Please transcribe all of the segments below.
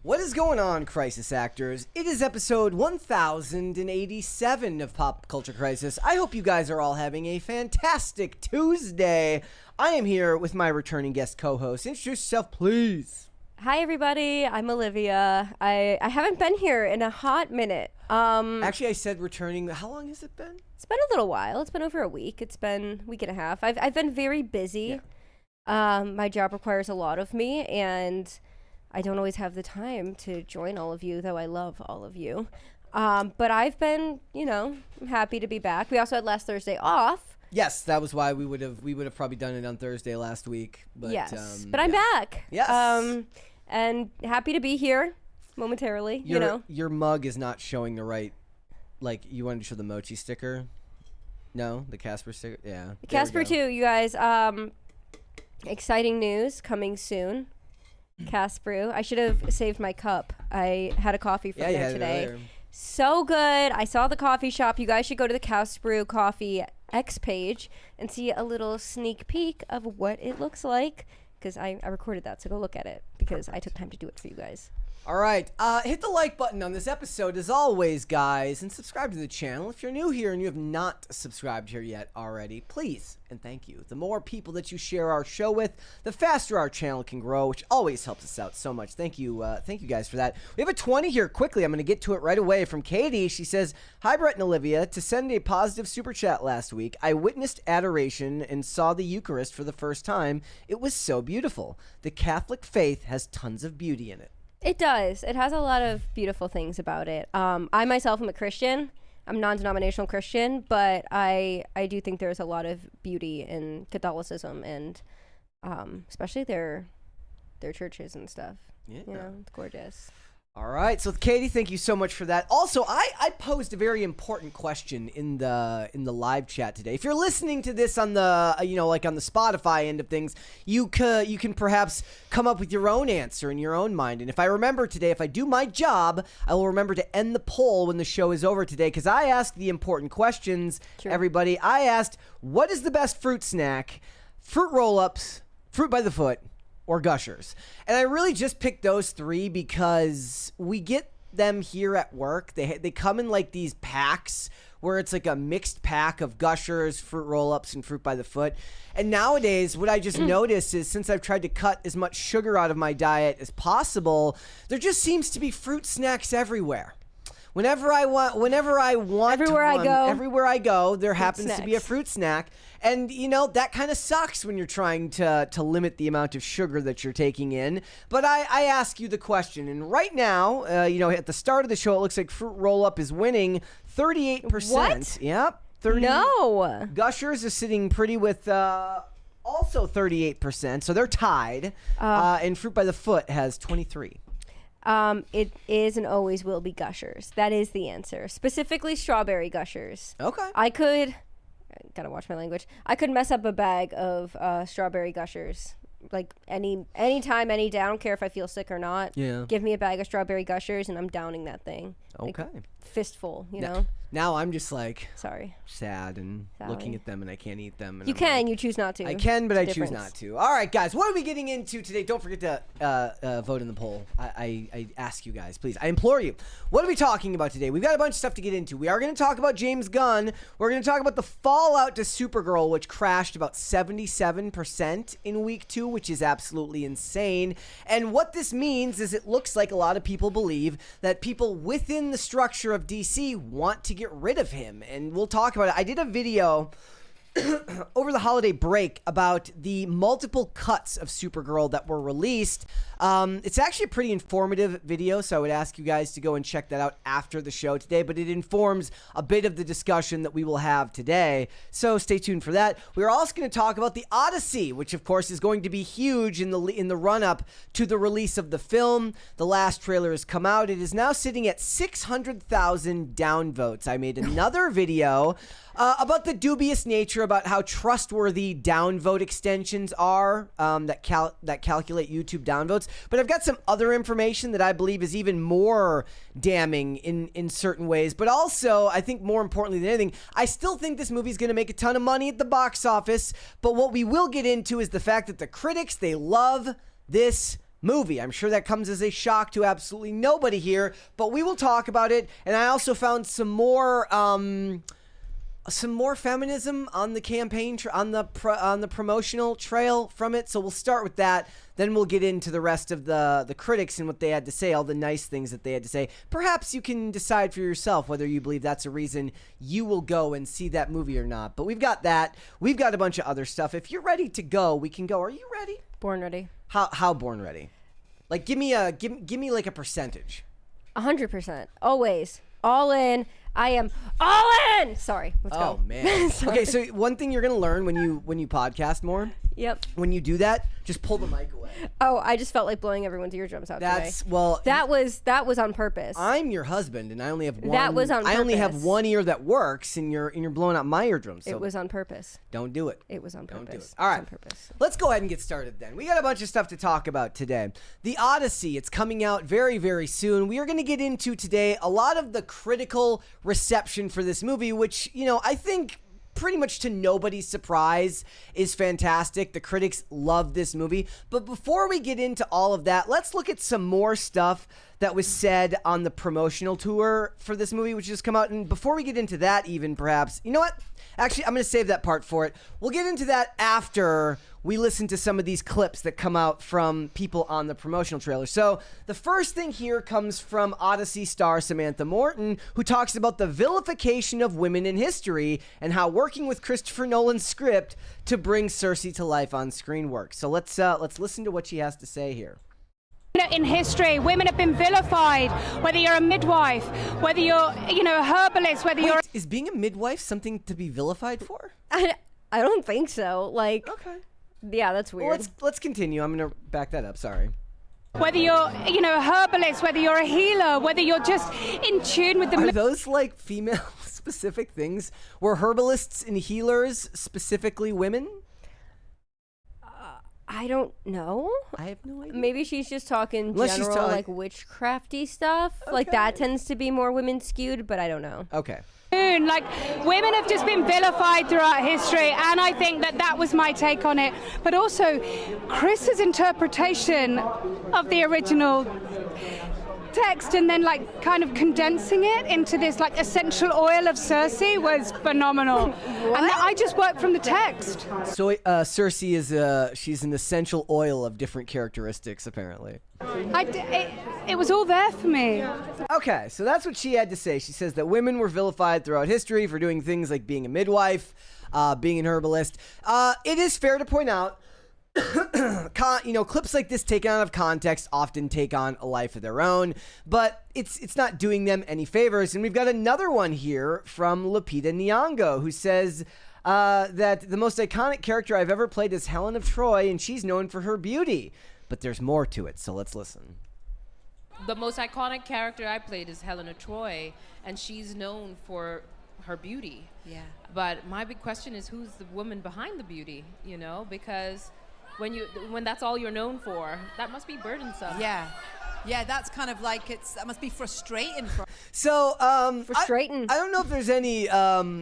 What is going on, Crisis Actors? It is episode 1087 of Pop Culture Crisis. I hope you guys are all having a fantastic Tuesday. I am here with my returning guest co-host. Introduce yourself, please. Hi, everybody. I'm Olivia. I haven't been here in a hot minute. Actually, I said returning. How long has it been? It's been a little while. It's been over a week. It's been a week and a half. I've been very busy. Yeah. My job requires a lot of me, and I don't always have the time to join all of you, though I love all of you. But I've been, I'm happy to be back. We also had last Thursday off. Yes, that was why we would have probably done it on Thursday last week. But, yes, but I'm back. Yes. And happy to be here momentarily, Your mug is not showing the right, you wanted to show the mochi sticker? No? The Casper sticker? Yeah. Casper too, you guys. Exciting news coming soon. Casper. I should have saved my cup. I had a coffee from there today. So good. I saw the coffee shop. You guys should go to the Casper Coffee X page and see a little sneak peek of what it looks like, because I recorded that, so go look at it because I took time to do it for you guys. All right, hit the like button on this episode as always, guys, and subscribe to the channel. If you're new here and you have not subscribed here yet already, please and thank you. The more people that you share our show with, the faster our channel can grow, which always helps us out so much. Thank you guys for that. We have a 20 here quickly. I'm going to get to it right away from Katie. She says, "Hi, Brett and Olivia. To send a positive super chat last week, I witnessed adoration and saw the Eucharist for the first time. It was so beautiful. The Catholic faith has tons of beauty in it." It does. It has a lot of beautiful things about it. I myself am a Christian. I'm a non-denominational Christian, but I do think there's a lot of beauty in Catholicism and especially their churches and stuff. Yeah. It's gorgeous. All right, so Katie, thank you so much for that. Also, I posed a very important question in the live chat today. If you're listening to this on the on the Spotify end of things, you can perhaps come up with your own answer in your own mind. And if I remember today, if I do my job, I will remember to end the poll when the show is over today, because I asked the important questions. True. Everybody, I asked, what is the best fruit snack? Fruit roll-ups, fruit by the foot, or Gushers. And I really just picked those three because we get them here at work. They come in like these packs where it's like a mixed pack of Gushers, fruit roll-ups, and fruit by the foot. And nowadays, what I just noticed is, since I've tried to cut as much sugar out of my diet as possible, there just seems to be fruit snacks everywhere. Whenever I go, there happens to be a fruit snack. And, that kind of sucks when you're trying to limit the amount of sugar that you're taking in. But I ask you the question. And right now, at the start of the show, it looks like fruit roll-up is winning 38%. What? Yep. No. Gushers is sitting pretty with also 38%. So they're tied. And fruit by the foot has 23%. It is and always will be Gushers. That is the answer. Specifically strawberry Gushers. Okay. Gotta watch my language. I could mess up a bag of strawberry Gushers. Like anytime, any day. I don't care if I feel sick or not. Yeah. Give me a bag of strawberry Gushers and I'm downing that thing. Okay. Like, fistful, know? Now I'm just sad and looking at them, and I can't eat them. And you choose not to. I can, but I choose not to. All right, guys, what are we getting into today? Don't forget to vote in the poll. I ask you guys, please. I implore you. What are we talking about today? We've got a bunch of stuff to get into. We are going to talk about James Gunn. We're going to talk about the fallout to Supergirl, which crashed about 77% in week 2, which is absolutely insane. And what this means is it looks like a lot of people believe that people within the structure of DC want to get rid of him, and we'll talk about it. I did a video over the holiday break about the multiple cuts of Supergirl that were released. It's actually a pretty informative video, so I would ask you guys to go and check that out after the show today, but it informs a bit of the discussion that we will have today, so stay tuned for that. We're also going to talk about the Odyssey, which of course is going to be huge in the run-up to the release of the film. The last trailer has come out. It is now sitting at 600,000 downvotes. I made another video about the dubious nature about how trustworthy downvote extensions are that calculate YouTube downvotes. But I've got some other information that I believe is even more damning in certain ways. But also, I think more importantly than anything, I still think this movie is going to make a ton of money at the box office. But what we will get into is the fact that the critics, they love this movie. I'm sure that comes as a shock to absolutely nobody here, but we will talk about it. And I also found some more feminism on the campaign, on the promotional trail from it. So we'll start with that. Then we'll get into the rest of the critics and what they had to say, all the nice things that they had to say. Perhaps you can decide for yourself whether you believe that's a reason you will go and see that movie or not. But we've got that. We've got a bunch of other stuff. If you're ready to go, we can go. Are you ready? Born ready. How born ready? Like, give me like a percentage. 100%. Always. All in. I am all in. Sorry. Let's go. Oh man. Okay, so one thing you're gonna learn when you podcast more. Yep. When you do that, just pull the mic away. Oh, I just felt like blowing everyone's eardrums out today. That was on purpose. I'm your husband, and I only have one. That was on purpose. I only have one ear that works, and you're blowing out my eardrums. So it was on purpose. Don't do it. It was on purpose. Don't do it. All right. On purpose. Let's go ahead and get started then. We got a bunch of stuff to talk about today. The Odyssey, it's coming out very, very soon. We are going to get into today a lot of the critical reception for this movie, which, I think pretty much to nobody's surprise is fantastic. The critics love this movie. But before we get into all of that, let's look at some more stuff that was said on the promotional tour for this movie, which has come out. And before we get into that, even perhaps, you know what? Actually, I'm going to save that part for it. We'll get into that after we listen to some of these clips that come out from people on the promotional trailer. So the first thing here comes from Odyssey star Samantha Morton, who talks about the vilification of women in history and how working with Christopher Nolan's script to bring Cersei to life on screen works. So let's listen to what she has to say here. In history, women have been vilified, whether you're a midwife, whether you're, a herbalist, whether you're... Is being a midwife something to be vilified for? I don't think so. Like, okay. Yeah, that's weird. Well, let's continue. I'm going to back that up. Sorry. Whether you're, a herbalist, whether you're a healer, whether you're just in tune with the... Are those like female specific things? Were herbalists and healers specifically women? I don't know. I have no idea. Maybe she's just talking general, like witchcrafty stuff. Okay. Like that tends to be more women skewed, but I don't know. Okay. Like, women have just been vilified throughout history, and I think that was my take on it. But also, Chris's interpretation of the original text and then kind of condensing it into this essential oil of Cersei was phenomenal. And I just worked from the text. So Cersei is she's an essential oil of different characteristics, apparently. It was all there for me. Okay, so that's what she had to say. She says that women were vilified throughout history for doing things like being a midwife, being an herbalist. It is fair to point out, clips like this taken out of context often take on a life of their own, but it's not doing them any favors. And we've got another one here from Lupita Nyong'o, who says that the most iconic character I've ever played is Helen of Troy, and she's known for her beauty. But there's more to it, so let's listen. The most iconic character I played is Helen of Troy, and she's known for her beauty. Yeah. But my big question is, who's the woman behind the beauty? Because when that's all you're known for, that must be burdensome. Yeah, that's kind of like that must be frustrating. So frustrating. I don't know if there's any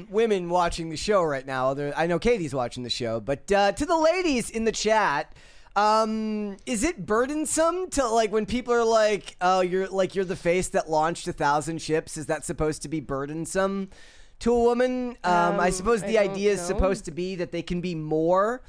women watching the show right now. I know Katie's watching the show, but to the ladies in the chat, is it burdensome to when people are like, oh, you're the face that launched 1,000 ships? Is that supposed to be burdensome to a woman? I suppose the idea is supposed to be that they can be more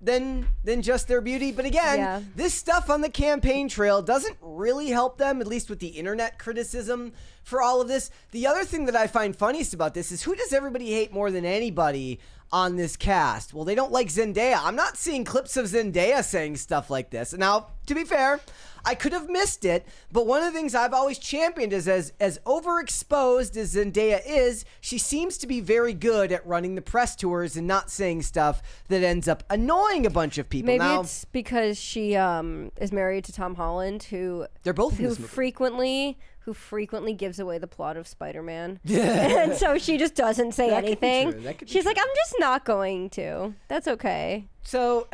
than just their beauty. But again, this stuff on the campaign trail doesn't really help them, at least with the internet criticism for all of this. The other thing that I find funniest about this is, who does everybody hate more than anybody on this cast? Well, they don't like Zendaya. I'm not seeing clips of Zendaya saying stuff like this. Now, to be fair, I could have missed it, but one of the things I've always championed is, as overexposed as Zendaya is, she seems to be very good at running the press tours and not saying stuff that ends up annoying a bunch of people. Maybe it's because she is married to Tom Holland, who they're both in this movie. frequently gives away the plot of Spider-Man. And so she just doesn't say anything. She's like, I'm just not going to. That's okay. So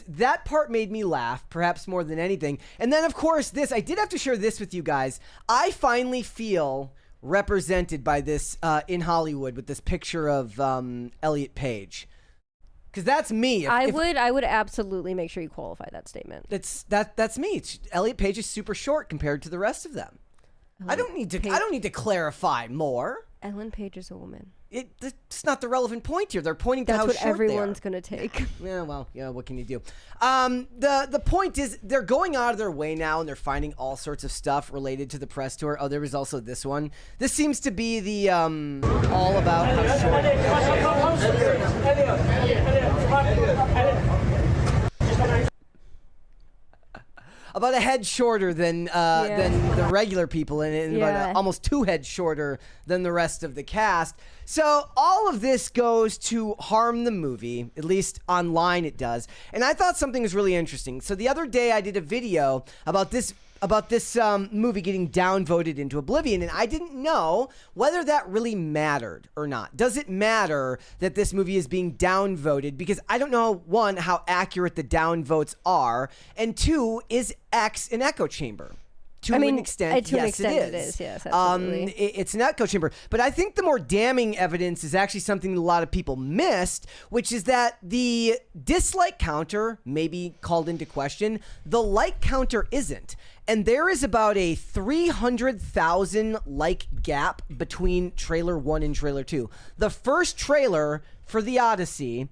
that part made me laugh, perhaps more than anything. And then, of course, I did have to share this with you guys. I finally feel represented by this in Hollywood with this picture of Elliot Page. Because that's me. I would absolutely make sure you qualify that statement. That's me. Elliot Page is super short compared to the rest of them. I don't need to clarify more. Ellen Page is a woman. It's not the relevant point here. They're pointing to how short they are. That's what everyone's going to take. Yeah, well, what can you do? The point is they're going out of their way now, and they're finding all sorts of stuff related to the press tour. Oh, there was also this one. This seems to be the all about how short. About a head shorter than the regular people, and about almost 2 heads shorter than the rest of the cast. So all of this goes to harm the movie, at least online it does. And I thought something was really interesting. So the other day I did a video about this movie getting downvoted into oblivion, and I didn't know whether that really mattered or not. Does it matter that this movie is being downvoted? Because I don't know, 1, how accurate the downvotes are, and 2, is X an echo chamber? To an extent, yes, it is. Yes, absolutely. It's an echo chamber. But I think the more damning evidence is actually something that a lot of people missed, which is that the dislike counter may be called into question. The like counter isn't. And there is about a 300,000 like gap between trailer 1 and trailer 2. The first trailer for The Odyssey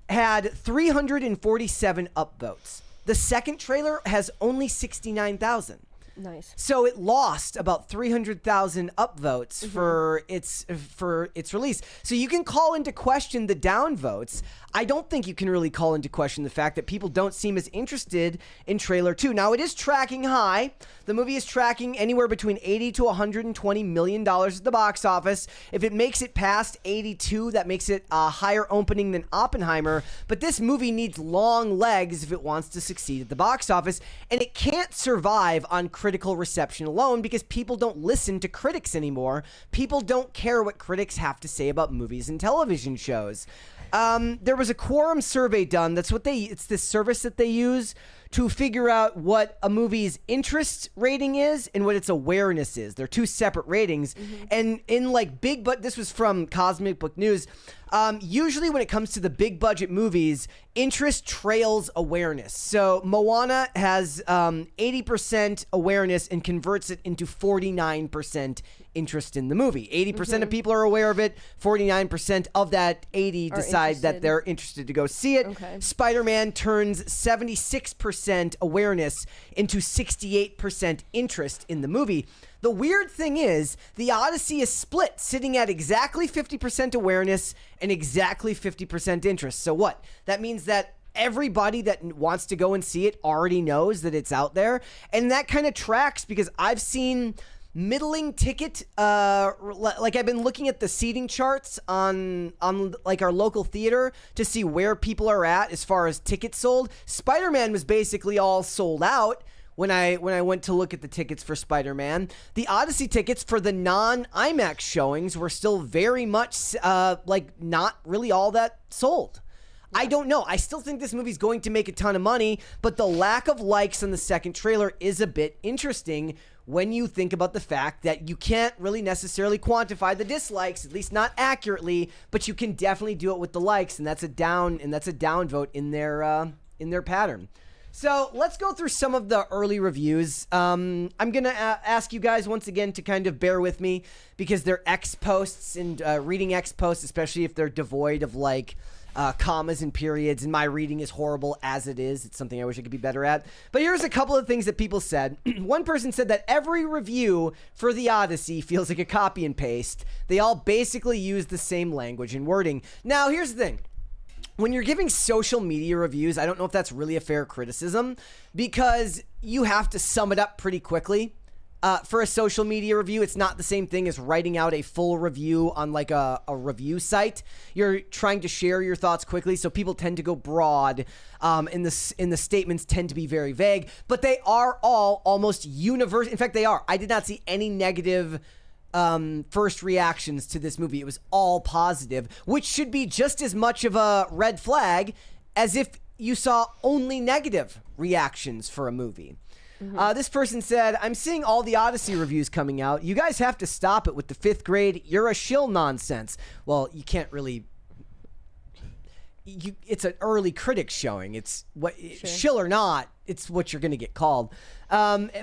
had 347 upvotes. The second trailer has only 69,000. Nice. So it lost about 300,000 upvotes for its release. So you can call into question the downvotes. I don't think you can really call into question the fact that people don't seem as interested in trailer 2. Now, it is tracking high. The movie is tracking anywhere between $80 to $120 million at the box office. If it makes it past 82, that makes it a higher opening than Oppenheimer. But this movie needs long legs if it wants to succeed at the box office. And it can't survive on critical reception alone because people don't listen to critics anymore. People don't care what critics have to say about movies and television shows. There was a quorum survey done. It's this service that they use to figure out what a movie's interest rating is and what its awareness is. They're 2 separate ratings. And in this was from Cosmic Book News. Usually when it comes to the big budget movies, interest trails awareness. So Moana has 80% awareness and converts it into 49% interest in the movie. 80% of people are aware of it. 49% of that 80 decide that they're interested to go see it. Okay. Spider-Man turns 76% awareness into 68% interest in the movie. The weird thing is, The Odyssey is split, sitting at exactly 50% awareness and exactly 50% interest. So what? That means that everybody that wants to go and see it already knows that it's out there. And that kind of tracks because I've seen middling ticket, I've been looking at the seating charts on our local theater to see where people are at as far as tickets sold. Spider-Man was basically all sold out when I went to look at the tickets for Spider-Man. The Odyssey tickets for the non-IMAX showings were still very much not really all that sold. I don't know. I still think this movie's going to make a ton of money, but the lack of likes on the second trailer is a bit interesting when you think about the fact that you can't really necessarily quantify the dislikes, at least not accurately, but you can definitely do it with the likes, and that's a downvote in their pattern. So let's go through some of the early reviews. I'm going to ask you guys once again to kind of bear with me because they're X posts, and reading X posts, especially if they're devoid of commas and periods, and my reading is horrible as it is. It's something I wish I could be better at. But here's a couple of things that people said. One person said that every review for The Odyssey feels like a copy and paste. They all basically use the same language and wording. Now, here's the thing. When you're giving social media reviews, I don't know if that's really a fair criticism because you have to sum it up pretty quickly. For a social media review, it's not the same thing as writing out a full review on a review site. You're trying to share your thoughts quickly, so people tend to go broad, and the statements tend to be very vague, but they are all almost universal. In fact, they are. I did not see any negative first reactions to this movie. It was all positive, which should be just as much of a red flag as if you saw only negative reactions for a movie. This person said, I'm seeing all the Odyssey reviews coming out. You guys have to stop it with the 5th grade, you're a shill nonsense. Well, you can't really it's an early critic showing. It's what shill or not, it's what you're going to get called.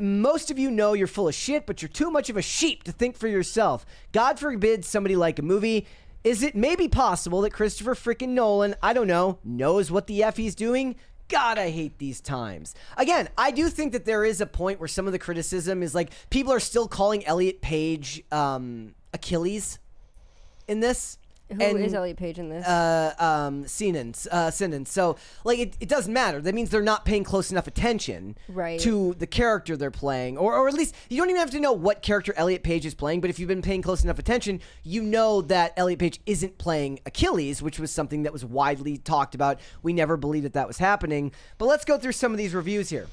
Most of you know you're full of shit, but you're too much of a sheep to think for yourself. God forbid somebody like a movie. Is it maybe possible that Christopher frickin' Nolan, I don't know, knows what the F he's doing? God, I hate these times. Again, I do think that there is a point where some of the criticism is like people are still calling Elliot Page Achilles in this. Who is Elliot Page in this? Sinan. So, like, it doesn't matter. That means they're not paying close enough attention to the character they're playing. Or at least, you don't even have to know what character Elliot Page is playing, but if you've been paying close enough attention, you know that Elliot Page isn't playing Achilles, which was something that was widely talked about. We never believed that was happening. But let's go through some of these reviews here.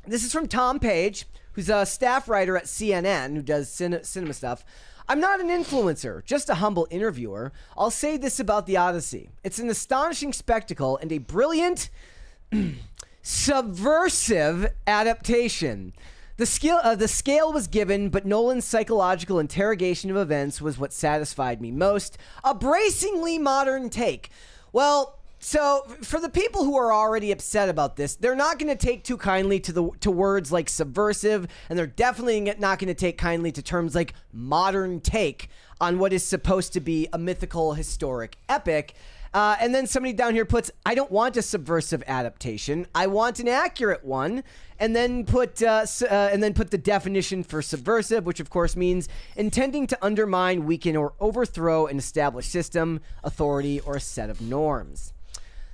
This is from Tom Page, who's a staff writer at CNN, who does cinema stuff. I'm not an influencer, just a humble interviewer. I'll say this about the Odyssey. It's an astonishing spectacle and a brilliant, subversive adaptation. The scale was given, but Nolan's psychological interrogation of events was what satisfied me most. A bracingly modern take. Well, so for the people who are already upset about this, they're not going to take too kindly to words like subversive, and they're definitely not going to take kindly to terms like modern take on what is supposed to be a mythical historic epic. And then somebody down here puts, I don't want a subversive adaptation. I want an accurate one. And then put the definition for subversive, which of course means intending to undermine, weaken, or overthrow an established system, authority, or a set of norms.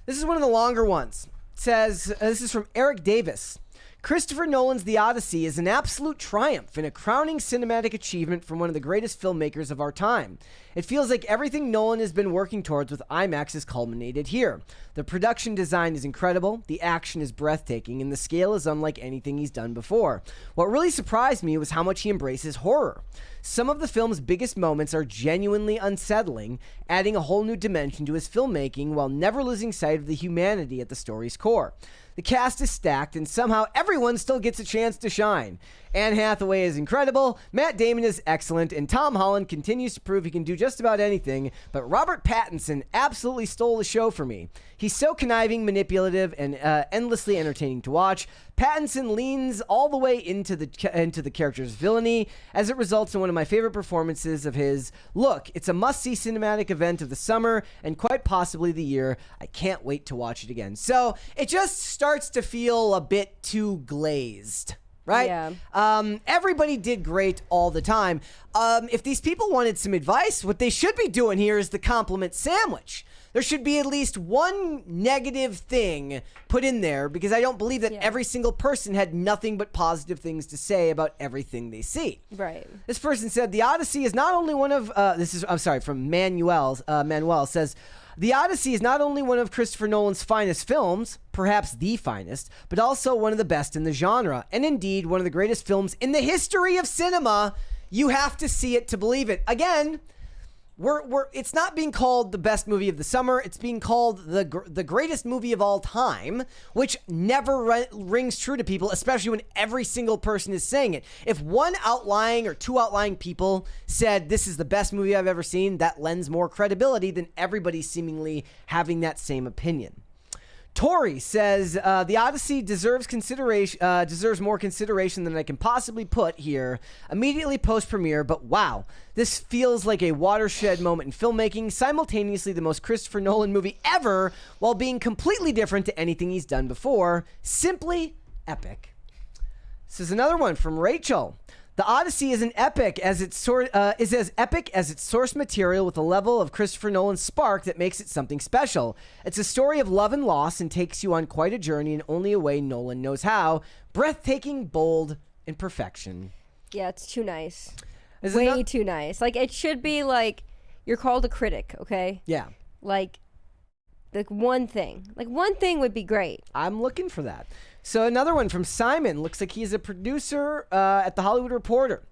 This is one of the longer ones. It says, this is from Eric Davis. Christopher Nolan's The Odyssey is an absolute triumph and a crowning cinematic achievement from one of the greatest filmmakers of our time. It feels like everything Nolan has been working towards with IMAX is culminated here. The production design is incredible, the action is breathtaking, and the scale is unlike anything he's done before. What really surprised me was how much he embraces horror. Some of the film's biggest moments are genuinely unsettling, adding a whole new dimension to his filmmaking while never losing sight of the humanity at the story's core. The cast is stacked, and somehow everyone still gets a chance to shine. Anne Hathaway is incredible, Matt Damon is excellent, and Tom Holland continues to prove he can do just about anything, but Robert Pattinson absolutely stole the show for me. He's so conniving, manipulative, and endlessly entertaining to watch. Pattinson leans all the way into the character's villainy, as it results in one of my favorite performances of his. Look, it's a must-see cinematic event of the summer, and quite possibly the year. I can't wait to watch it again. So, it just starts to feel a bit too glazed. Right? Yeah. Everybody did great all the time. If these people wanted some advice, what they should be doing here is the compliment sandwich. There should be at least one negative thing put in there, because I don't believe that every single person had nothing but positive things to say about everything they see. Right. This person said, The Odyssey is not only one of, from Manuel says, The Odyssey is not only one of Christopher Nolan's finest films, perhaps the finest, but also one of the best in the genre, and indeed one of the greatest films in the history of cinema. You have to see it to believe it. Again, it's not being called the best movie of the summer. It's being called the greatest movie of all time, which never rings true to people, especially when every single person is saying it. If one outlying or two outlying people said this is the best movie I've ever seen, that lends more credibility than everybody seemingly having that same opinion. Tori says, The Odyssey deserves more consideration than I can possibly put here immediately post-premiere, but wow, this feels like a watershed moment in filmmaking, simultaneously the most Christopher Nolan movie ever, while being completely different to anything he's done before. Simply epic. This is another one from Rachel. The Odyssey is as epic as its source material, with a level of Christopher Nolan's spark that makes it something special. It's a story of love and loss and takes you on quite a journey in only a way Nolan knows how. Breathtaking, bold, and perfection. Yeah, it's too nice. Way too nice. Like, it should be like, you're called a critic, okay? Yeah. Like one thing. Like, one thing would be great. I'm looking for that. So another one from Simon. Looks like he's a producer at The Hollywood Reporter.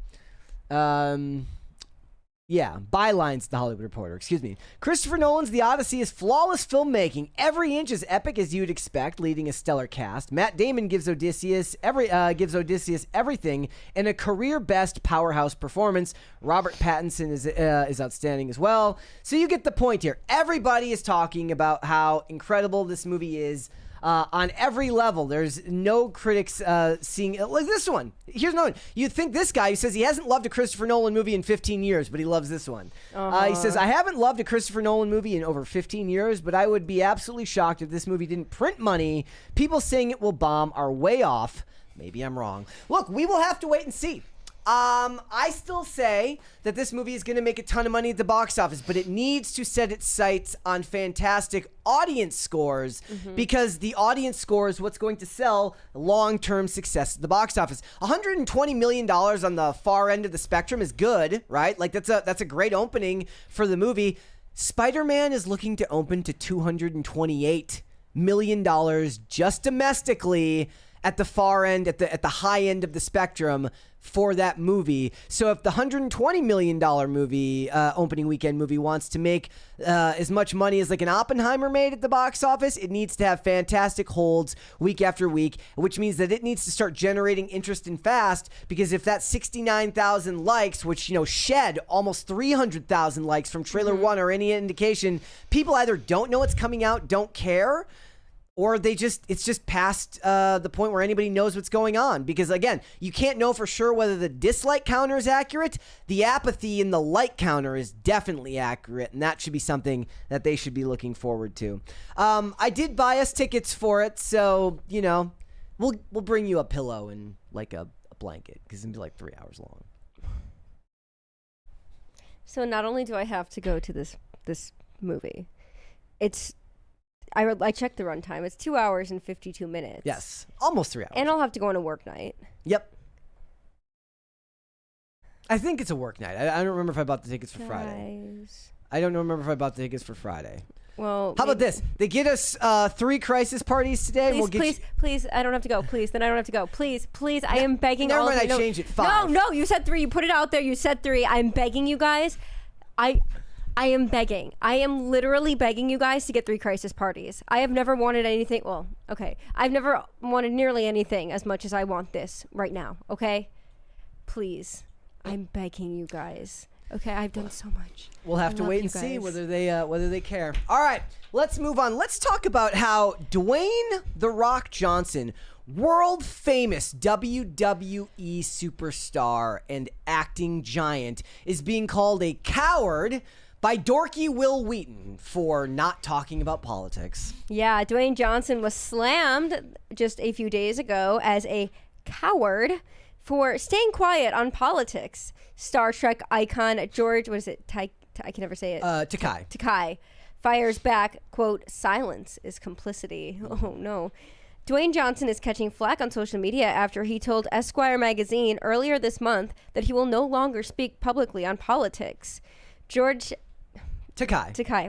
Yeah, bylines to The Hollywood Reporter. Excuse me. Christopher Nolan's The Odyssey is flawless filmmaking. Every inch as epic as you'd expect, leading a stellar cast. Matt Damon gives Odysseus everything in a career-best powerhouse performance. Robert Pattinson is outstanding as well. So you get the point here. Everybody is talking about how incredible this movie is. On every level. There's no critics seeing it like this one. Here's another one. You'd think this guy who says he hasn't loved a Christopher Nolan movie in 15 years, but he loves this one. He says, I haven't loved a Christopher Nolan movie in over 15 years, but I would be absolutely shocked if this movie didn't print money. People saying it will bomb are way off. Maybe I'm wrong. Look, we will have to wait and see. I still say that this movie is going to make a ton of money at the box office, but it needs to set its sights on fantastic audience scores because the audience score is what's going to sell long-term success at the box office. $120 million on the far end of the spectrum is good, right? Like that's a great opening for the movie. Spider-Man is looking to open to $228 million just domestically at the far end, at the high end of the spectrum for that movie. So if the $120 million movie, opening weekend movie, wants to make as much money as like an Oppenheimer made at the box office, it needs to have fantastic holds week after week, which means that it needs to start generating interest and fast, because if that 69,000 likes, which, shed almost 300,000 likes from trailer one or any indication, people either don't know it's coming out, don't care, or it's just past the point where anybody knows what's going on. Because, again, you can't know for sure whether the dislike counter is accurate. The apathy in the like counter is definitely accurate, and that should be something that they should be looking forward to. I did buy us tickets for it, so, we'll bring you a pillow and, like, a blanket, because it's going to be, like, 3 hours long. So not only do I have to go to this movie, I checked the runtime. It's 2 hours and 52 minutes. Yes, almost 3 hours. And I'll have to go on a work night. Yep. I think it's a work night. I don't remember if I bought the tickets for Friday. I don't remember if I bought the tickets for Friday. Well, how about this? They get us 3 crisis parties today. Please, I don't have to go. Please, then I don't have to go. Please, I am begging. Never mind, I changed it. 5. No, you said 3. You put it out there. You said 3. I'm begging you guys. I am begging. I am literally begging you guys to get 3 crisis parties. I have never wanted anything. Well, okay. I've never wanted nearly anything as much as I want this right now. Okay? Please. I'm begging you guys. Okay? I've done so much. We'll have to wait and see whether they care. All right. Let's move on. Let's talk about how Dwayne "The Rock" Johnson, world famous WWE superstar and acting giant, is being called a coward by dorky Will Wheaton for not talking about politics. Yeah, Dwayne Johnson was slammed just a few days ago as a coward for staying quiet on politics. Star Trek icon George, I can never say it. Takei fires back, quote, "Silence is complicity." Oh no. Dwayne Johnson is catching flack on social media after he told Esquire magazine earlier this month that he will no longer speak publicly on politics. Takei.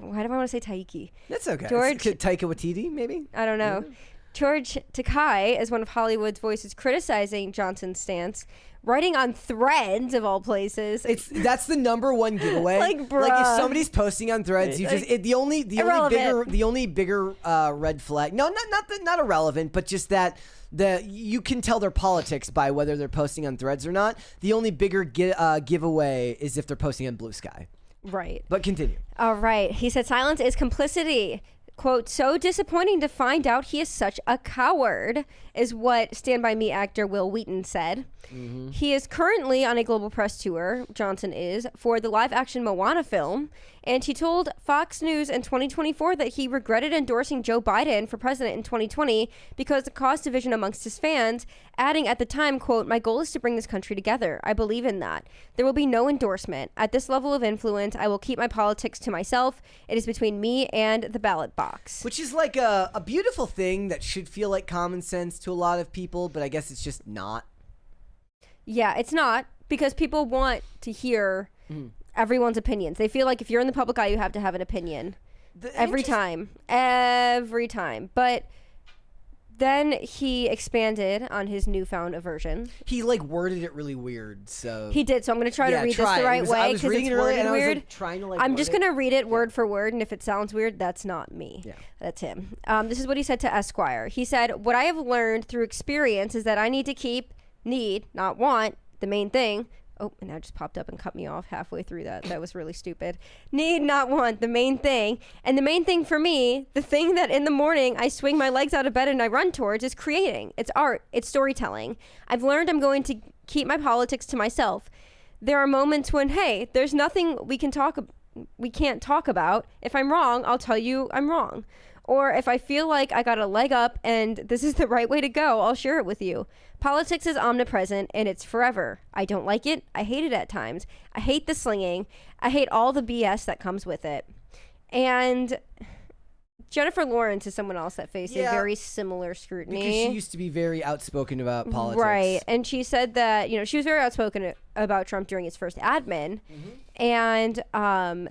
Why do I want to say Taiki? That's okay. Taika Waititi, maybe? I don't know. Yeah. George Takei is one of Hollywood's voices criticizing Johnson's stance, writing on Threads of all places. That's the number one giveaway. Like if somebody's posting on Threads, the only bigger red flag. No, not irrelevant, but just that you can tell their politics by whether they're posting on Threads or not. The only bigger giveaway is if they're posting on Blue Sky. Right. But continue. All right. He said silence is complicity. Quote, "So disappointing to find out he is such a coward," is what Stand By Me actor Will Wheaton said. Mm-hmm. He is currently on a global press tour, Johnson is, for the live-action Moana film, and he told Fox News in 2024 that he regretted endorsing Joe Biden for president in 2020 because it caused division amongst his fans, adding at the time, quote, "My goal is to bring this country together. I believe in that. There will be no endorsement. At this level of influence, I will keep my politics to myself. It is between me and the ballot box." Which is like a beautiful thing that should feel like common sense to a lot of people, but I guess it's just not. Yeah, it's not, because people want to hear everyone's opinions. They feel like if you're in the public eye, you have to have an opinion. Every time. But then he expanded on his newfound aversion. He like worded it really weird, so he did. So I'm going to try to read this the right way because it's worded weird. Like, trying to, I'm just going to read it word for word, and if it sounds weird, that's not me. Yeah, that's him. This is what he said to Esquire. He said, "What I have learned through experience is that I need to need, not want, the main thing." Oh, and that just popped up and cut me off halfway through that. That was really stupid. Need, not want, the main thing. And the main thing for me, the thing that in the morning I swing my legs out of bed and I run towards, is creating. It's art. It's storytelling. I've learned I'm going to keep my politics to myself. There are moments when, hey, there's nothing we can't talk about. If I'm wrong, I'll tell you I'm wrong. Or if I feel like I got a leg up and this is the right way to go, I'll share it with you. Politics is omnipresent and it's forever. I don't like it. I hate it at times. I hate the slinging. I hate all the BS that comes with it. And Jennifer Lawrence is someone else that faced a very similar scrutiny. Because she used to be very outspoken about politics. Right. And she said that, she was very outspoken about Trump during his first admin. And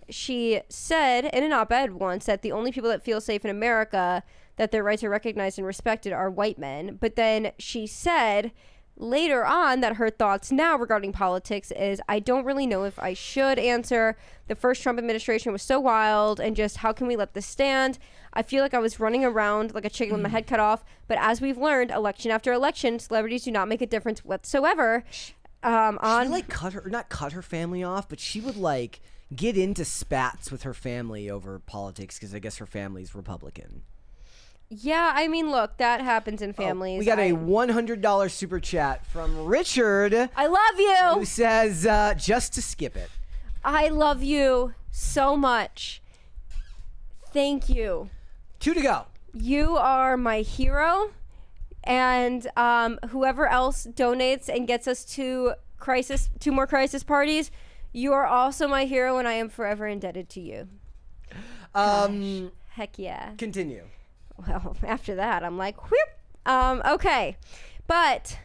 she said in an op-ed once that the only people that feel safe in America, that their rights are recognized and respected, are white men. But then she said later on that her thoughts now regarding politics is, I don't really know if I should answer. The first Trump administration was so wild, and just how can we let this stand? I feel like I was running around like a chicken with my head cut off. But as we've learned, election after election, celebrities do not make a difference whatsoever. She like cut her family off, but she would like get into spats with her family over politics because I guess her family's Republican. Yeah, I mean, look, that happens in families. We got a $100 super chat from Richard. I love you. Who says, just to skip it. I love you so much. Thank you. 2 to go. You are my hero. And whoever else donates and gets us two more crisis parties, you are also my hero, and I am forever indebted to you. Gosh, heck yeah. Continue. Well, after that, I'm like, whoop. Okay. But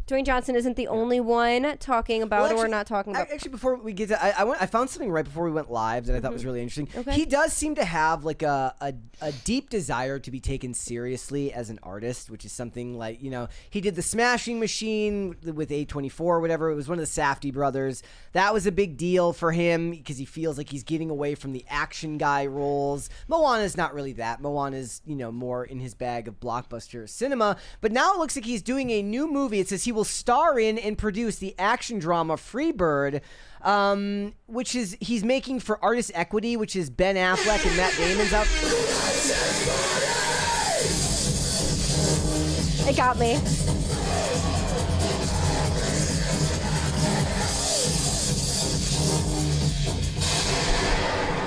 Dwayne Johnson isn't the only one talking about or not talking about. Actually, before we get to, I found something right before we went live that I thought was really interesting. Okay. He does seem to have like a deep desire to be taken seriously as an artist, which is something like, he did the Smashing Machine with A24 or whatever. It was one of the Safdie brothers. That was a big deal for him because he feels like he's getting away from the action guy roles. Moana's not really that. Moana's, more in his bag of blockbuster cinema. But now it looks like he's doing a new movie. It says he will star in and produce the action drama Freebird, which is he's making for Artist Equity, which is Ben Affleck and Matt Damon's up. It got me.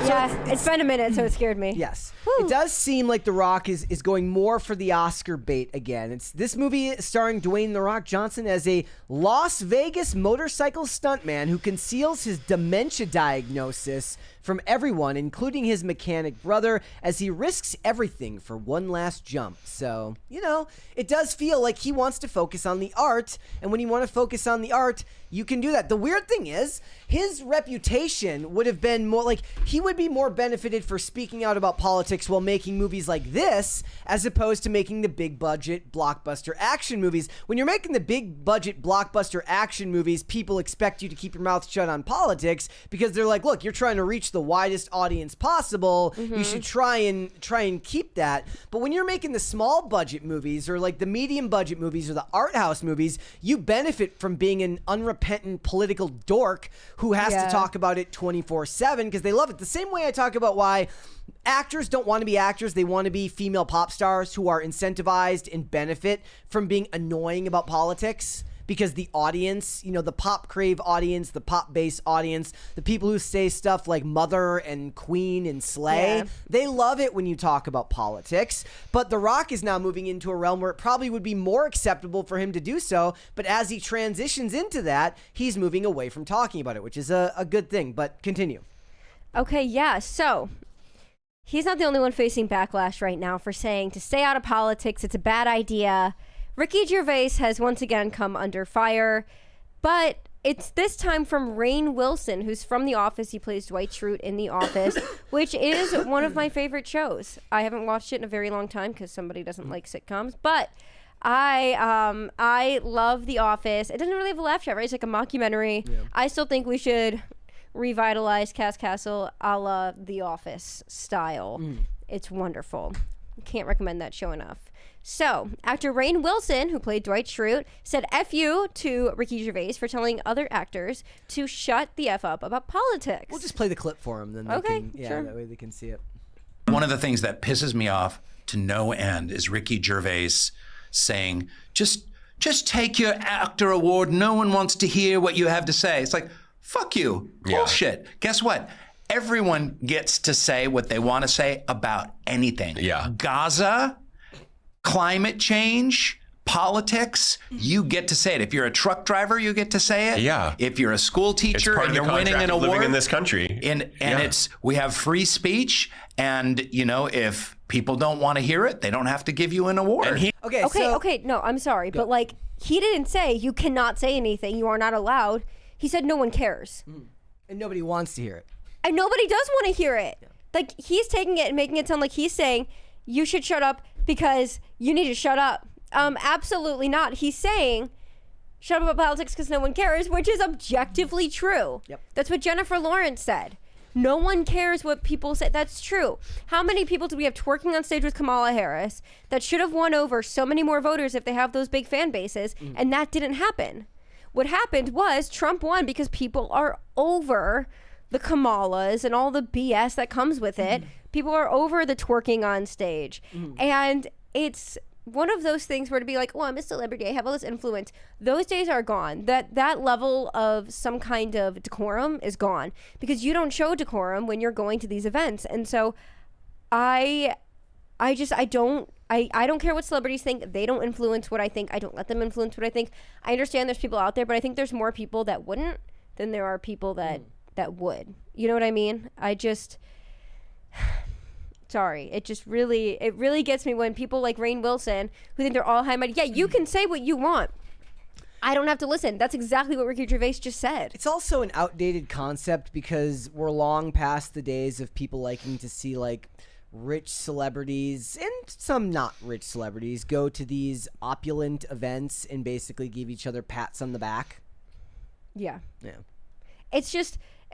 Yeah, it's been a minute, so it scared me. Yes. Woo. It does seem like The Rock is going more for the Oscar bait again. It's this movie starring Dwayne The Rock Johnson as a Las Vegas motorcycle stuntman who conceals his dementia diagnosis from everyone, including his mechanic brother, as he risks everything for one last jump. So, it does feel like he wants to focus on the art, and when you want to focus on the art, you can do that. The weird thing is, his reputation would have been more like, he would be more benefited for speaking out about politics while making movies like this, as opposed to making the big budget blockbuster action movies. When you're making the big budget blockbuster action movies, people expect you to keep your mouth shut on politics because they're like, look, you're trying to reach the widest audience possible. You should try and keep that. But when you're making the small budget movies or like the medium budget movies or the art house movies, you benefit from being an unrepentant political dork who has to talk about it 24/7 because they love it. The same way I talk about why actors don't want to be actors. They want to be female pop stars who are incentivized and benefit from being annoying about politics. Because the audience, the pop crave audience, the pop bass audience, the people who say stuff like Mother and Queen and Slay, they love it when you talk about politics. But The Rock is now moving into a realm where it probably would be more acceptable for him to do so. But as he transitions into that, he's moving away from talking about it, which is a good thing. But continue. Okay, yeah. So he's not the only one facing backlash right now for saying to stay out of politics. It's a bad idea. Ricky Gervais has once again come under fire, but it's this time from Rainn Wilson, who's from The Office. He plays Dwight Schrute in The Office, which is one of my favorite shows. I haven't watched it in a very long time because somebody doesn't like sitcoms, but I love The Office. It doesn't really have a laugh track, right? It's like a mockumentary. Yeah. I still think we should revitalize Cast Castle a la The Office style. It's wonderful. Can't recommend that show enough. So, actor Rainn Wilson, who played Dwight Schrute, said F you to Ricky Gervais for telling other actors to shut the F up about politics. We'll just play the clip for them, then they can, sure. That way they can see it. One of the things that pisses me off to no end is Ricky Gervais saying, just take your actor award. No one wants to hear what you have to say. It's like, fuck you. Yeah. Bullshit. Guess what? Everyone gets to say what they want to say about anything. Yeah. Gaza, climate change, politics, you get to say it. If you're a truck driver, you get to say it. Yeah. If you're a school teacher and you're winning an award, living in this country. And we have free speech, and if people don't want to hear it, they don't have to give you an award. Okay, no, I'm sorry, but like he didn't say you cannot say anything, you are not allowed. He said no one cares. And nobody wants to hear it. And nobody does want to hear it. Yeah. Like he's taking it and making it sound like he's saying you should shut up because you need to shut up. Absolutely not. He's saying shut up about politics because no one cares, which is objectively true. Yep. That's what Jennifer Lawrence said. No one cares what people say. That's true. How many people do we have twerking on stage with Kamala Harris that should have won over so many more voters if they have those big fan bases, and that didn't happen? What happened was Trump won because people are over the Kamalas and all the BS that comes with it. People are over the twerking on stage. And it's one of those things where to be like, oh, I'm a celebrity, I have all this influence. Those days are gone. That level of some kind of decorum is gone because you don't show decorum when you're going to these events. And so I don't care what celebrities think. They don't influence what I think. I don't let them influence what I think. I understand there's people out there, but I think there's more people that wouldn't than there are people that would. You know what I mean? Sorry. It really gets me when people like Rainn Wilson, who think they're all high mighty, you can say what you want. I don't have to listen. That's exactly what Ricky Gervais just said. It's also an outdated concept because we're long past the days of people liking to see like rich celebrities and some not rich celebrities go to these opulent events and basically give each other pats on the back. Yeah.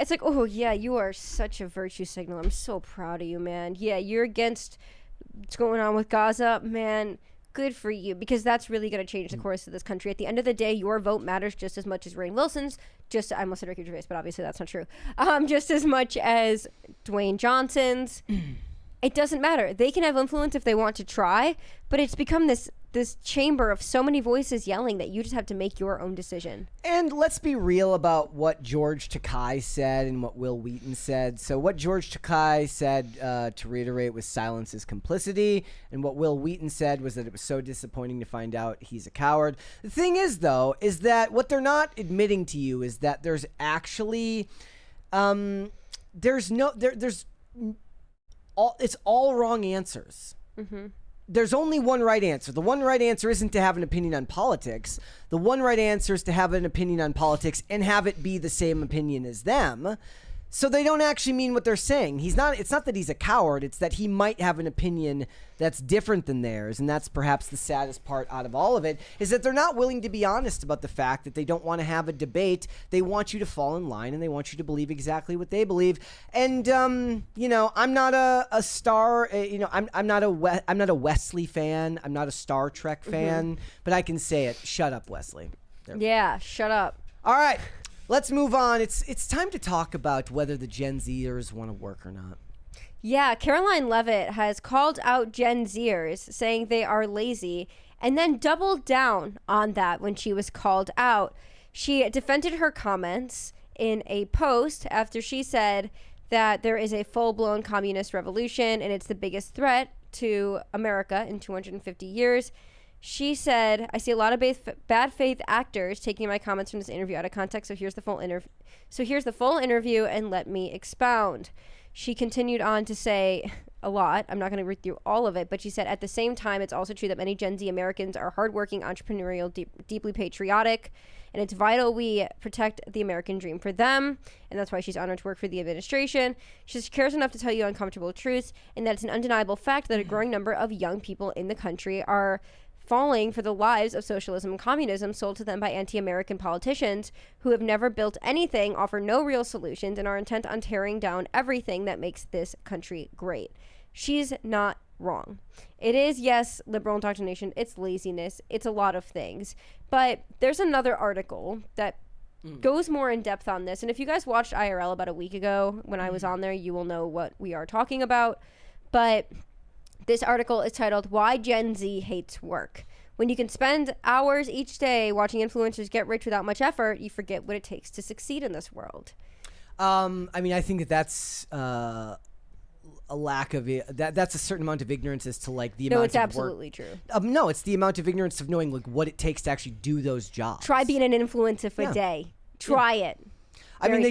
It's like, oh, yeah, you are such a virtue signal. I'm so proud of you, man. Yeah, you're against what's going on with Gaza. Man, good for you, because that's really going to change the course of this country. At the end of the day, your vote matters just as much as Rainn Wilson's. I almost said Ricky Gervais, but obviously that's not true. Just as much as Dwayne Johnson's. It doesn't matter. They can have influence if they want to try, but it's become this chamber of so many voices yelling that you just have to make your own decision. And let's be real about what George Takei said and what Will Wheaton said. So what George Takei said, to reiterate, was silence is complicity. And what Will Wheaton said was that it was so disappointing to find out he's a coward. The thing is, though, is that what they're not admitting to you is that there's actually, it's all wrong answers. There's only one right answer. The one right answer isn't to have an opinion on politics. The one right answer is to have an opinion on politics and have it be the same opinion as them. So they don't actually mean what they're saying. It's not that he's a coward. It's that he might have an opinion that's different than theirs. And that's perhaps the saddest part out of all of it, is that they're not willing to be honest about the fact that they don't want to have a debate. They want you to fall in line and they want you to believe exactly what they believe. And, I'm not a star, I'm not a Wesley fan. I'm not a Star Trek fan, but I can say it. Shut up, Wesley. Yeah, shut up. All right. Let's move on. It's time to talk about whether the Gen Zers want to work or not. Yeah, Caroline Levitt has called out Gen Zers, saying they are lazy, and then doubled down on that when she was called out. She defended her comments in a post after she said that there is a full-blown communist revolution, and it's the biggest threat to America in 250 years. She said, I see a lot of bad faith actors taking my comments from this interview out of context, so here's the full interview, and let me expound. She continued on to say, a lot. I'm not going to read through all of it, but she said, at the same time, it's also true that many Gen Z Americans are hardworking, entrepreneurial, deeply patriotic, and it's vital we protect the American dream for them, and that's why she's honored to work for the administration. She cares enough to tell you uncomfortable truths, and that it's an undeniable fact that a growing number of young people in the country are falling for the lies of socialism and communism sold to them by anti-American politicians who have never built anything, offer no real solutions, and are intent on tearing down everything that makes this country great. She's not wrong. It is, yes, liberal indoctrination. It's laziness. It's a lot of things. But there's another article that goes more in depth on this. And if you guys watched IRL about a week ago when I was on there, you will know what we are talking about. But this article is titled, Why Gen Z Hates Work. When you can spend hours each day watching influencers get rich without much effort, you forget what it takes to succeed in this world. I mean, I think that's a lack of it. That's a certain amount of ignorance as to like the amount of work. No, it's absolutely true. No, it's the amount of ignorance of knowing like what it takes to actually do those jobs. Try being an influencer for a day. Try it. I mean, they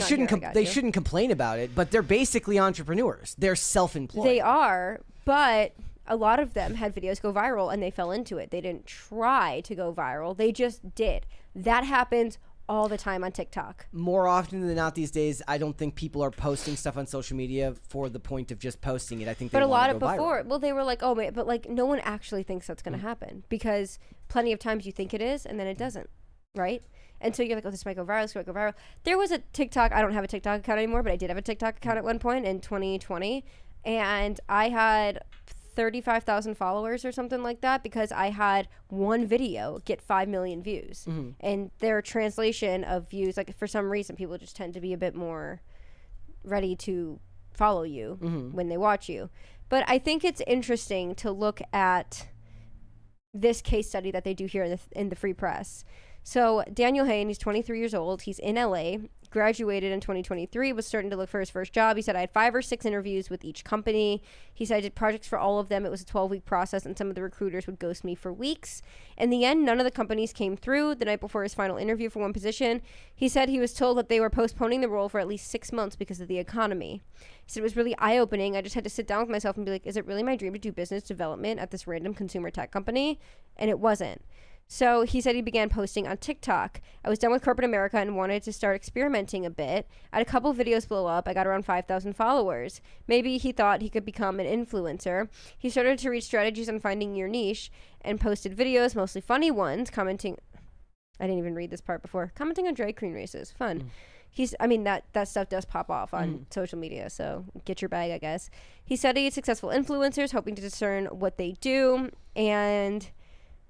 shouldn't complain about it, but they're basically entrepreneurs. They're self-employed. They are, but a lot of them had videos go viral and they fell into it. They didn't try to go viral. They just did. That happens all the time on TikTok. More often than not these days, I don't think people are posting stuff on social media for the point of just posting it. I think they want to go viral. Well, they were like, oh, man, but like no one actually thinks that's going to happen because plenty of times you think it is and then it doesn't, right? And so you're like, oh, this might go viral, this might go viral. There was a TikTok, I don't have a TikTok account anymore, but I did have a TikTok account at one point in 2020. And I had 35,000 followers or something like that because I had one video get 5 million views. And their translation of views, like for some reason, people just tend to be a bit more ready to follow you when they watch you. But I think it's interesting to look at this case study that they do here in the Free Press. So Daniel Hain, he's 23 years old. He's in LA, graduated in 2023, was starting to look for his first job. He said, I had 5 or 6 interviews with each company. He said I did projects for all of them. It was a 12-week process, and some of the recruiters would ghost me for weeks. In the end, none of the companies came through. The night before his final interview for one position, he said he was told that they were postponing the role for at least 6 months because of the economy. He said it was really eye-opening. I just had to sit down with myself and be like, is it really my dream to do business development at this random consumer tech company? And it wasn't. So he said he began posting on TikTok. I was done with corporate America and wanted to start experimenting a bit. I had a couple videos blow up. I got around 5,000 followers. Maybe he thought he could become an influencer. He started to read strategies on finding your niche and posted videos, mostly funny ones, commenting. I didn't even read this part before. Commenting on drag queen races. Fun. That stuff does pop off on social media, so get your bag, I guess. He studied successful influencers, hoping to discern what they do, and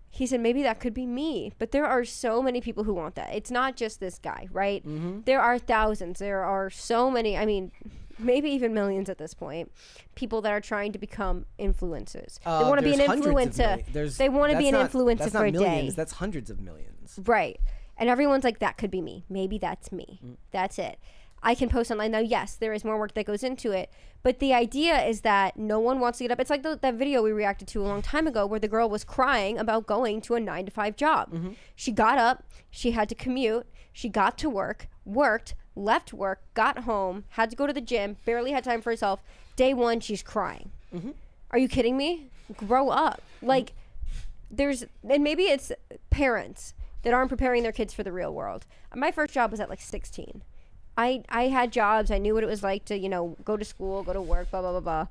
he said, maybe that could be me. But there are so many people who want that. It's not just this guy, right? There are thousands. There are so many, I mean, maybe even millions at this point, people that are trying to become influencers. They want to be an influencer. They want to be an influencer for a day. That's hundreds of millions. Right. And everyone's like, that could be me. Maybe that's me. That's it. I can post online. Now, yes, there is more work that goes into it. But the idea is that no one wants to get up. It's like that video we reacted to a long time ago where the girl was crying about going to a 9-to-5 job. She got up. She had to commute. She got to work, worked, left work, got home, had to go to the gym, barely had time for herself. Day 1, she's crying. Are you kidding me? Grow up. Like, and maybe it's parents that aren't preparing their kids for the real world. My first job was at like 16. I had jobs. I knew what it was like to, go to school, go to work, blah, blah, blah, blah.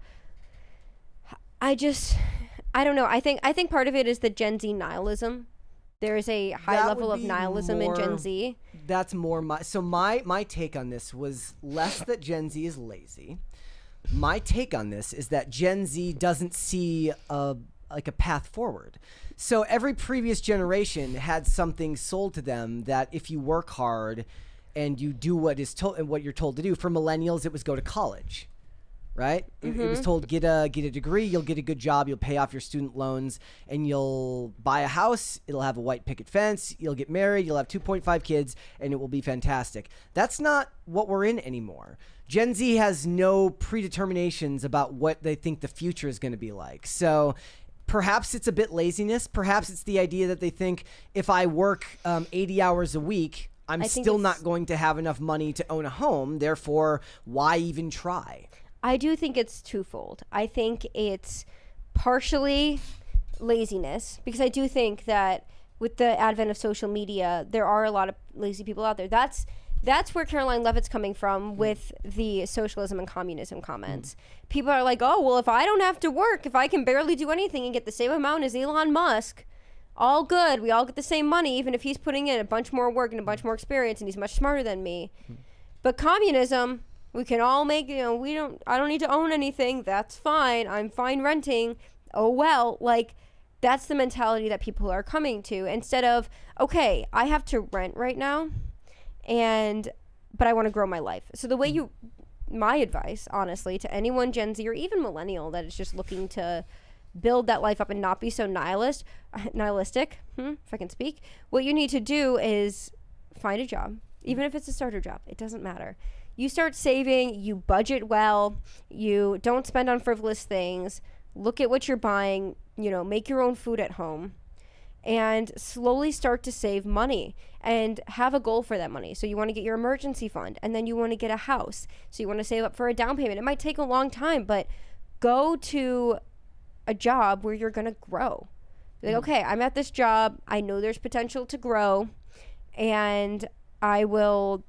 I don't know. I think part of it is the Gen Z nihilism. There is a high level of nihilism in Gen Z. That's more my take on this was less that Gen Z is lazy. My take on this is that Gen Z doesn't see a path forward. So every previous generation had something sold to them that if you work hard and you do what you're told to do. For millennials, it was go to college, right? It was told get a degree, you'll get a good job, you'll pay off your student loans, and you'll buy a house. It'll have a white picket fence. You'll get married. You'll have 2.5 kids, and it will be fantastic. That's not what we're in anymore. Gen Z has no predeterminations about what they think the future is going to be like. So perhaps it's a bit laziness. Perhaps it's the idea that they think if I work 80 hours a week, I'm still not going to have enough money to own a home. Therefore, why even try? I do think it's twofold. I think it's partially laziness, because I do think that with the advent of social media, there are a lot of lazy people out there. That's where Caroline Levitt's coming from with the socialism and communism comments. People are like, oh, well, if I don't have to work, if I can barely do anything and get the same amount as Elon Musk, all good. We all get the same money, even if he's putting in a bunch more work and a bunch more experience and he's much smarter than me. But communism, we can all make, I don't need to own anything. That's fine. I'm fine renting. Oh, well, like, that's the mentality that people are coming to, instead of, okay, I have to rent right now, but I want to grow my life. So the way my advice, honestly, to anyone Gen Z or even millennial that is just looking to build that life up and not be so nihilistic, if I can speak, what you need to do is find a job, even if it's a starter job. It doesn't matter. You start saving, you budget well, you don't spend on frivolous things, look at what you're buying, make your own food at home, and slowly start to save money and have a goal for that money. So you want to get your emergency fund, and then you want to get a house. So you want to save up for a down payment. It might take a long time, but go to a job where you're going to grow. Like, okay, I'm at this job. I know there's potential to grow, and I will,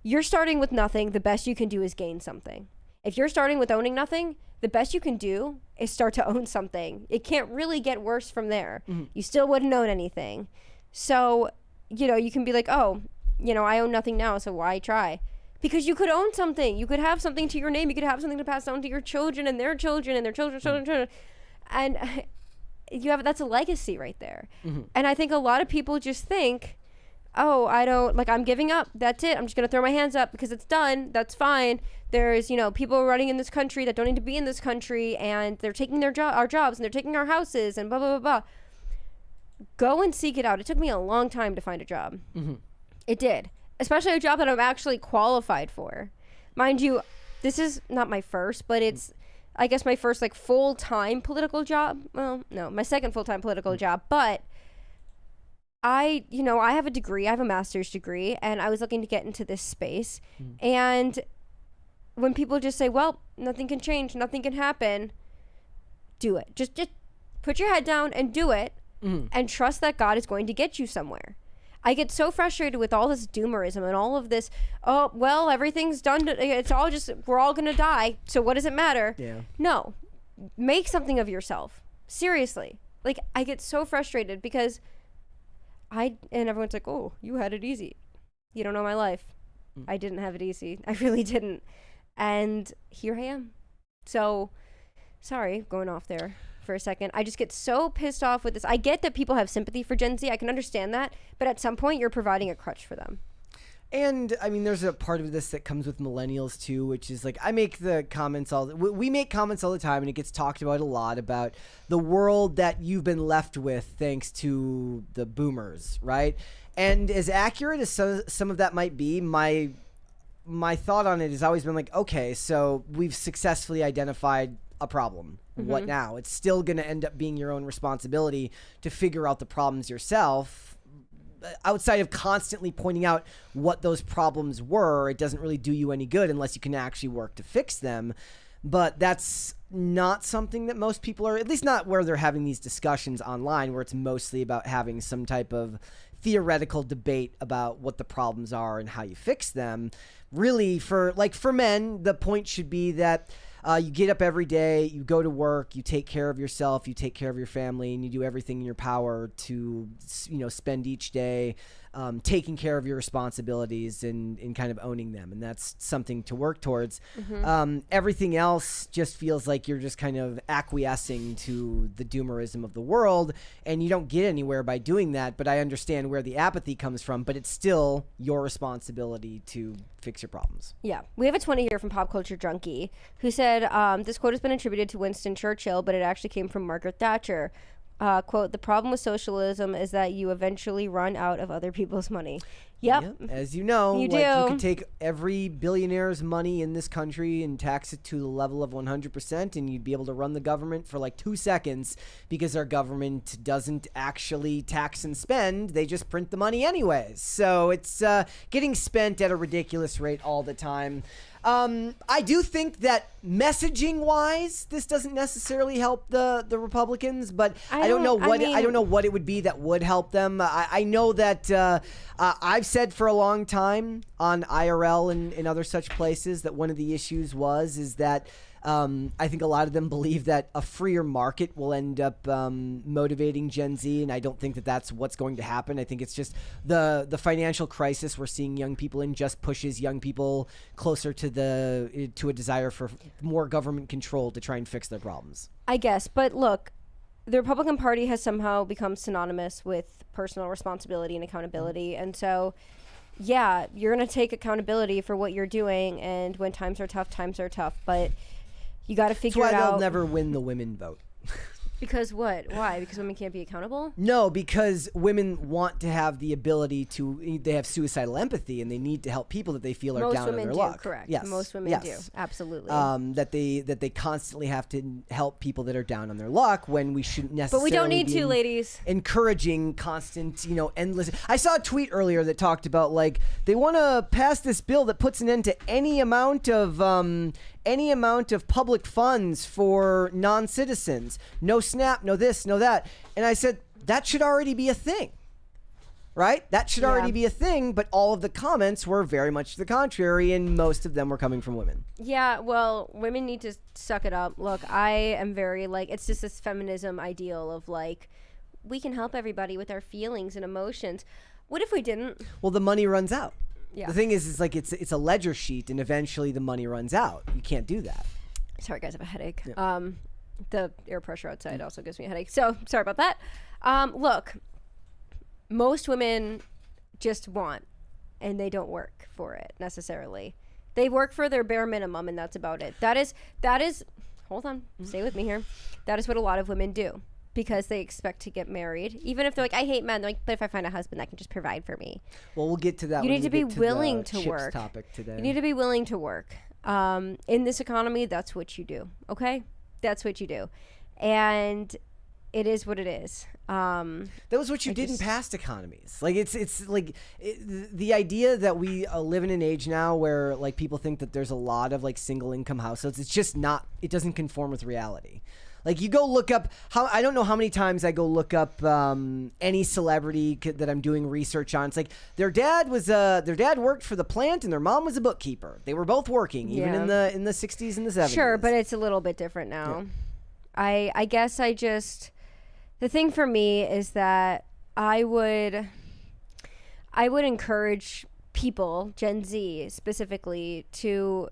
you're starting with nothing. The best you can do is gain something. If you're starting with owning nothing, the best you can do is start to own something. It can't really get worse from there. You still wouldn't own anything. So, you can be like, oh, I own nothing now, so why try? Because you could own something. You could have something to your name. You could have something to pass on to your children and their children and their children's children. And that's a legacy right there. And I think a lot of people just think, oh, I'm giving up. That's it. I'm just going to throw my hands up because it's done. That's fine. There's, people running in this country that don't need to be in this country, and they're taking our jobs, and they're taking our houses, and blah, blah, blah, blah. Go and seek it out. It took me a long time to find a job. It did. Especially a job that I'm actually qualified for. Mind you, this is not my first, but it's, I guess, my first, full-time political job. Well, no, my second full-time political job, but I have a degree. I have a master's degree, and I was looking to get into this space. And when people just say, well, nothing can change, nothing can happen, do it. Just put your head down and do it, and trust that God is going to get you somewhere. I get so frustrated with all this doomerism and all of this, oh, well, everything's done. It's all just, we're all going to die, so what does it matter? Yeah. No. Make something of yourself. Seriously. I get so frustrated because and everyone's like, oh, you had it easy. You don't know my life. I didn't have it easy. I really didn't. And here I am. So, sorry, going off there for a second. I just get so pissed off with this. I get that people have sympathy for Gen Z. I can understand that. But at some point, you're providing a crutch for them. And there's a part of this that comes with millennials too, which is I make the comments we make comments all the time, and it gets talked about a lot about the world that you've been left with thanks to the boomers, right? And as accurate as some of that might be, my thought on it has always been okay, so we've successfully identified a problem. What now? It's still going to end up being your own responsibility to figure out the problems yourself. Outside of constantly pointing out what those problems were, it doesn't really do you any good unless you can actually work to fix them. But that's not something that most people are, at least not where they're having these discussions online, where it's mostly about having some type of theoretical debate about what the problems are and how you fix them. Really, for men, the point should be that you get up every day, you go to work, you take care of yourself, you take care of your family, and you do everything in your power to, spend each day taking care of your responsibilities and kind of owning them. And that's something to work towards. Everything else just feels like you're just kind of acquiescing to the doomerism of the world, and you don't get anywhere by doing that. But I understand where the apathy comes from, but it's still your responsibility to fix your problems. Yeah. We have a 20 here from Pop Culture Junkie who said, this quote has been attributed to Winston Churchill, but it actually came from Margaret Thatcher. Quote, the problem with socialism is that you eventually run out of other people's money. Yep. As you know, you you can take every billionaire's money in this country and tax it to the level of 100%, and you'd be able to run the government for 2 seconds because our government doesn't actually tax and spend. They just print the money anyways. So it's getting spent at a ridiculous rate all the time. I do think that messaging-wise, this doesn't necessarily help the Republicans, but I don't know what it would be that would help them. I know that I've said for a long time on IRL and other such places that one of the issues is that I think a lot of them believe that a freer market will end up motivating Gen Z, and I don't think that that's what's going to happen. I think it's just the financial crisis we're seeing young people in just pushes young people closer to a desire for more government control to try and fix their problems. I guess, but look, the Republican Party has somehow become synonymous with personal responsibility and accountability, and so yeah, you're going to take accountability for what you're doing, and when times are tough, but you got to figure it out. That's why they'll never win the women vote. Because what? Why? Because women can't be accountable? No, because women want to have the ability to. They have suicidal empathy, and they need to help people that they feel are down on their luck. Most women do, correct. Yes. Most women do, absolutely. That they constantly have to help people that are down on their luck when we shouldn't necessarily. But we don't need to, ladies. Encouraging constant, endless. I saw a tweet earlier that talked about like they want to pass this bill that puts an end to any amount of public funds for non-citizens. No SNAP, no this, no that. And I said, that should already be a thing, right? That should already be a thing, but all of the comments were very much to the contrary, and most of them were coming from women. Yeah, well, women need to suck it up. Look, I am very, it's just this feminism ideal of, we can help everybody with our feelings and emotions. What if we didn't? Well, the money runs out. Yeah. The thing is it's a ledger sheet, and eventually the money runs out. You can't do that. Sorry, guys, I have a headache. Yeah. The air pressure outside also gives me a headache. So sorry about that. Look, most women just want, and they don't work for it necessarily. They work for their bare minimum, and that's about it. That is. Hold on, stay with me here. That is what a lot of women do. Because they expect to get married, even if they're like, I hate men. They're like, but if I find a husband that can just provide for me. Well, we'll get to that. You need to be willing to work. Topic today. You need to be willing to work. In this economy, that's what you do. Okay, that's what you do, and it is what it is. That was what you did in past economies. The idea that we live in an age now where people think that there's a lot of single income households. It's just not. It doesn't conform with reality. You go look up I don't know how many times I go look up any celebrity that I'm doing research on. It's their dad worked for the plant and their mom was a bookkeeper. They were both working even in the 60s and the 70s. Sure, but it's a little bit different now. Yeah. I guess the thing for me is that I would encourage people, Gen Z specifically, to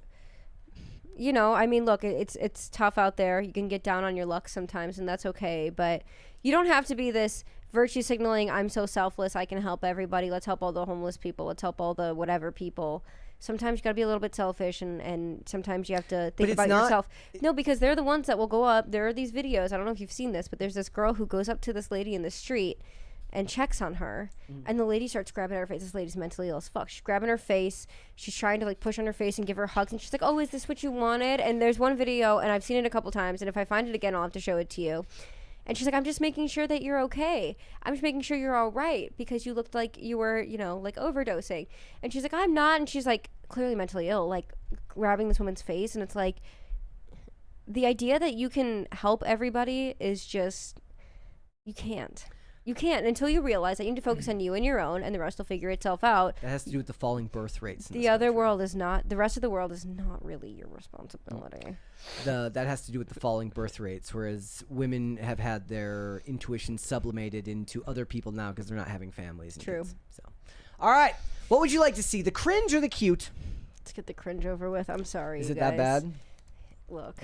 look, it's tough out there. You can get down on your luck sometimes, and that's okay. But you don't have to be this virtue signaling, I'm so selfless, I can help everybody. Let's help all the homeless people. Let's help all the whatever people. Sometimes you got to be a little bit selfish, and sometimes you have to think about yourself. No, because they're the ones that will go up. There are these videos. I don't know if you've seen this, but there's this girl who goes up to this lady in the street and checks on her, and the lady starts grabbing at her face. This lady's mentally ill as fuck. She's grabbing her face. She's trying to push on her face and give her hugs, and she's like, oh, is this what you wanted? And there's one video, and I've seen it a couple times, and if I find it again, I'll have to show it to you. And she's like, I'm just making sure that you're okay. I'm just making sure you're all right, because you looked like you were, overdosing. And she's like, I'm not. And she's clearly mentally ill, grabbing this woman's face. And it's the idea that you can help everybody is just, you can't. You can't until you realize that you need to focus on you and your own, and the rest will figure itself out. That has to do with the falling birth rates. The other world is not. The rest of the world is not really your responsibility. That has to do with the falling birth rates, whereas women have had their intuition sublimated into other people now because they're not having families. And True. Kids. So, all right, what would you like to see? The cringe or the cute? Let's get the cringe over with. I'm sorry. Is it guys. that bad? Look,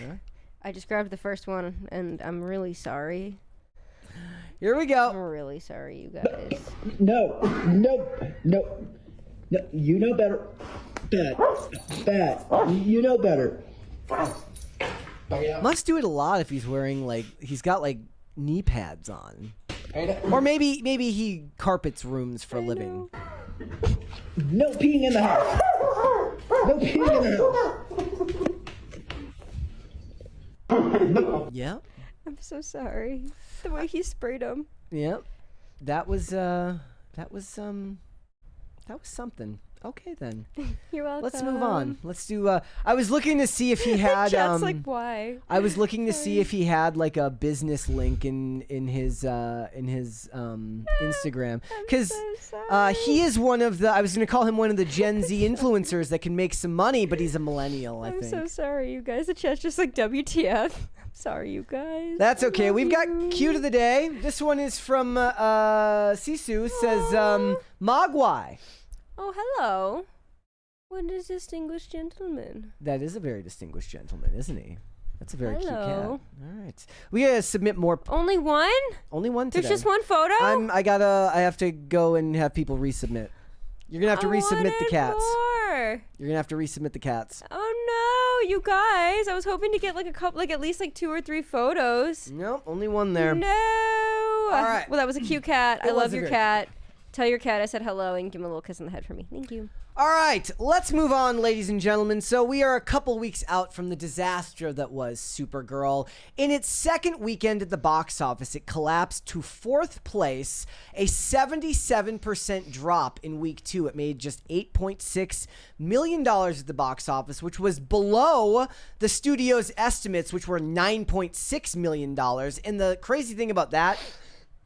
I just grabbed the first one, and I'm really sorry. Here we go. I'm really sorry, you guys. No. You know better. Bad. You know better. Must do it a lot if he's wearing he's got knee pads on, or maybe he carpets rooms for a living. No peeing in the house. No peeing in the house. Yeah. I'm so sorry. The way he sprayed him. Yeah. That was something. Okay, then. You're welcome. Let's move on. Let's do. I was looking to see if he had. Chat's like, why? I was looking to see if he had like a business link in his Instagram, because he is one of the. I was going to call him one of the Gen Z influencers that can make some money, but he's a millennial. I think. I'm so sorry, you guys. The chat's just like WTF. I'm sorry, you guys. That's okay. We've got cute of the day. This one is from Sisu. Says Mogwai. Oh, hello. What a distinguished gentleman. That is a very distinguished gentleman, isn't he? That's a very cute cat. Hello. All right. We gotta submit more. Only one? Only one today. There's just one photo? I have to go and have people resubmit. You're gonna have to resubmit the cats. More. You're gonna have to resubmit the cats. Oh no, you guys. I was hoping to get like a couple, like at least like 2 or 3 photos. Nope, only one there. No. All right. Well, that was a cute cat. I love your very cat. Tell your cat I said hello and give him a little kiss on the head for me. Thank you. All right, let's move on, ladies and gentlemen. So we are a couple weeks out from the disaster that was Supergirl. In its second weekend at the box office, it collapsed to 4th place, a 77% drop in week 2. It made just $8.6 million at the box office, which was below the studio's estimates, which were $9.6 million. And the crazy thing about that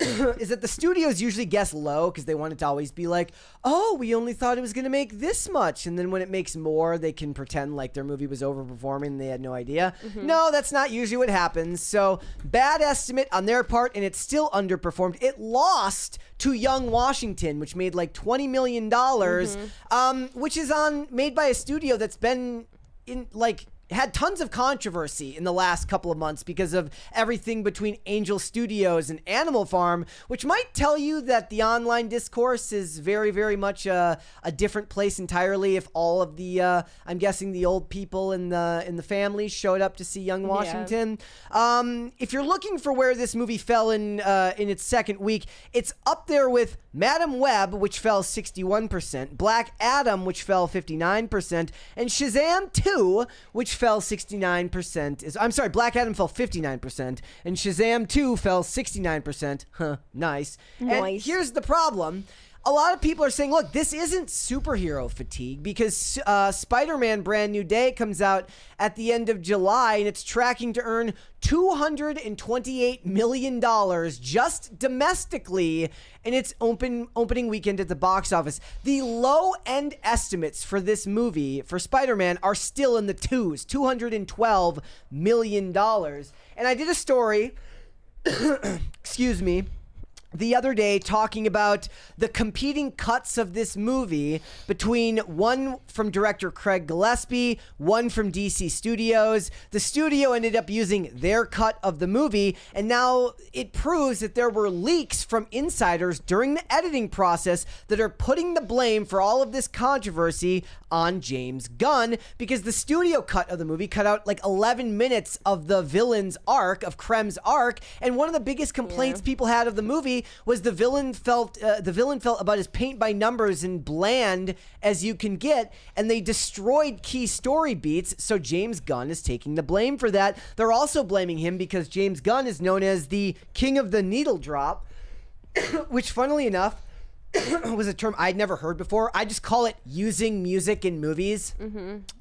is that the studios usually guess low because they want it to always be like, oh, we only thought it was going to make this much. And then when it makes more, they can pretend like their movie was overperforming and they had no idea. No, that's not usually what happens. So bad estimate on their part, and it still underperformed. It lost to Young Washington, which made like $20 million, which is made by a studio that's been in like had tons of controversy in the last couple of months because of everything between Angel Studios and Animal Farm, which might tell you that the online discourse is very, very much a different place entirely. If all of the, I'm guessing the old people in the family showed up to see Young Washington. Yeah. If you're looking for where this movie fell in its second week, it's up there with Madam Web, which fell 61%, Black Adam, which fell 59%, and Shazam 2, which fell 69%. I'm sorry, Black Adam fell 59%, and Shazam 2 fell 69%. Huh, nice. And here's the problem. A lot of people are saying, look, this isn't superhero fatigue because Spider-Man Brand New Day comes out at the end of July and it's tracking to earn $228 million just domestically in its opening weekend at the box office. The low-end estimates for this movie, for Spider-Man, are still in the twos, $212 million. And I did a story, excuse me, the other day talking about the competing cuts of this movie between one from director Craig Gillespie, one from DC Studios. The studio ended up using their cut of the movie, and now it proves that there were leaks from insiders during the editing process that are putting the blame for all of this controversy on James Gunn, because the studio cut of the movie cut out like 11 minutes of the villain's arc, of Krem's arc, and one of the biggest complaints people had of the movie was the villain felt about as paint by numbers and bland as you can get, and they destroyed key story beats. So James Gunn is taking the blame for that. They're also blaming him because James Gunn is known as the king of the needle drop, which, funnily enough, was a term I'd never heard before. I just call it using music in movies,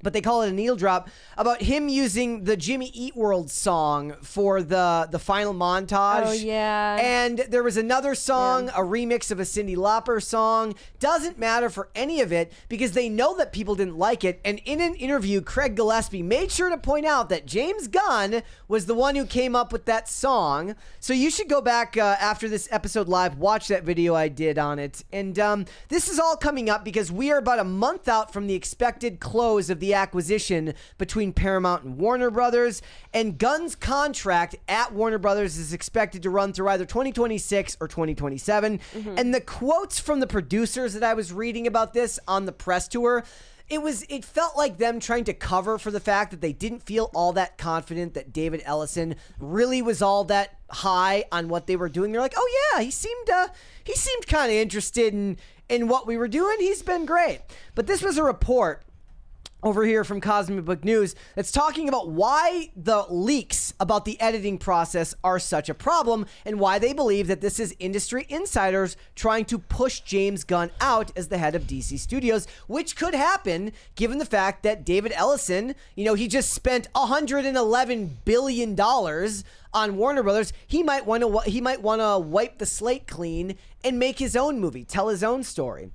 but they call it a needle drop, about him using the Jimmy Eat World song for the final montage. Oh, yeah. And there was another song, a remix of a Cyndi Lauper song. Doesn't matter for any of it because they know that people didn't like it. And in an interview, Craig Gillespie made sure to point out that James Gunn was the one who came up with that song. So you should go back after this episode live, watch that video I did on it. And this is all coming up because we are about a month out from the expected close of the acquisition between Paramount and Warner Brothers. And Gunn's contract at Warner Brothers is expected to run through either 2026 or 2027. And the quotes from the producers that I was reading about this on the press tour, it felt like them trying to cover for the fact that they didn't feel all that confident that David Ellison really was all that high on what they were doing. They're like, oh yeah, he seemed kind of interested in what we were doing. He's been great. But this was a report over here from Cosmic Book News that's talking about why the leaks about the editing process are such a problem and why they believe that this is industry insiders trying to push James Gunn out as the head of DC Studios, which could happen given the fact that David Ellison, he just spent $111 billion on Warner Brothers. He might want to wipe the slate clean and make his own movie, tell his own story.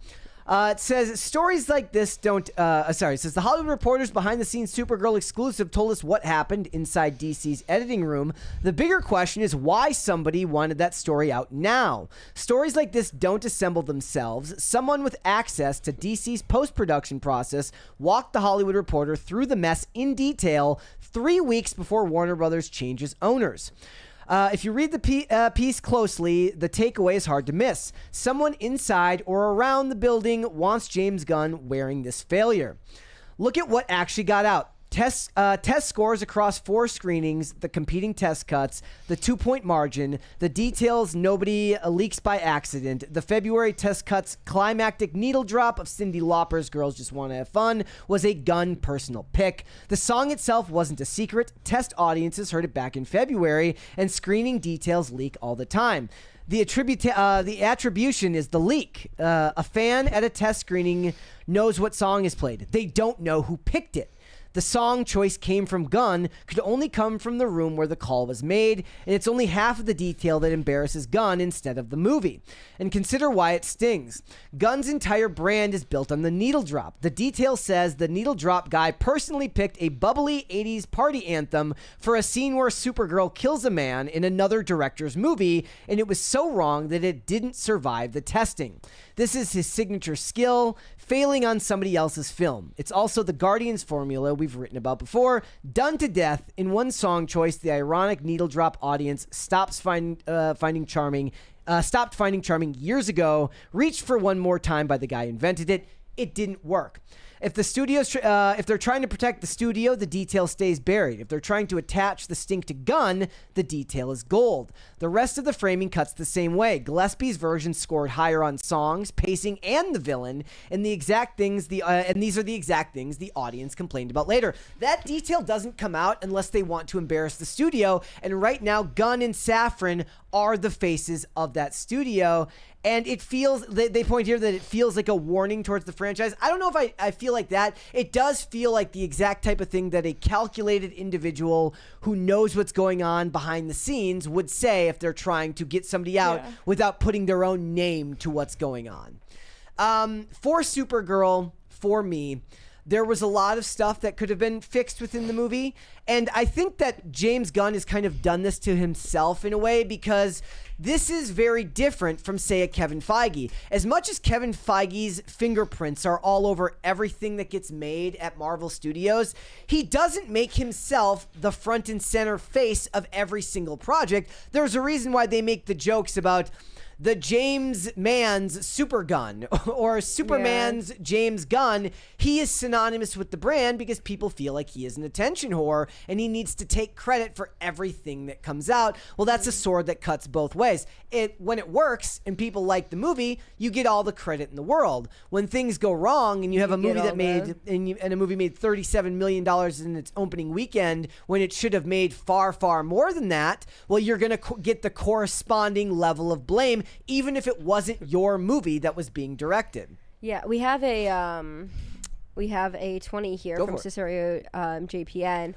It says stories like this don't. It says the Hollywood Reporter's behind-the-scenes Supergirl exclusive told us what happened inside DC's editing room. The bigger question is why somebody wanted that story out now. Stories like this don't assemble themselves. Someone with access to DC's post-production process walked the Hollywood Reporter through the mess in detail 3 weeks before Warner Brothers changes owners. If you read the piece closely, the takeaway is hard to miss. Someone inside or around the building wants James Gunn wearing this failure. Look at what actually got out. Test scores across 4 screenings, the competing test cuts, the 2-point margin, the details nobody leaks by accident, the February test cuts climactic needle drop of Cyndi Lauper's Girls Just Want to Have Fun was a Gunn personal pick. The song itself wasn't a secret. Test audiences heard it back in February, and screening details leak all the time. The attribution is the leak. A fan at a test screening knows what song is played. They don't know who picked it. The song choice came from Gunn, could only come from the room where the call was made, and it's only half of the detail that embarrasses Gunn instead of the movie. And consider why it stings. Gunn's entire brand is built on the needle drop. The detail says the needle drop guy personally picked a bubbly 80s party anthem for a scene where Supergirl kills a man in another director's movie, and it was so wrong that it didn't survive the testing. This is his signature skill, failing on somebody else's film. It's also the Guardians formula we've written about before, done to death. In one song choice, the ironic needle drop audience stopped finding charming years ago, reached for one more time by the guy who invented it. It didn't work. If they're trying to protect the studio, the detail stays buried. If they're trying to attach the stink to Gunn, the detail is gold. The rest of the framing cuts the same way. Gillespie's version scored higher on songs, pacing, and the villain, and these are the exact things the audience complained about later. That detail doesn't come out unless they want to embarrass the studio, and right now, Gunn and Safran are the faces of that studio. And it feels, they point here that it feels like a warning towards the franchise. I don't know if I feel like that. It does feel like the exact type of thing that a calculated individual who knows what's going on behind the scenes would say if they're trying to get somebody out without putting their own name to what's going on. For Supergirl, for me, there was a lot of stuff that could have been fixed within the movie. And I think that James Gunn has kind of done this to himself in a way, because this is very different from, say, a Kevin Feige. As much as Kevin Feige's fingerprints are all over everything that gets made at Marvel Studios, he doesn't make himself the front and center face of every single project. There's a reason why they make the jokes about the James Man's Super Gun or Superman's James Gunn. He is synonymous with the brand because people feel like he is an attention whore and he needs to take credit for everything that comes out. Well, that's a sword that cuts both ways. When it works and people like the movie, you get all the credit in the world. When things go wrong and you have a movie that made and a movie made $37 million in its opening weekend when it should have made far, far more than that, well, you're going to get the corresponding level of blame, even if it wasn't your movie that was being directed. Yeah, we have a 20 here from Cicero JPN.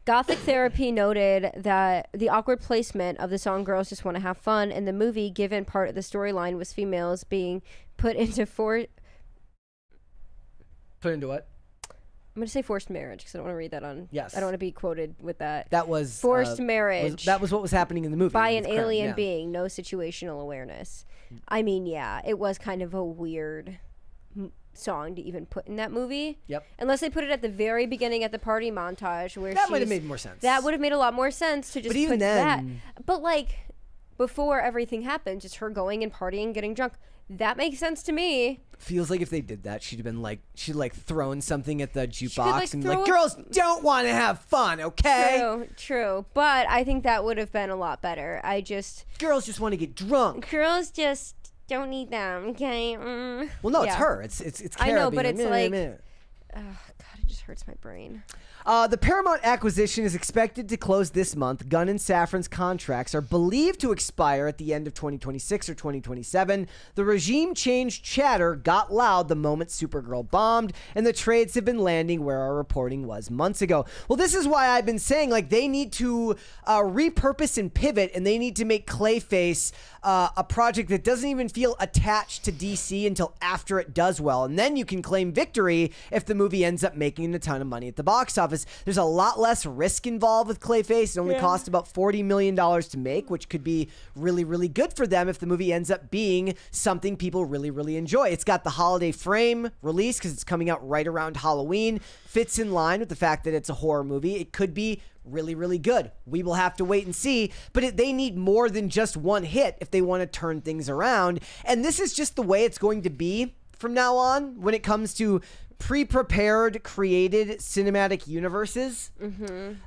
Gothic Therapy noted that the awkward placement of the song Girls Just Want to Have Fun in the movie, given part of the storyline was females being put into Put into what? I'm going to say forced marriage because I don't want to read that on. Yes. I don't want to be quoted with that. That was forced marriage. That was what was happening in the movie. By an alien being, no situational awareness. I mean, yeah, it was kind of a weird song to even put in that movie. Yep. Unless they put it at the very beginning at the party montage where that might have made more sense. That would have made a lot more sense to just but even put then, that. But like before everything happened, just her going and partying, getting drunk. That makes sense to me. Feels like if they did that, she'd thrown something at the jukebox and be like, girls don't want to have fun, okay? True. But I think that would have been a lot better. Girls just want to get drunk. Girls just don't need them, okay? Well, no, it's her. It's Kara. I know, but it's like God, it just hurts my brain. The Paramount acquisition is expected to close this month. Gunn and Safran's contracts are believed to expire at the end of 2026 or 2027. The regime change chatter got loud the moment Supergirl bombed, and the trades have been landing where our reporting was months ago. Well, this is why I've been saying, like, they need to repurpose and pivot, and they need to make Clayface a project that doesn't even feel attached to DC until after it does well. And then you can claim victory if the movie ends up making a ton of money at the box office. There's a lot less risk involved with Clayface. It only cost about $40 million to make, which could be really, really good for them if the movie ends up being something people really, really enjoy. It's got the holiday frame release because it's coming out right around Halloween. Fits in line with the fact that it's a horror movie. It could be really, really good. We will have to wait and see, but they need more than just one hit if they want to turn things around. And this is just the way it's going to be from now on when it comes to pre-prepared, created cinematic universes.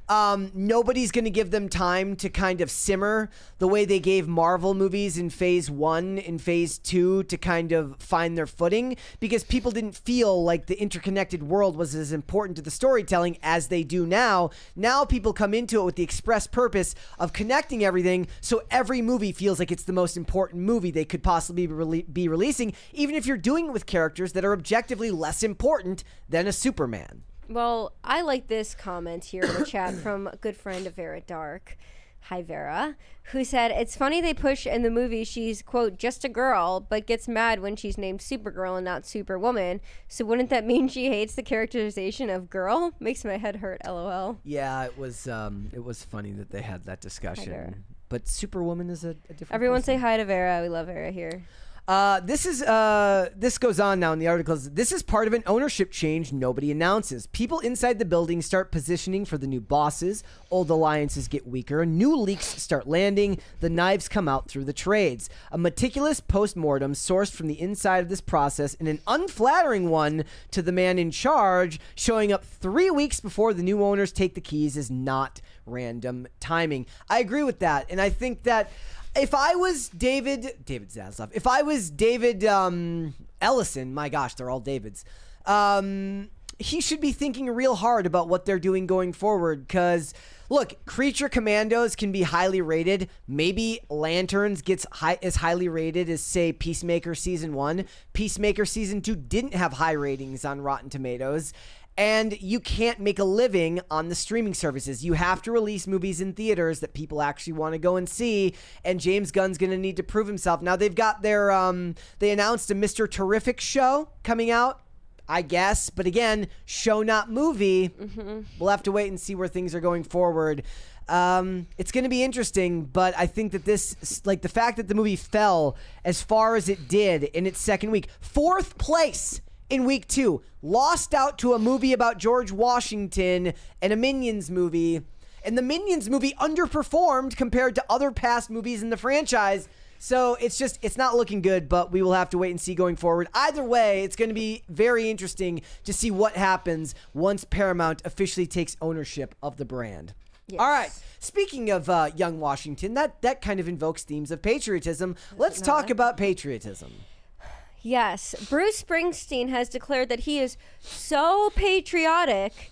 Nobody's going to give them time to kind of simmer the way they gave Marvel movies in phase 1 and phase 2 to kind of find their footing, because people didn't feel like the interconnected world was as important to the storytelling as they do now. Now people come into it with the express purpose of connecting everything, so every movie feels like it's the most important movie they could possibly be releasing, even if you're doing it with characters that are objectively less important than a Superman. Well, I like this comment here in the chat from a good friend of Vera Dark. Hi, Vera. Who said, it's funny they push in the movie she's, quote, just a girl, but gets mad when she's named Supergirl and not Superwoman. So wouldn't that mean she hates the characterization of girl? Makes my head hurt, LOL. Yeah, it was funny that they had that discussion. But Superwoman is a different Everyone person. say hi to Vera. We love Vera here. This goes on now in the articles. This is part of an ownership change nobody announces. People inside the building start positioning for the new bosses. Old alliances get weaker. New leaks start landing. The knives come out through the trades. A meticulous post-mortem sourced from the inside of this process, and an unflattering one to the man in charge, showing up 3 weeks before the new owners take the keys, is not random timing. I agree with that, and I think that if I was David Zaslav, if I was David Ellison, my gosh, they're all Davids, he should be thinking real hard about what they're doing going forward. Because, look, Creature Commandos can be highly rated. Maybe Lanterns gets as highly rated as, say, Peacemaker Season 1. Peacemaker Season 2 didn't have high ratings on Rotten Tomatoes. And you can't make a living on the streaming services. You have to release movies in theaters that people actually want to go and see. And James Gunn's going to need to prove himself. Now, they've got their, they announced a Mr. Terrific show coming out, I guess. But again, show, not movie. We'll have to wait and see where things are going forward. It's going to be interesting, but I think that this, like the fact that the movie fell as far as it did in its second week, 4th place in week 2, lost out to a movie about George Washington and a Minions movie, and the Minions movie underperformed compared to other past movies in the franchise. So it's not looking good, but we will have to wait and see going forward. Either way, it's going to be very interesting to see what happens once Paramount officially takes ownership of the brand. Yes. All right. Speaking of young Washington, that kind of invokes themes of patriotism. Let's talk about patriotism. Yes, Bruce Springsteen has declared that he is so patriotic,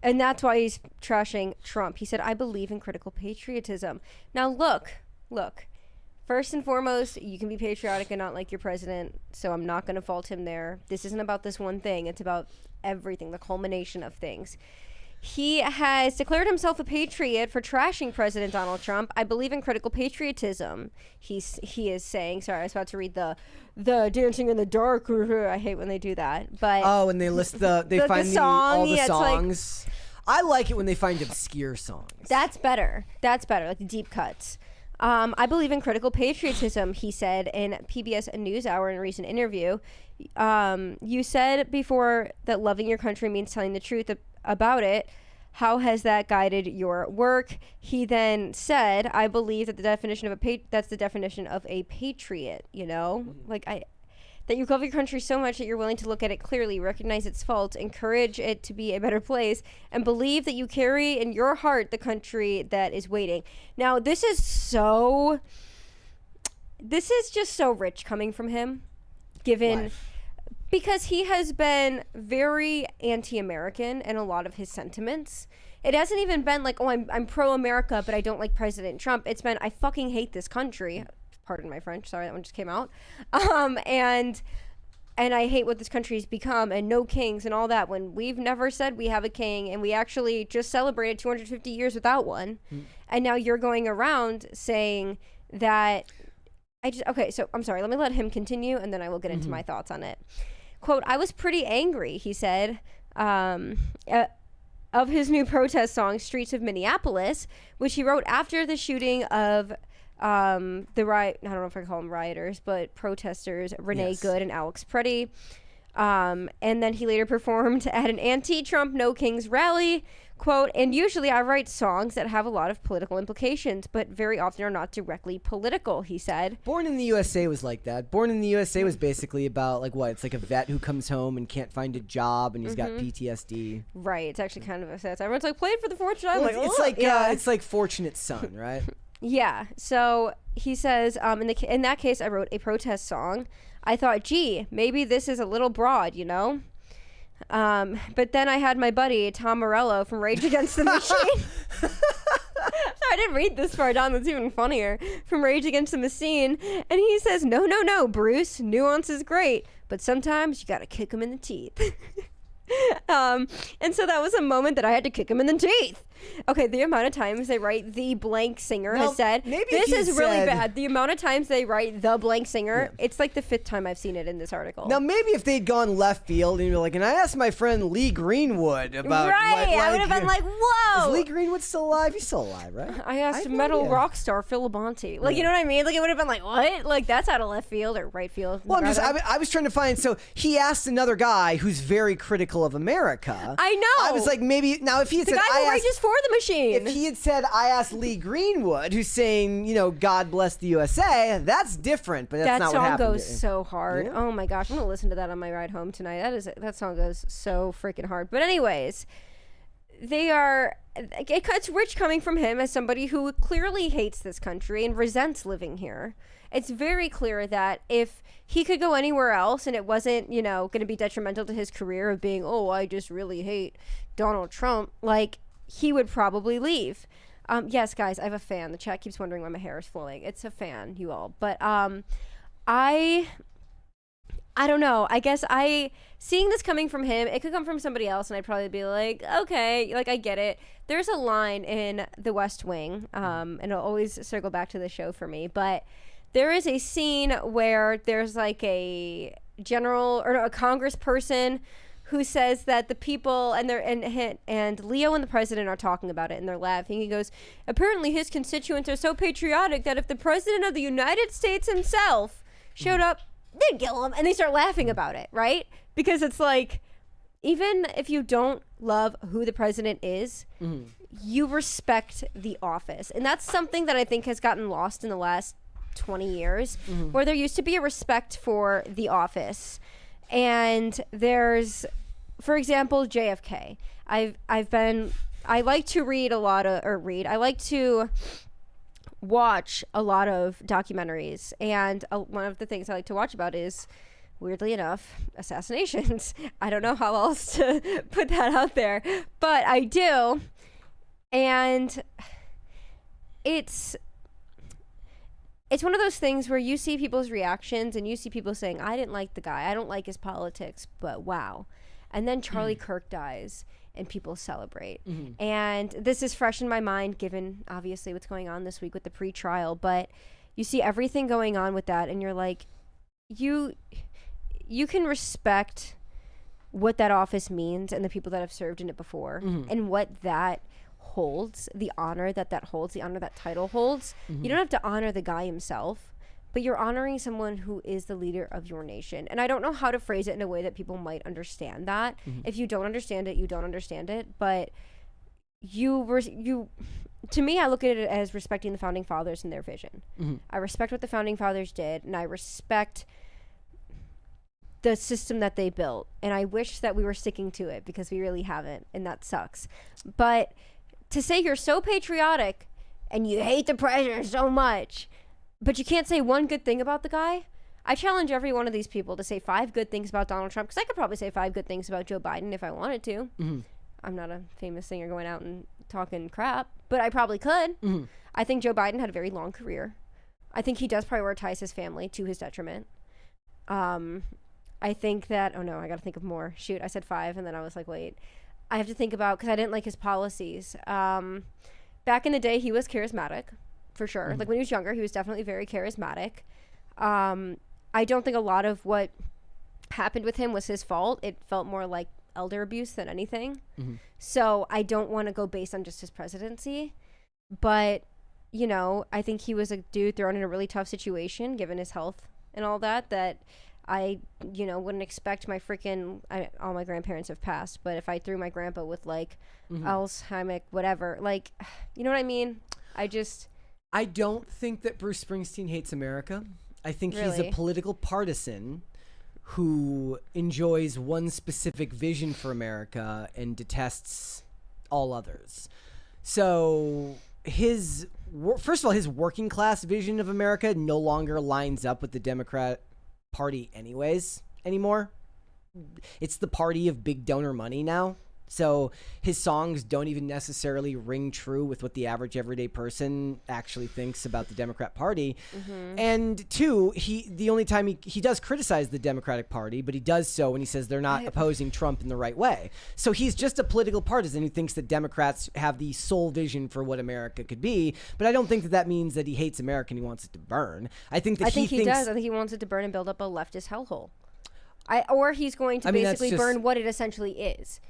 and that's why he's trashing Trump. He said, I believe in critical patriotism. Now, look, first and foremost, you can be patriotic and not like your president, so I'm not going to fault him there. This isn't about this one thing. It's about everything, the culmination of things. He has declared himself a patriot for trashing President Donald Trump. I believe in critical patriotism. He is saying. Sorry, I was about to read the Dancing in the Dark. I hate when they do that. But and they list all the songs. Like, I like it when they find obscure songs. That's better. Like the deep cuts. I believe in critical patriotism, he said in PBS NewsHour in a recent interview. You said before that loving your country means telling the truth about it. How has that guided your work? He then said, I believe that that's the definition of a patriot, you know? Like, that you love your country so much that you're willing to look at it clearly, recognize its faults, encourage it to be a better place, and believe that you carry in your heart the country that is waiting. Now, this is just so rich coming from him, given Because he has been very anti-American in a lot of his sentiments. It hasn't even been like, oh, I'm pro-America, but I don't like President Trump. It's been, I fucking hate this country. Pardon my French. Sorry, that one just came out. And I hate what this country's become, and no kings and all that, when we've never said we have a king, and we actually just celebrated 250 years without one. And now you're going around saying that okay, so I'm sorry, let me let him continue, and then I will get into my thoughts on it. Quote, I was pretty angry, he said, of his new protest song, Streets of Minneapolis, which he wrote after the shooting of the riot, I don't know if I call them rioters, but protesters, Renee Good and Alex Preddy. And then he later performed at an anti-Trump No Kings rally. Quote, and usually I write songs that have a lot of political implications, but very often are not directly political, he said. Born in the USA was like that. Born in the USA was basically about, like, what? It's like a vet who comes home and can't find a job, and he's got PTSD. Right. It's actually kind of a satire. Everyone's like, played for the Fortune. I'm Well, like, it's like Fortunate Son, right? Yeah. So he says, in that case, I wrote a protest song. I thought, gee, maybe this is a little broad, you know? But then I had my buddy Tom Morello from Rage Against the Machine. I didn't read this far down. That's even funnier. From Rage Against the Machine, and he says, "No, Bruce. Nuance is great, but sometimes you gotta kick him in the teeth." And so that was a moment that I had to kick him in the teeth. Okay, the amount of times they write the blank singer has said, maybe this if is he'd really said- bad. The amount of times they write the blank singer, it's like the 5th time I've seen it in this article. Now, maybe if they'd gone left field and you're like, and I asked my friend Lee Greenwood about... Right, like, I would have been like, whoa! Is Lee Greenwood still alive? He's still alive, right? I asked have no metal idea. rock star Phil Labonte. Like, you know what I mean? Like, it would have been like, what? Like, that's out of left field or right field. Well, rather. I was trying to find... So he asked another guy who's very critical of America. I know! I was like, maybe... Now, if he had the said... guy who rages for the machine. If he had said, I asked Lee Greenwood, who's saying, you know, God bless the USA, that's different, but that's that not what song happened. goes so hard. Yeah. Oh my gosh, I'm gonna listen to that on my ride home tonight. That song goes so freaking hard. But anyways, it's rich coming from him as somebody who clearly hates this country and resents living here. It's very clear that if he could go anywhere else and it wasn't, you know, going to be detrimental to his career of being, oh, I just really hate Donald Trump, like, he would probably leave. Yes, guys, I have a fan. The chat keeps wondering why my hair is flowing. It's a fan, you all. But I don't know. I guess seeing this coming from him, it could come from somebody else, and I'd probably be like, okay, like, I get it. There's a line in The West Wing, and it'll always circle back to the show for me, but there is a scene where there's like a general or a congressperson who says that the people and Leo and the president are talking about it and they're laughing. He goes, apparently his constituents are so patriotic that if the president of the United States himself showed up, they'd kill him. And they start laughing about it, right? Because it's like, even if you don't love who the president is, you respect the office. And that's something that I think has gotten lost in the last 20 years, where there used to be a respect for the office. And there's, for example, JFK. I like to I like to watch a lot of documentaries, and one of the things I like to watch about is, weirdly enough, assassinations. I don't know how else to put that out there, but I do. And it's one of those things where you see people's reactions and you see people saying, I didn't like the guy, I don't like his politics, but wow. And then Charlie Kirk dies and people celebrate. And this is fresh in my mind, given obviously what's going on this week with the pre-trial, but you see everything going on with that and you're like, you can respect what that office means and the people that have served in it before and what that holds, the honor that holds, the honor that title holds. You don't have to honor the guy himself, but you're honoring someone who is the leader of your nation. And I don't know how to phrase it in a way that people might understand that. If you don't understand it, you don't understand it. But to me, I look at it as respecting the founding fathers and their vision. I respect what the founding fathers did, and I respect the system that they built. And I wish that we were sticking to it, because we really haven't, and that sucks. But to say you're so patriotic and you hate the president so much, but you can't say one good thing about the guy, I challenge every one of these people to say 5 good things about Donald Trump, because I could probably say 5 good things about Joe Biden if I wanted to. Mm-hmm. I'm not a famous singer going out and talking crap, but I probably could. Mm-hmm. I think Joe Biden had a very long career. I think he does prioritize his family to his detriment. I think that, oh no, I got to think of more. Shoot, I said 5 and then I was like, wait. I have to think about, because I didn't like his policies. Back in the day, he was charismatic, for sure. Mm-hmm. Like when he was younger, he was definitely very charismatic. I don't think a lot of what happened with him was his fault. It felt more like elder abuse than anything. Mm-hmm. So I don't want to go based on just his presidency. But, you know, I think he was a dude thrown in a really tough situation, given his health and all that, that I, you know, wouldn't expect my freaking, all my grandparents have passed, but if I threw my grandpa with like Alzheimer, whatever, like, you know what I mean? I don't think that Bruce Springsteen hates America. I think he's Really? a political partisan who enjoys one specific vision for America and detests all others. So first of all, his working class vision of America no longer lines up with the Democrat Party anymore. It's the party of big donor money now. So his songs don't even necessarily ring true with what the average everyday person actually thinks about the Democrat Party. Mm-hmm. And 2, the only time he does criticize the Democratic Party, but he does so when he says they're not opposing Trump in the right way. So he's just a political partisan who thinks that Democrats have the sole vision for what America could be. But I don't think that means that he hates America and he wants it to burn. I think he thinks, does. I think he wants it to burn and build up a leftist hellhole. Or he's going to basically burn what it essentially is.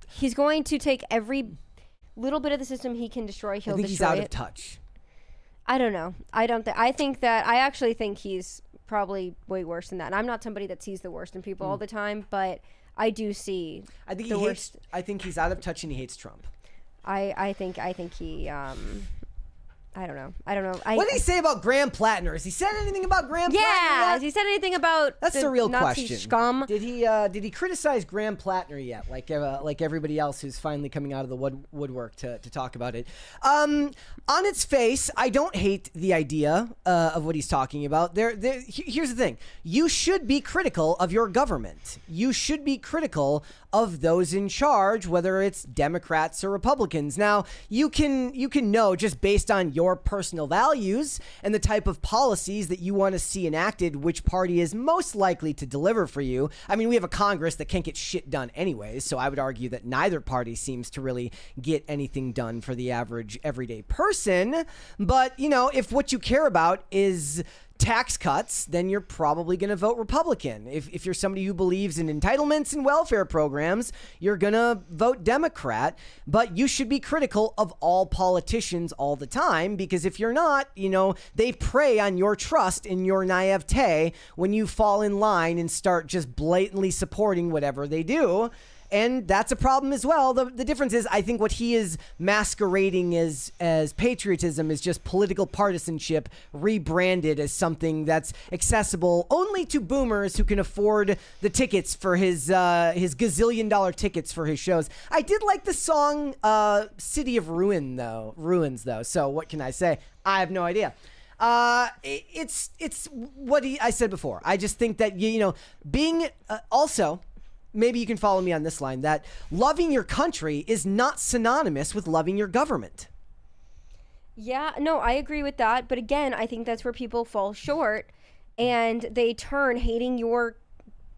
He's going to take every little bit of the system he can destroy. He'll destroy it. I think he's out of touch. I don't know. I actually think he's probably way worse than that. And I'm not somebody that sees the worst in people all the time, but I do see. I think he's out of touch and he hates Trump. I think he. I don't know. What did he say about Graham Plattner? Has he said anything about Graham Plattner? Yeah. Has he said anything about That's the real Nazi question. Scum? Did he criticize Graham Plattner yet? Like everybody else who's finally coming out of the woodwork to talk about it. On its face, I don't hate the idea of what he's talking about. Here's the thing: you should be critical of your government. You should be critical of those in charge, whether it's Democrats or Republicans. Now, you can know just based on your personal values and the type of policies that you want to see enacted, which party is most likely to deliver for you. I mean, we have a Congress that can't get shit done anyways, so I would argue that neither party seems to really get anything done for the average everyday person. But, you know, if what you care about is tax cuts, then you're probably going to vote Republican. If you're somebody who believes in entitlements and welfare programs, you're going to vote Democrat. But you should be critical of all politicians all the time, because if you're not, you know, they prey on your trust and your naivete when you fall in line and start just blatantly supporting whatever they do. And that's a problem as well. The difference is, I think what he is masquerading as patriotism is just political partisanship rebranded as something that's accessible only to boomers who can afford the tickets for his gazillion-dollar tickets for his shows. I did like the song City of Ruins though. So what can I say? I have no idea. It's what I said before. I just think that, you know, being also... Maybe you can follow me on this line, that loving your country is not synonymous with loving your government. Yeah, no, I agree with that. But again, I think that's where people fall short, and they turn hating your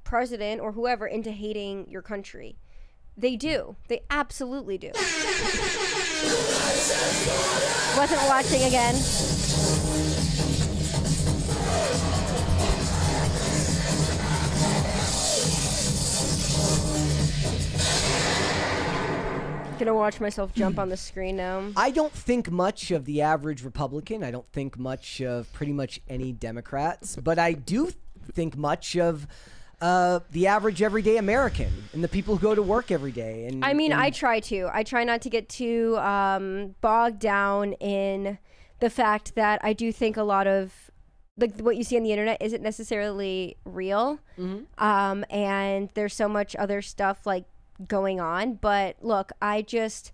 president or whoever into hating your country. They do. They absolutely do. Wasn't watching again. Gonna watch myself jump on the screen now. I don't think much of the average Republican. I don't think much of pretty much any Democrats, but I do think much of the average everyday American and the people who go to work every day. And I mean, I try not to get too bogged down in the fact that I do think a lot of what you see on the internet isn't necessarily real. Mm-hmm. And there's so much other stuff like going on. But look, I just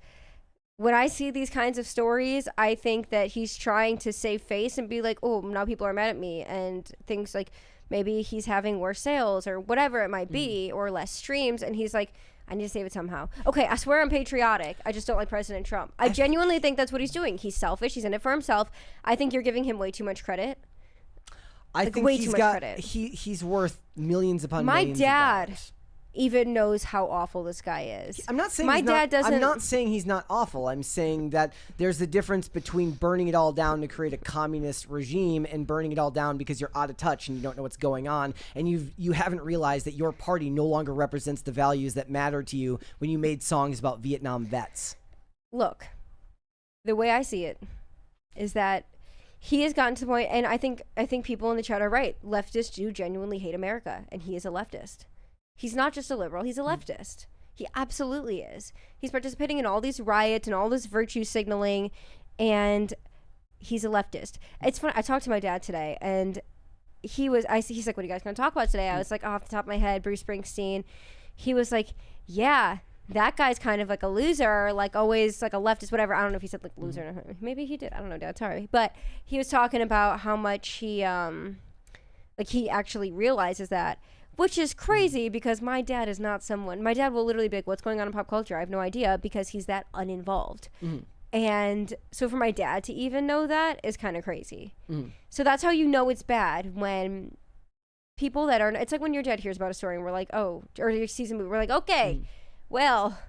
when I see these kinds of stories, I think that he's trying to save face and be like, oh, now people are mad at me, and things like maybe he's having worse sales or whatever it might be, or less streams, and he's like, I need to save it somehow. Okay, I swear I'm patriotic. I just don't like President Trump. I genuinely think that's what he's doing. He's selfish. He's in it for himself. I think you're giving him way too much credit. I think way too much credit. He's worth millions upon millions. My dad even knows how awful this guy is. I'm not saying I'm not saying he's not awful. I'm saying that there's a difference between burning it all down to create a communist regime and burning it all down because you're out of touch and you don't know what's going on, and you haven't realized that your party no longer represents the values that matter to you when you made songs about Vietnam vets. Look, the way I see it is that he has gotten to the point, and I think people in the chat are right. Leftists do genuinely hate America, and he is a leftist. He's not just a liberal, he's a leftist. He absolutely is. He's participating in all these riots and all this virtue signaling, and he's a leftist. It's funny, I talked to my dad today, and he's like, what are you guys going to talk about today? I was like, off the top of my head, Bruce Springsteen. He was like, yeah, that guy's kind of like a loser, like always like a leftist, whatever. I don't know if he said like loser. Mm-hmm. Maybe he did. I don't know, Dad. Sorry. But he was talking about how much he actually realizes that, which is crazy because my dad is not someone. My dad will literally be like, what's going on in pop culture? I have no idea, because he's that uninvolved. Mm-hmm. And so for my dad to even know that is kind of crazy. Mm-hmm. So that's how you know it's bad, when people that are, it's like when your dad hears about a story and we're like, oh, or he sees a movie, we're like, okay, well,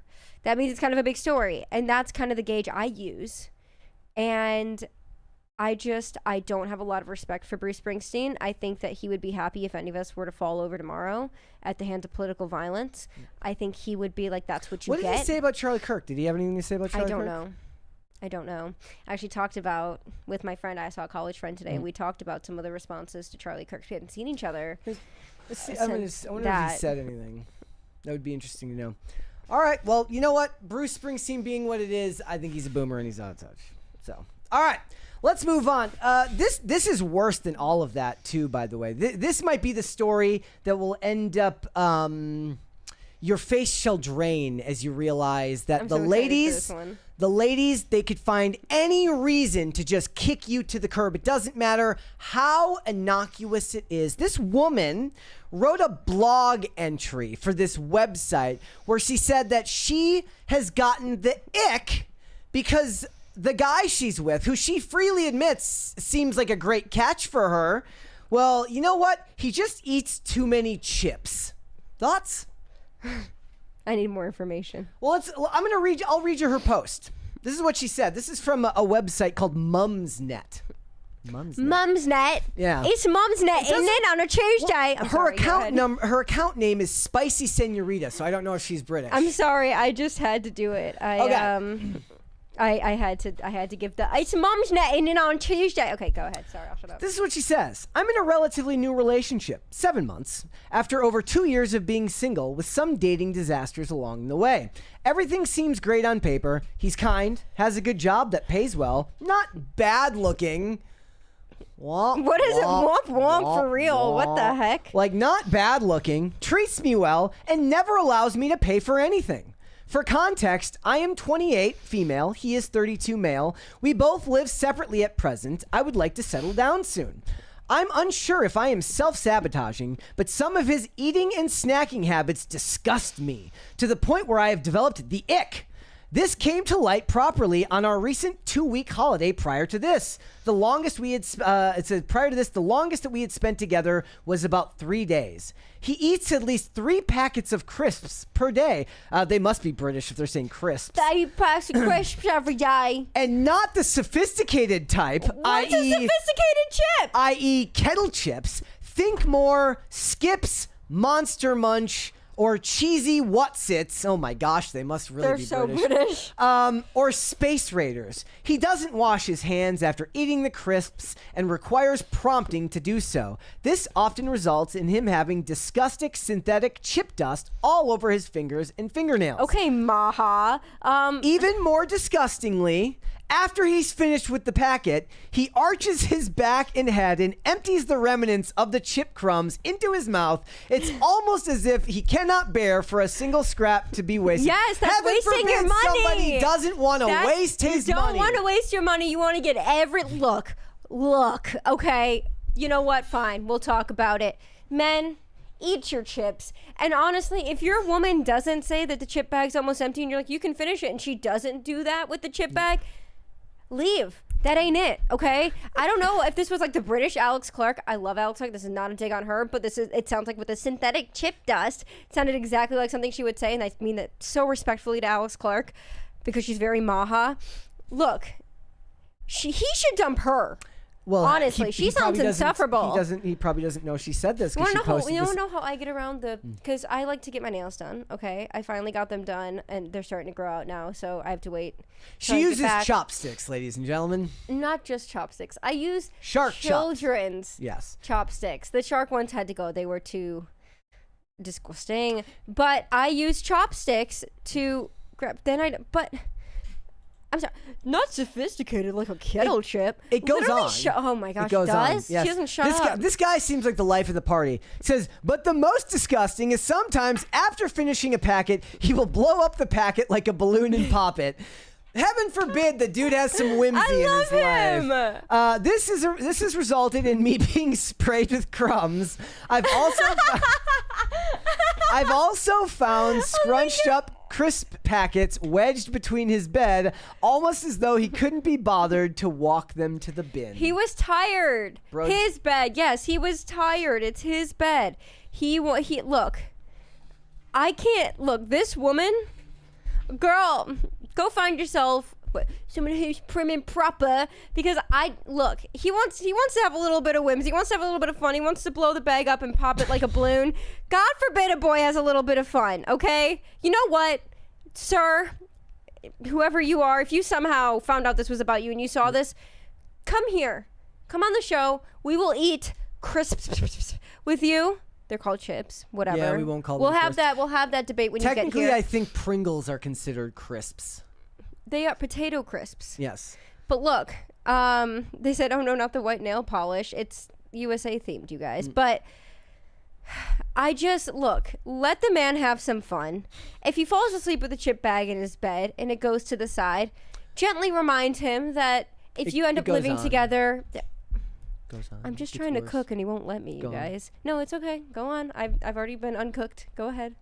that means it's kind of a big story. And that's kind of the gauge I use. And I don't have a lot of respect for Bruce Springsteen. I think that he would be happy if any of us were to fall over tomorrow at the hands of political violence. I think he would be like, that's what you get. What did he say about Charlie Kirk? Did he have anything to say about Charlie Kirk? I don't know. I actually talked about, with my friend, I saw a college friend today, and we talked about some of the responses to Charlie Kirk. We hadn't seen each other. I wonder if he said anything. That would be interesting to know. All right. Well, you know what? Bruce Springsteen being what it is, I think he's a boomer and he's out of touch. So, all right. Let's move on. This is worse than all of that, too, by the way. This might be the story that will end up... your face shall drain as you realize that the ladies, they could find any reason to just kick you to the curb. It doesn't matter how innocuous it is. This woman wrote a blog entry for this website where she said that she has gotten the ick because the guy she's with, who she freely admits seems like a great catch for her, well, you know what? He just eats too many chips. Thoughts? I need more information. Well, I'll read you her post. This is what she said. This is from a website called Mumsnet. Mumsnet. Yeah. It's Mumsnet, isn't it, on a Tuesday? Well, her account name is Spicy Senorita, so I don't know if she's British. I'm sorry. I just had to do it. I had to give the it's Mom's Net in on Tuesday. Okay, go ahead. Sorry, I'll shut up. This is what she says. I'm in a relatively new relationship, 7 months, after over 2 years of being single with some dating disasters along the way. Everything seems great on paper. He's kind, has a good job that pays well, not bad looking. What is it? Womp womp for real. What the heck? Like, not bad looking, treats me well, and never allows me to pay for anything. For context, I am 28, female. He is 32, male. We both live separately at present. I would like to settle down soon. I'm unsure if I am self-sabotaging, but some of his eating and snacking habits disgust me to the point where I have developed the ick. This came to light properly on our recent 2-week holiday prior to this. The longest we had, prior to this, the longest that we had spent together was about 3 days. He eats at least 3 packets of crisps per day. They must be British if they're saying crisps. 3 packs of crisps every day. And not the sophisticated type, What's a sophisticated chip? i.e. kettle chips. Think more Skips, Monster Munch, or cheesy Wutsits. Oh my gosh, they must really be British. They're so British. Or Space Raiders. He doesn't wash his hands after eating the crisps and requires prompting to do so. This often results in him having disgusting synthetic chip dust all over his fingers and fingernails. Okay, Maha. Even more disgustingly, After he's finished with the packet, he arches his back and head and empties the remnants of the chip crumbs into his mouth. It's almost as if he cannot bear for a single scrap to be wasted. Yes, that's Heaven wasting forbid your money. Somebody doesn't want to waste his money. You don't want to waste your money. You want to get look, okay? You know what? Fine. We'll talk about it. Men, eat your chips. And honestly, if your woman doesn't say that the chip bag's almost empty and you're like, you can finish it, and she doesn't do that with the chip bag, leave. That ain't it, okay? I don't know if this was like the British Alex Clark. I love Alex Clark. This is not a dig on her, but it sounds like with the synthetic chip dust, it sounded exactly like something she would say, and I mean that so respectfully to Alex Clark because she's very maha. Look, he should dump her. Well, honestly, she sounds insufferable. He probably doesn't know she said this. You want to know how I get around because I like to get my nails done. Okay, I finally got them done, and they're starting to grow out now, so I have to wait. She uses chopsticks, ladies and gentlemen. Not just chopsticks. I use children's chopsticks. The shark ones had to go. They were too disgusting. But I use chopsticks to grab. I'm sorry, not sophisticated like a kettle chip. It goes on. Oh my gosh, it goes on. Yes. She doesn't shut up. This guy seems like the life of the party. It says, but the most disgusting is sometimes after finishing a packet, he will blow up the packet like a balloon and pop it. Heaven forbid the dude has some whimsy in his life. This has resulted in me being sprayed with crumbs. I've also found scrunched up crisp packets wedged between his bed, almost as though he couldn't be bothered to walk them to the bin. He was tired. His bed. Yes, he was tired. It's his bed. Look. I can't look. This woman, girl, go find yourself someone who's prim and proper, because he wants to have a little bit of whimsy. He wants to have a little bit of fun. He wants to blow the bag up and pop it like a balloon. God forbid a boy has a little bit of fun, okay? You know what, sir, whoever you are, if you somehow found out this was about you and you saw this, come here. Come on the show. We will eat crisps with you. They're called chips, whatever. Yeah, we won't call them crisps. We'll have that debate when you get here. Technically, I think Pringles are considered crisps. They are potato crisps. Yes. But look, they said, oh no, not the white nail polish. It's USA themed, you guys. But let the man have some fun. If he falls asleep with a chip bag in his bed and it goes to the side, gently remind him that if you end up living together... I'm just trying to cook and he won't let me, you guys. No, it's okay. Go on. I've already been uncooked. Go ahead.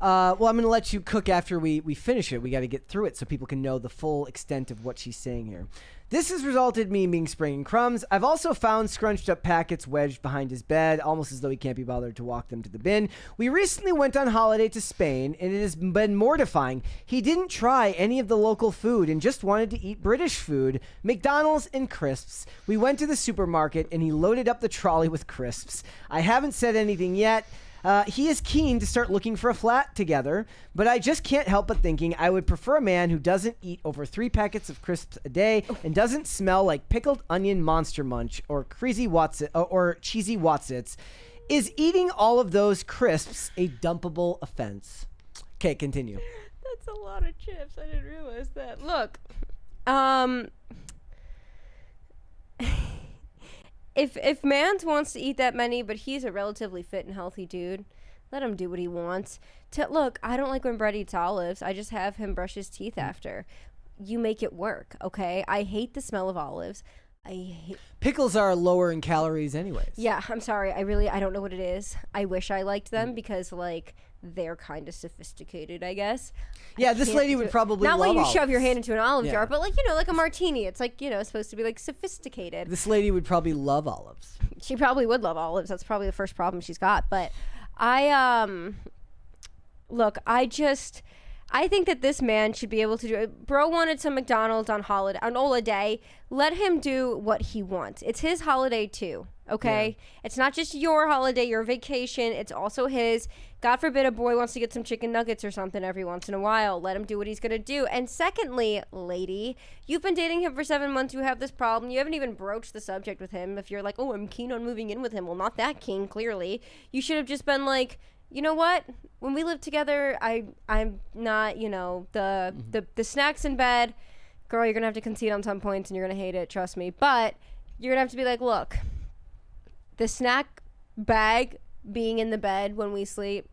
Well, I'm going to let you cook after we finish it. We got to get through it so people can know the full extent of what she's saying here. This has resulted in me being sprayed in crumbs. I've also found scrunched up packets wedged behind his bed, almost as though he can't be bothered to walk them to the bin. We recently went on holiday to Spain, and it has been mortifying. He didn't try any of the local food and just wanted to eat British food, McDonald's and crisps. We went to the supermarket, and he loaded up the trolley with crisps. I haven't said anything yet. He is keen to start looking for a flat together, but I just can't help but thinking I would prefer a man who doesn't eat over 3 packets of crisps a day and doesn't smell like pickled onion Monster Munch or cheesy Wotsits. Is eating all of those crisps a dumpable offense? Okay, continue. That's a lot of chips. I didn't realize that. Look, If Mans wants to eat that many, but he's a relatively fit and healthy dude, let him do what he wants. Look, I don't like when Brett eats olives. I just have him brush his teeth after. You make it work, okay? I hate the smell of olives. Pickles are lower in calories anyways. Yeah, I'm sorry. I don't know what it is. I wish I liked them because, they're kind of sophisticated, I guess. Yeah, this lady would probably love olives. Not when you shove your hand into an olive jar, but like a martini. It's supposed to be sophisticated. This lady would probably love olives. She probably would love olives. That's probably the first problem she's got. But I think that this man should be able to do it. Bro wanted some McDonald's on holiday. Let him do what he wants. It's his holiday too, okay? Yeah. It's not just your holiday, your vacation. It's also his. God forbid a boy wants to get some chicken nuggets or something every once in a while. Let him do what he's going to do. And secondly, lady, you've been dating him for 7 months. You have this problem. You haven't even broached the subject with him. If you're like, oh, I'm keen on moving in with him. Well, not that keen, clearly. You should have just been like, you know what? When we live together, I'm not, the snacks in bed, girl, you're gonna have to concede on some points and you're gonna hate it, trust me. But you're gonna have to be like, look, the snack bag being in the bed when we sleep,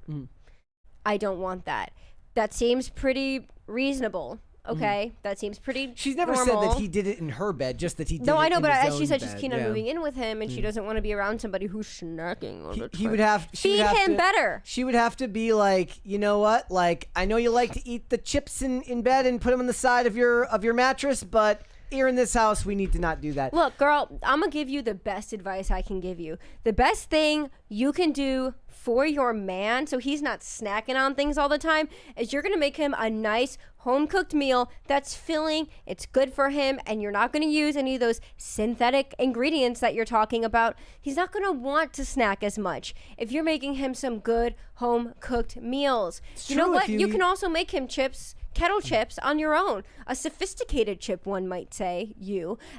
I don't want that. That seems pretty reasonable. Okay, that seems pretty. She's never normal. said that he did it in her bed, just that he did No, it I know, in but his she own said she's bed. keen on moving in with him, and she doesn't want to be around somebody who's snacking all the time. He would have. Feed him better. She would have to be like, you know what? Like, I know you like to eat the chips in bed and put them on the side of your mattress, but here in this house, we need to not do that. Look, girl, I'm gonna give you the best advice I can give you. The best thing you can do for your man, so he's not snacking on things all the time, is you're gonna make him a nice home-cooked meal that's filling, it's good for him, and you're not gonna use any of those synthetic ingredients that you're talking about. He's not gonna want to snack as much if you're making him some good home-cooked meals. You know what? You can also make him chips, kettle chips on your own, a sophisticated chip, one might say,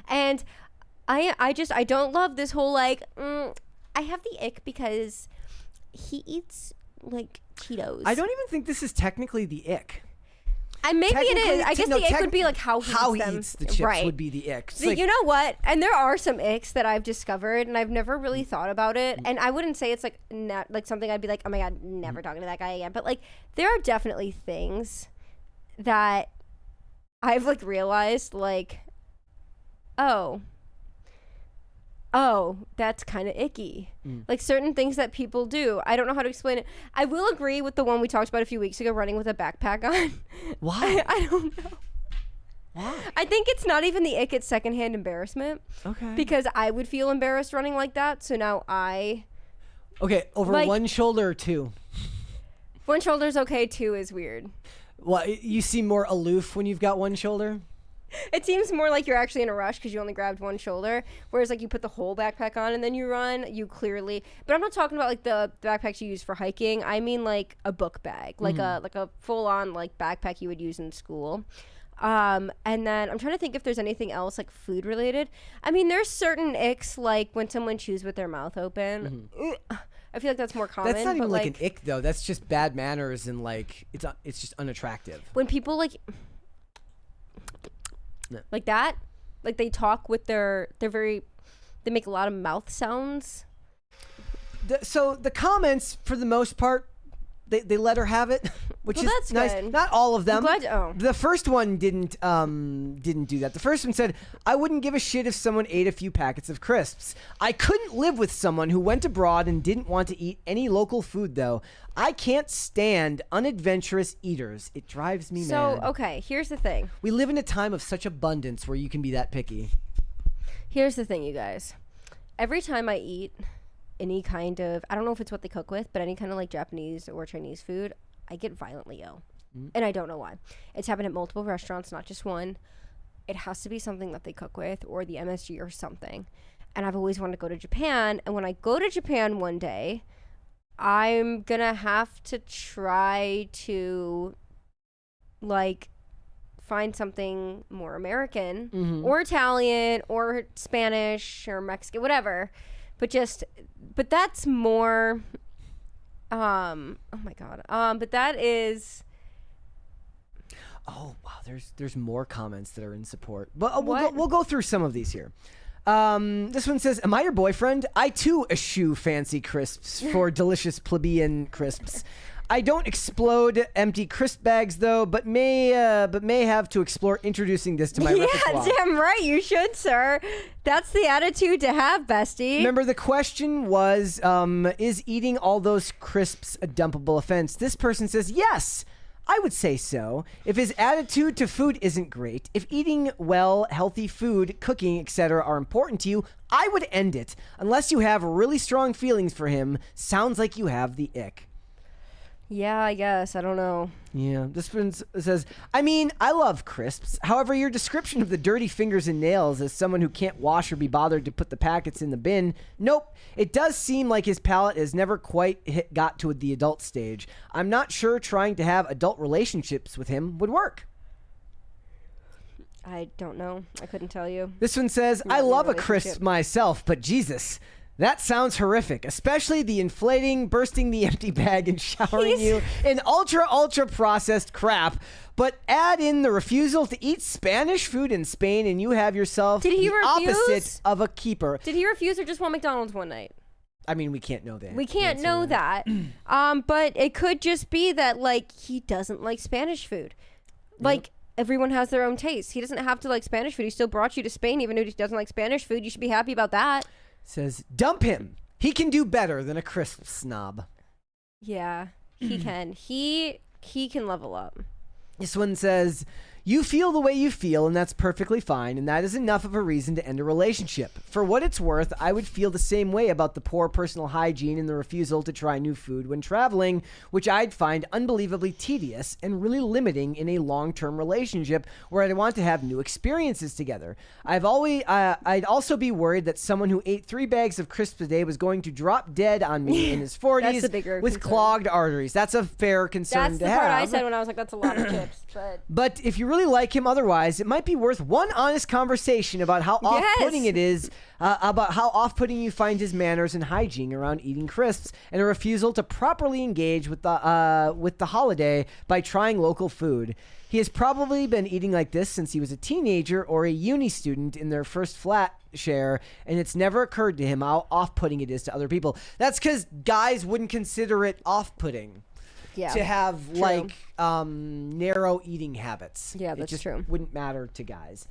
and I don't love this whole like I have the ick because he eats like Cheetos. I don't even think this is technically the ick. Maybe it is. I guess the ick would be like how he eats the chips would be the ick. You know what? And there are some icks that I've discovered, and I've never really thought about it. And I wouldn't say it's like not like something I'd be like, oh my god, never talking to that guy again. But like, there are definitely things that I've like realized, like, oh, that's kind of icky. Like certain things that people do. I don't know how to explain it. I will agree with the one we talked about a few weeks ago, running with a backpack on. Why? I don't know. Why? I think it's not even the ick, it's secondhand embarrassment. Okay. Because I would feel embarrassed running like that. So now Okay, over like, one shoulder or two? One shoulder's okay, two is weird. Well, you seem more aloof when you've got one shoulder? It seems more like you're actually in a rush because you only grabbed one shoulder. Whereas like you put the whole backpack on and then you run, you clearly. But I'm not talking about like the backpacks you use for hiking. I mean like a book bag, like a full on like backpack you would use in school. And then I'm trying to think if there's anything else like food related. I mean, there's certain icks like when someone chews with their mouth open. I feel like that's more common. That's not even but, like an ick though. That's just bad manners and like it's just unattractive. When people like that, like they talk with they make a lot of mouth sounds. So the comments, for the most part, they let her have it, which well, is that's nice. good. Not all of them. The first one didn't do that. The first one said, "I wouldn't give a shit if someone ate a few packets of crisps. I couldn't live with someone who went abroad and didn't want to eat any local food, though. I can't stand unadventurous eaters. It drives me mad." So, okay, here's the thing. We live in a time of such abundance where you can be that picky. Here's the thing, you guys. Every time I eat any kind of, I don't know if it's what they cook with, but any kind of like Japanese or Chinese food, I get violently ill. And I don't know why. It's happened at multiple restaurants, not just one. It has to be something that they cook with or the MSG or something. And I've always wanted to go to Japan. And when I go to Japan one day, I'm gonna have to try to like find something more American or Italian or Spanish or Mexican, whatever. But that's more oh my god. But that is. Oh wow, there's more comments that are in support. But we'll go through some of these here. This one says, "Am I your boyfriend? I too eschew fancy crisps for delicious plebeian crisps. I don't explode empty crisp bags though, but may have to explore introducing this to my repertoire." Yeah, damn right you should, sir. That's the attitude to have, bestie. Remember, the question was, is eating all those crisps a dumpable offense? This person says, yes, I would say so. If his attitude to food isn't great, if eating well, healthy food, cooking, etc. are important to you, I would end it. Unless you have really strong feelings for him, sounds like you have the ick. Yeah, I guess. I don't know. Yeah, this one says, I mean, I love crisps. However, your description of the dirty fingers and nails as someone who can't wash or be bothered to put the packets in the bin, nope. It does seem like his palate has never quite got to the adult stage. I'm not sure trying to have adult relationships with him would work. I don't know. I couldn't tell you. This one says, I love a crisp myself, but Jesus, That sounds horrific, especially the inflating, bursting the empty bag, and showering you in ultra processed crap. But add in the refusal to eat Spanish food in Spain, and you have yourself the opposite of a keeper. Did he refuse or just want McDonald's one night? I mean, we can't know that. We can't know that. But it could just be that, like, he doesn't like Spanish food. Like, everyone has their own taste. He doesn't have to like Spanish food. He still brought you to Spain, even if he doesn't like Spanish food. You should be happy about that. Says, dump him. He can do better than a crisp snob. Yeah, he can. He can level up. This one says, you feel the way you feel, and that's perfectly fine, and that is enough of a reason to end a relationship. For what it's worth, I would feel the same way about the poor personal hygiene and the refusal to try new food when traveling, which I'd find unbelievably tedious and really limiting in a long-term relationship where I'd want to have new experiences together. I'd also be worried that someone who ate 3 bags of crisps a day was going to drop dead on me in his 40s with clogged arteries. That's a fair concern to have. That's the part I said when I was like, that's a lot of chips. But if you really like him otherwise, it might be worth one honest conversation about how off-putting it is, about how off-putting you find his manners and hygiene around eating crisps, and a refusal to properly engage with the holiday by trying local food. He has probably been eating like this since he was a teenager or a uni student in their first flat share, and it's never occurred to him how off-putting it is to other people. That's because guys wouldn't consider it off-putting. Yeah, to have like narrow eating habits. Yeah, that's true. Wouldn't matter to guys.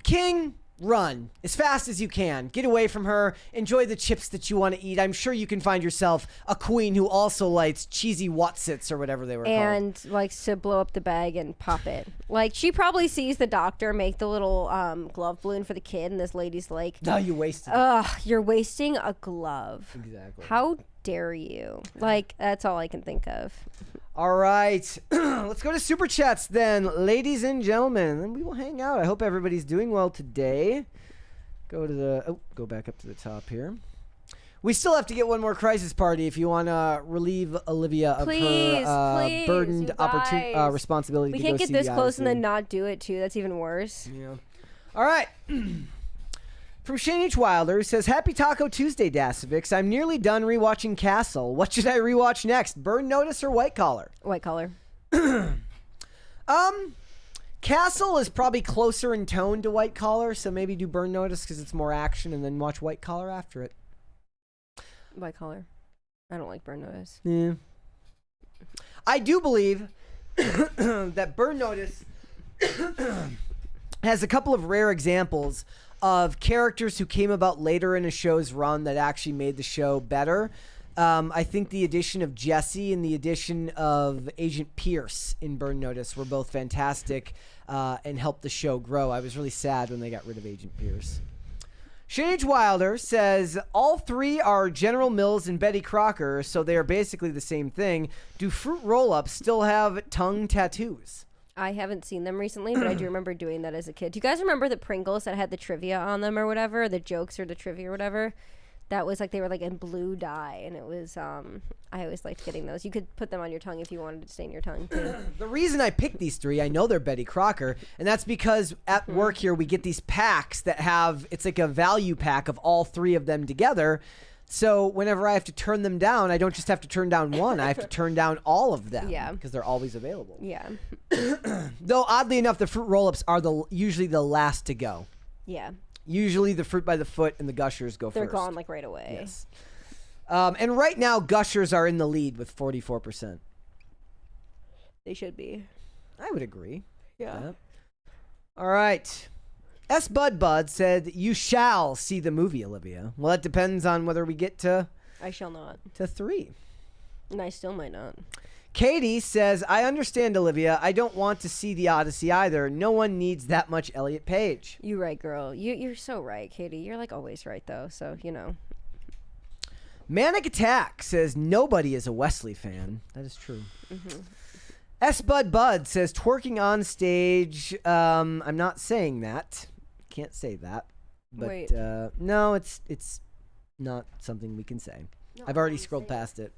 King, run as fast as you can. Get away from her. Enjoy the chips that you want to eat. I'm sure you can find yourself a queen who also likes cheesy Watsits or whatever they were called. And likes to blow up the bag and pop it. Like, she probably sees the doctor make the little glove balloon for the kid, and this lady's like, no, you wasted it. Ugh, you're wasting a glove. Exactly. How dare you? Like, that's all I can think of. All right. Let's go to Super Chats then, ladies and gentlemen. And we will hang out. I hope everybody's doing well today. Go back up to the top here. We still have to get one more crisis party if you want to relieve Olivia of her burdened responsibility to go see the Odyssey. We can't get this close and then not do it, too. That's even worse. Yeah. All right. From Shane H. Wilder, who says, Happy Taco Tuesday, Dasovix. I'm nearly done rewatching Castle. What should I rewatch next? Burn Notice or White Collar? White Collar. Castle is probably closer in tone to White Collar, so maybe do Burn Notice because it's more action, and then watch White Collar after it. White Collar. I don't like Burn Notice. Yeah. I do believe that Burn Notice has a couple of rare examples of characters who came about later in a show's run that actually made the show better. I think the addition of Jesse and the addition of Agent Pierce in Burn Notice were both fantastic and helped the show grow. I was really sad when they got rid of Agent Pierce. Shane H. Wilder says, all 3 are General Mills and Betty Crocker, so they are basically the same thing. Do fruit roll-ups still have tongue tattoos? I haven't seen them recently, but I do remember doing that as a kid. Do you guys remember the Pringles that had the trivia on them or whatever? The jokes or the trivia or whatever? That was like, they were like in blue dye, and it was, I always liked getting those. You could put them on your tongue if you wanted to stain your tongue, too. The reason I picked these 3, I know they're Betty Crocker, and that's because at work here we get these packs that have, it's like a value pack of all 3 of them together. So whenever I have to turn them down, I don't just have to turn down one. I have to turn down all of them. Yeah. Because they're always available. Yeah. Though, oddly enough, the fruit roll-ups are usually the last to go. Yeah. Usually the fruit by the foot and the Gushers go first. They're gone like right away. Yes. And right now, Gushers are in the lead with 44%. They should be. I would agree. Yeah. All right. S. Bud said, you shall see the movie, Olivia. Well, that depends on whether we get to... I shall not. ...to 3. And I still might not. Katie says, I understand, Olivia. I don't want to see the Odyssey either. No one needs that much Elliot Page. You're right, girl. You're so right, Katie. You're like always right, though. So, you know. Manic Attack says, nobody is a Wesley fan. That is true. Mm-hmm. S. Bud says, twerking on stage. I'm not saying that. Can't say that. But Wait. No, it's not something we can say. No, I've already scrolled past it.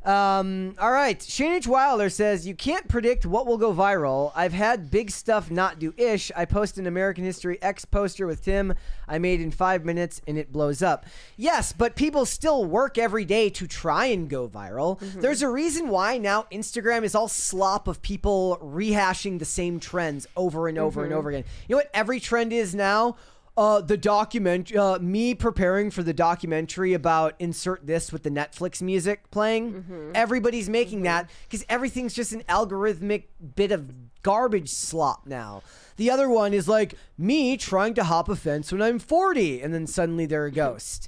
All right. Shane H. Wilder says, you can't predict what will go viral. I've had big stuff not do ish. I post an American History X poster with Tim I made in 5 minutes and it blows up. Yes, but people still work every day to try and go viral. There's a reason why now Instagram is all slop of people rehashing the same trends over and over and over again. You know what every trend is now? Me preparing for the documentary about insert this with the Netflix music playing. Everybody's making that because everything's just an algorithmic bit of garbage slop now. The other one is like me trying to hop a fence when I'm 40 and then suddenly they're a ghost.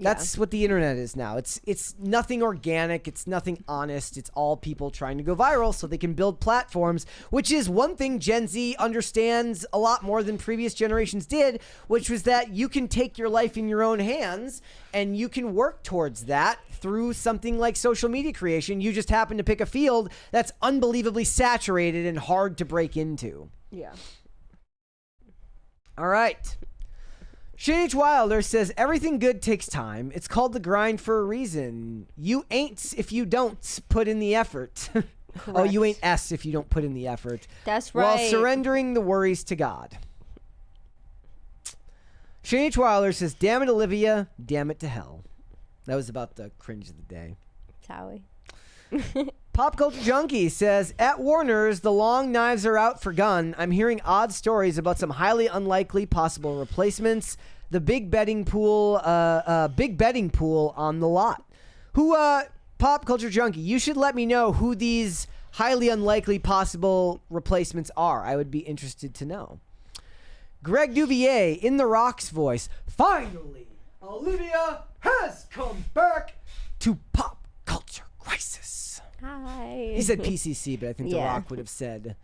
That's what the internet is now. It's nothing organic. It's nothing honest. It's all people trying to go viral so they can build platforms, which is one thing Gen Z understands a lot more than previous generations did, which was that you can take your life in your own hands and you can work towards that through something like social media creation. You just happen to pick a field that's unbelievably saturated and hard to break into. Yeah. All right. Shane H. Wilder says, everything good takes time. It's called the grind for a reason. You ain't if you don't put in the effort. Oh, you ain't S if you don't put in the effort. That's right. While surrendering the worries to God. Shane H. Wilder says, damn it, Olivia. Damn it to hell. That was about the cringe of the day. Howie. Pop Culture Junkie says, at Warner's, the long knives are out for Gunn. I'm hearing odd stories about some highly unlikely possible replacements. The big betting pool on the lot. Pop Culture Junkie, you should let me know who these highly unlikely possible replacements are. I would be interested to know. Greg Duvier, in The Rock's voice, finally, Olivia has come back to Pop Culture Crisis. Hi. He said PCC, but I think The Rock would have said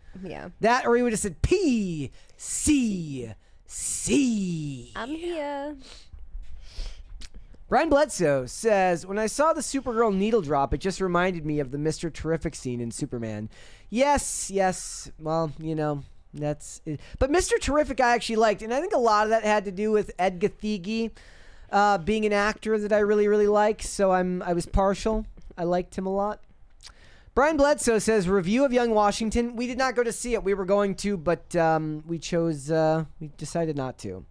that, or he would have said PCC. I'm here. Brian Bledsoe says, when I saw the Supergirl needle drop, it just reminded me of the Mr. Terrific scene in Superman. Yes. Well, that's it. But Mr. Terrific I actually liked, and I think a lot of that had to do with Ed Gathegi being an actor that I really, really like, so I was partial. I liked him a lot. Brian Bledsoe says, review of Young Washington. We did not go to see it. We were going to, but we decided not to.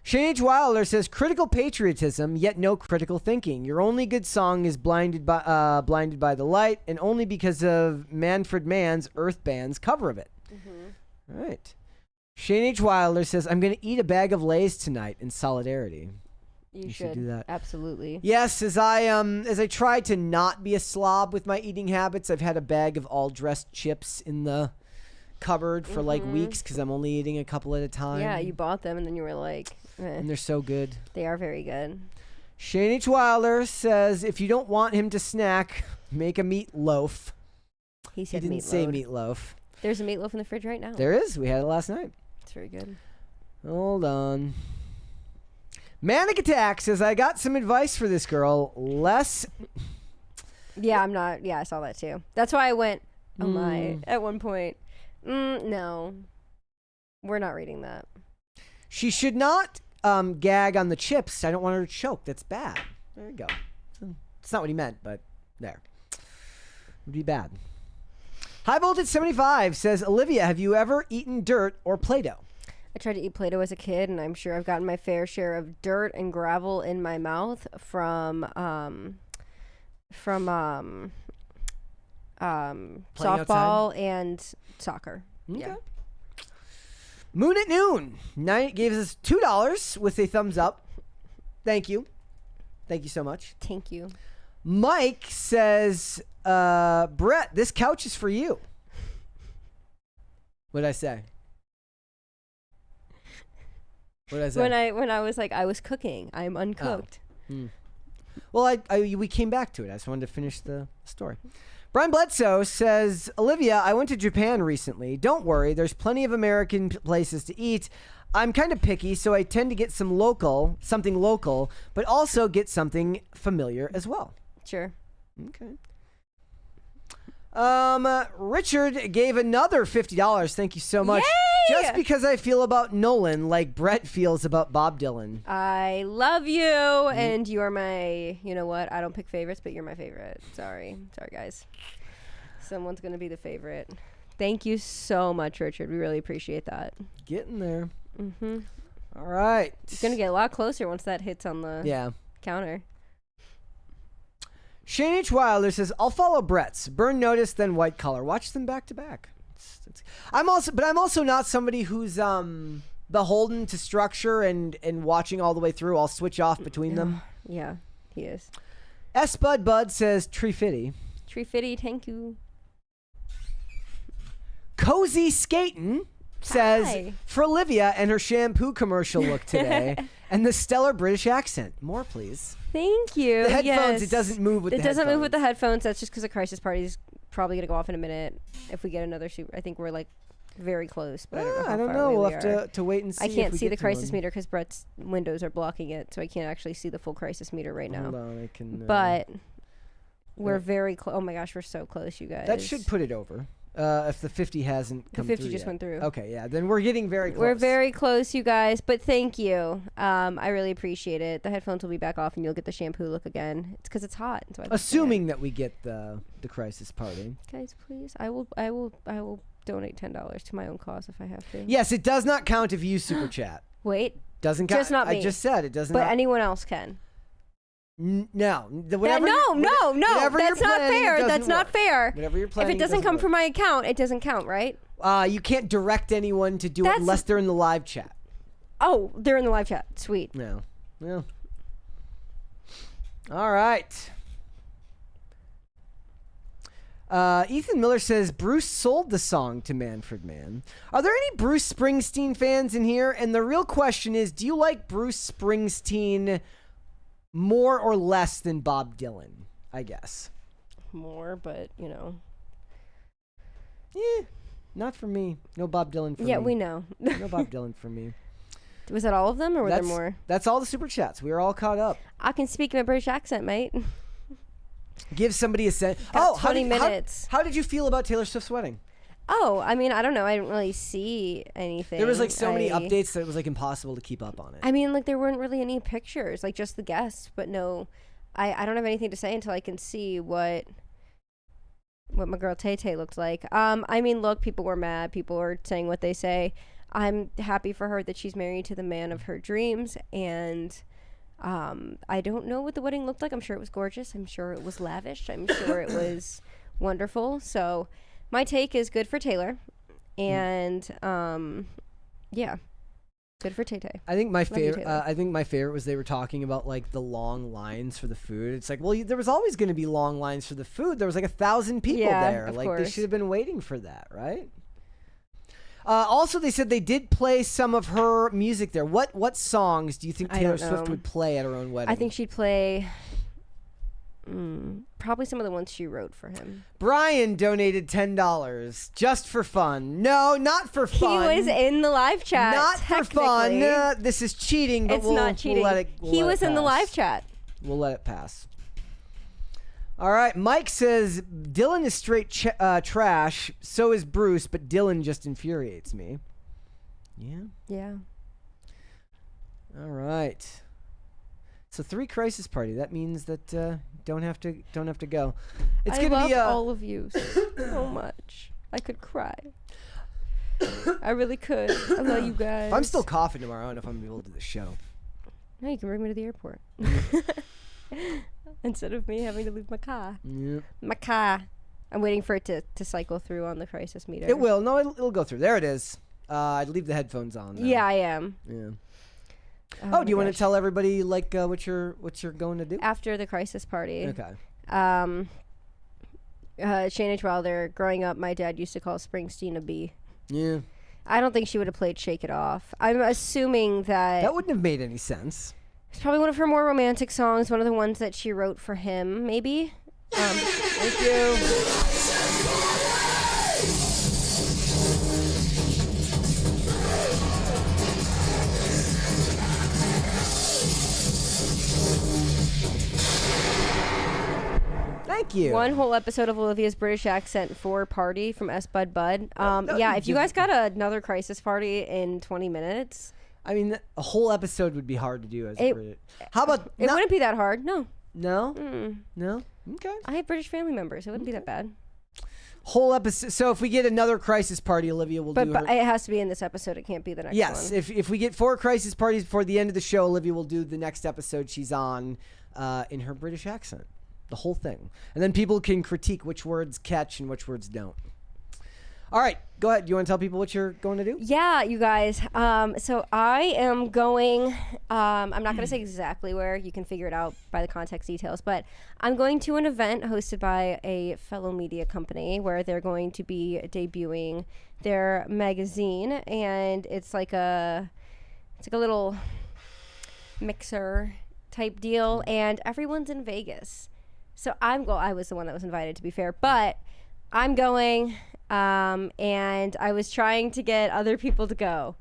Shane H. Wilder says, critical patriotism, yet no critical thinking. Your only good song is Blinded by the Light, and only because of Manfred Mann's Earth Band's cover of it. All right. Shane H. Wilder says, I'm going to eat a bag of Lay's tonight in solidarity. You should do that. Absolutely. Yes, as I try to not be a slob with my eating habits, I've had a bag of all dressed chips in the cupboard for like weeks because I'm only eating a couple at a time. Yeah, you bought them and then you were like, and they're so good. They are very good. Shane H. Wilder says, if you don't want him to snack, make a meatloaf. He said didn't meatloaf. say meatloaf. There's a meatloaf in the fridge right now. There is. We had it last night. It's very good. Hold on. Manic Attack says, I got some advice for this girl. Yeah, I'm not. Yeah, I saw that too. That's why I went, oh my, at one point. No. We're not reading that. She should not gag on the chips. I don't want her to choke. That's bad. There you go. It's not what he meant, but there. It would be bad. High Voltage 75 says, Olivia, have you ever eaten dirt or Play-Doh? I tried to eat Play-Doh as a kid, and I'm sure I've gotten my fair share of dirt and gravel in my mouth from softball and soccer. Okay. Yeah. Moon at Noon gave us $2 with a thumbs up. Thank you. Thank you so much. Thank you. Mike says, Brett, this couch is for you. What did I say? What did I say? When I was like, I was cooking. I'm uncooked. Well, we came back to it. I just wanted to finish the story. Brian Bledsoe says, Olivia, I went to Japan recently. Don't worry. There's plenty of American places to eat. I'm kind of picky, so I tend to get something local, but also get something familiar as well. Sure. Okay. Richard gave another $50. Thank you so much. Just because I feel about Nolan like Brett feels about Bob Dylan. I love you, and you are my, you know what? I don't pick favorites, but you're my favorite. Sorry, guys. Someone's going to be the favorite. Thank you so much, Richard. We really appreciate that. Getting there. Mm-hmm. All right. It's going to get a lot closer once that hits on the counter. Shane H. Wilder says, I'll follow Brett's. Burn Notice, then White Collar. Watch them back to back. I'm also not somebody who's beholden to structure and watching all the way through. I'll switch off between them. Yeah, he is. S. Bud says, Tree Fitty. Tree Fitty, thank you. Cozy Skatin' says, Hi. for Olivia and her shampoo commercial look today and the stellar British accent. More, please. Thank you. The headphones, yes. it doesn't move with the headphones. It doesn't move with the headphones. That's just because the Crisis Party is probably going to go off in a minute. If we get another super, I think we're like very close, but I don't know. We'll have to wait and see. I can't see the crisis one. meter because Brett's windows are blocking it, so I can't actually see the full crisis meter right now. Hold on, I can. But we're very close. Oh my gosh, we're so close, you guys. That should put it over. If the 50 hasn't come through. The 50 just went through. Okay, yeah, then we're getting very close. We're very close, you guys, but thank you. I really appreciate it. The headphones will be back off, and you'll get the shampoo look again. It's because it's hot. So assuming that we get the crisis party. Guys, please, I will donate $10 to my own cause if I have to. Yes, it does not count if you use Super Chat. Wait. Doesn't count. Just not me. I just said it doesn't. But anyone else can. No. No. That's not fair. That's not fair. Whatever you're planning. If it doesn't come from my account, it doesn't count, right? You can't direct anyone to do it unless they're in the live chat. Oh, they're in the live chat. Sweet. No. Well. All right. Ethan Miller says Bruce sold the song to Manfred Mann. Are there any Bruce Springsteen fans in here? And the real question is, do you like Bruce Springsteen more or less than Bob Dylan? I guess. More, but you know. Yeah, not for me. No Bob Dylan for me. Yeah, we know. No Bob Dylan for me. Was that all of them, or were there more? That's all the super chats. We are all caught up. I can speak in a British accent, mate. Give somebody a cent. Got 20 minutes. How did you feel about Taylor Swift's wedding? Oh, I mean, I don't know. I didn't really see anything. There was like so many updates that it was like impossible to keep up on it. I mean, like there weren't really any pictures, like just the guests, but no, I don't have anything to say until I can see what my girl Tay Tay looked like. I mean, look, people were mad. People were saying what they say. I'm happy for her that she's married to the man of her dreams, and I don't know what the wedding looked like. I'm sure it was gorgeous. I'm sure it was lavish. I'm sure it was wonderful. So my take is good for Taylor, and yeah, good for Tay Tay. I think my favorite was they were talking about like the long lines for the food. It's like, well, there was always going to be long lines for the food. There was like 1,000 people there. Like course. They should have been waiting for that, right? Also, they said they did play some of her music there. What songs do you think Taylor Swift would play at her own wedding? I think she'd play probably some of the ones she wrote for him. Brian donated $10 just for fun. No, not for fun. He was in the live chat. Not for fun. This is cheating, but it's not cheating. He was in the live chat. We'll let it pass. All right, Mike says, Dylan is straight trash, so is Bruce, but Dylan just infuriates me. Yeah? Yeah. All right. So 3 crisis party. That means that don't have to go. It's I gonna love be all of you so much. I could cry. I really could. I love you guys. I'm still coughing tomorrow. I don't know if I'm gonna be able to do the show. No, you can bring me to the airport. Instead of me having to leave my car. Yeah. My car. I'm waiting for it to cycle through on the crisis meter. It will. No, it'll go through. There it is. I'd leave the headphones on. Yeah, I am. Yeah. Oh, do you want to tell everybody like what you're going to do after the crisis party? Okay. Shane H. Wilder. Growing up, my dad used to call Springsteen a bee. Yeah. I don't think she would have played "Shake It Off." I'm assuming that wouldn't have made any sense. It's probably one of her more romantic songs. One of the ones that she wrote for him, maybe. Thank you. Thank you. One whole episode of Olivia's British accent for Party from S Bud Bud. Yeah, if you guys got another crisis party in 20 minutes. I mean, a whole episode would be hard to do as a British. How about... It wouldn't be that hard, no. No? No? Okay. I have British family members. It wouldn't be that bad. Whole episode. So if we get another crisis party, Olivia will do But it has to be in this episode. It can't be the next one. Yes. If we get 4 crisis parties before the end of the show, Olivia will do the next episode she's on in her British accent. The whole thing. And then people can critique which words catch and which words don't. All right. Go ahead. Do you want to tell people what you're going to do? Yeah, you guys. So I am going, I'm not going to say exactly where. You can figure it out by the context details. But I'm going to an event hosted by a fellow media company where they're going to be debuting their magazine. And it's like a little mixer type deal. And everyone's in Vegas. So I was the one that was invited, to be fair. But I'm going... and I was trying to get other people to go.